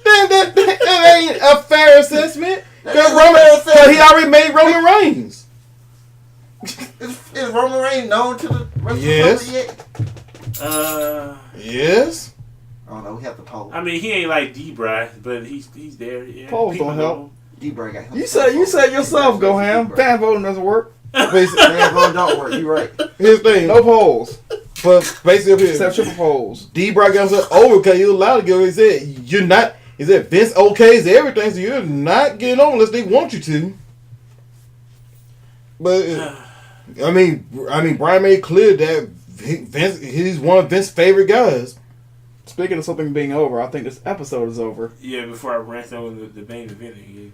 That ain't a fair assessment. That is a fair Because assessment. he already made Roman Reigns. Is Roman Reigns known to the wrestling Yes. public yet? Yes. I don't know. We have to poll. I mean, he ain't like D-Bry, but he's there. Yeah, Polls people don't know help. him. D-Bray got him. You said yourself, Go Ham. Fan voting doesn't work. Basically, Man, vote don't work. You right. here's the thing. No polls. But basically, Except triple polls. D-Brock got himself over because he was allowed to go. He said, you're not. He said, Vince okays everything, so you're not getting on unless they want you to. But, I mean, Brian made clear that Vince, he's one of Vince's favorite guys. Speaking of something being over, I think this episode is over. Yeah, before I rant on the main event again.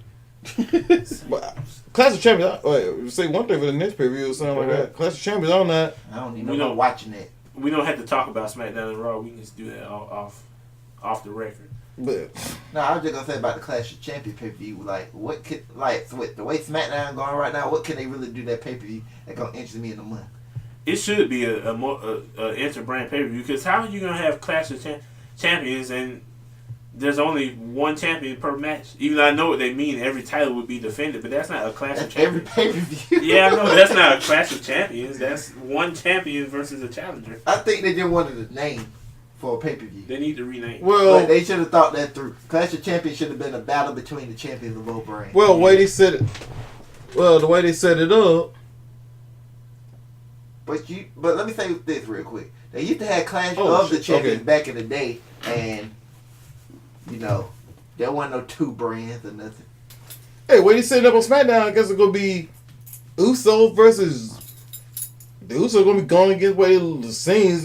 But Clash of Champions, say one thing for the next preview or something like that. Clash of Champions on that. I don't even We know don't- watching it. We don't have to talk about SmackDown and Raw. We can just do that off the record. But No, I was just gonna say about the Clash of Champions pay per view. Like, what could so with the way SmackDown going right now, what can they really do that pay per view that gonna interest me in a month? It should be a inter-brand pay-per-view because how are you gonna have Clash of Champions and there's only one champion per match? Even though I know what they mean, every title would be defended, but that's not a Clash of That's every Champions. pay per view. Yeah, I know that's not a Clash of Champions. That's one champion versus a challenger. I think they just wanted a name for a pay per view. They need to rename. well, But they should have thought that through. Clash of Champions should have been a battle between the champions of both brands. the way they set it up. But let me say this real quick. They used to have Clash Oh, of the shit, Champions okay. back in the day, and there wasn't no two brands or nothing. Hey, way they set it up on SmackDown, I guess it's gonna be Usos versus the Usos gonna be going against the scenes,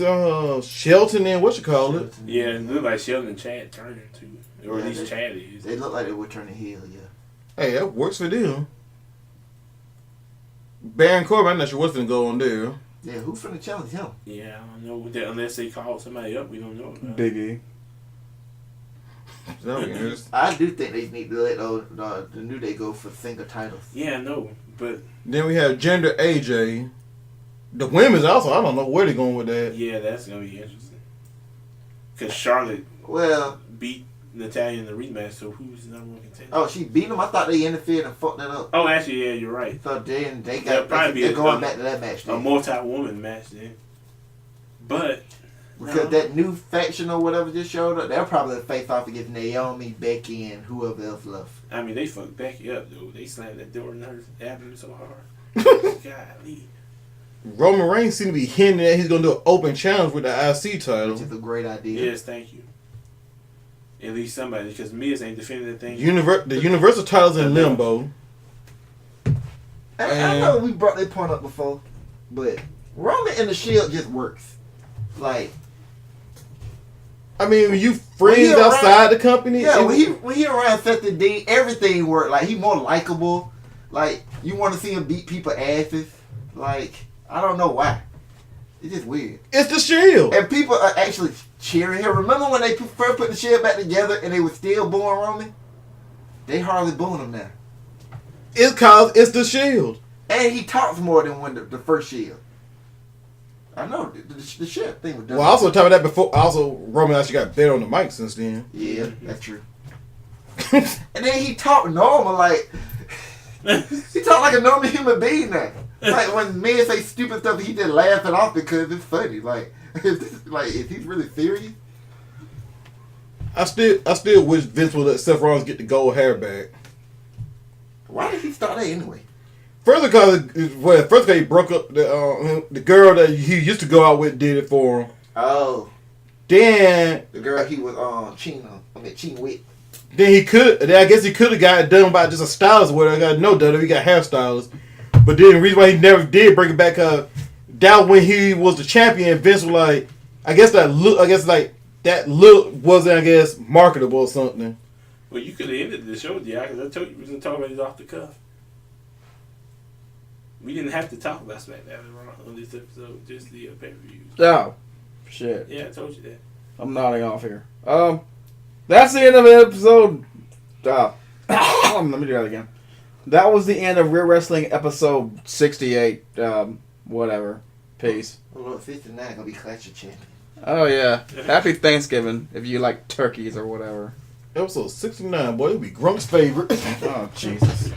Shelton and it. Yeah, it looked like Sheldon and Chad turning to, or at Yeah, least Chad is. They look like they were turning heel, yeah. Hey, that works for them. Baron Corbin, I'm not sure what's gonna go on there. Yeah, who's finna challenge him? Yeah, I don't know that unless they call somebody up, we don't know. About. Biggie. I do think they need to let the New Day go for single titles. Yeah, I know, but Then we have Gender AJ. The women's also, I don't know where they're going with that. yeah, that's gonna be interesting. Cause Charlotte Well, beat Natalya in the rematch, so who's the number one contender? oh, she beat him. I thought they interfered and fucked that up. Oh, actually, yeah, you're right. So then they That'll got probably be they're a- going back to that match A then. multi-woman match then. But Because that new faction or whatever just showed up, they'll probably face off against Naomi, Becky, and whoever else left. I mean, they fucked Becky up though. They slammed that door in her abdomen so hard. Golly. Roman Reigns seems to be hinting that he's gonna do an open challenge with the IC title. Which is a great idea. Yes, thank you. At least somebody, because Miz ain't defending that thing. The Universal title's in limbo. I know we brought that point up before, but Roman and the Shield just works. Like, I mean, when you When friends he around- outside the company, yeah, it- when he around Seth and Dean, everything worked. Like, he more likable. Like, you want to see him beat people asses. Like, I don't know why. It's just weird. it's the Shield. And people are actually cheering him. Remember when they first put the Shield back together and they were still booing Roman? They hardly booing him now. It's cause it's the Shield. And he talks more than when the first Shield. I know the Shield thing was done. Well, also on top of that, before Roman actually got better on the mic since then. Yeah, that's true. And then he talked normal, like he talked like a normal human being now. Like when men say stupid stuff, he just laugh it off because it's funny. Like, is he really serious? I still wish Vince would let Seth Rollins get the gold hair back. Why did he start that anyway? First because he broke up the girl that he used to go out with did it for him. Oh, Then the girl he was cheating with. then I guess he could have got it done by just a stylist. Where I got no WWE got hairstylist, but then the reason why he never did bring it back up, that when he was the champion, Vince was like, I guess that look wasn't, I guess, marketable or something. Well, you could have ended the show, yeah, because I told you we was going to talk about it off the cuff. We didn't have to talk about SmackDown on this episode, just the pay-per-views. Oh, shit. Yeah, I told you that. I'm nodding off here. That's the end of the episode. Let me do that again. That was the end of Real Wrestling episode 68. Whatever. Peace. Well, look, 59 gonna be Clash of Champions. Oh, yeah. Happy Thanksgiving if you like turkeys or whatever. Episode 69, boy, it'll be Grunk's favorite. Oh, Jesus.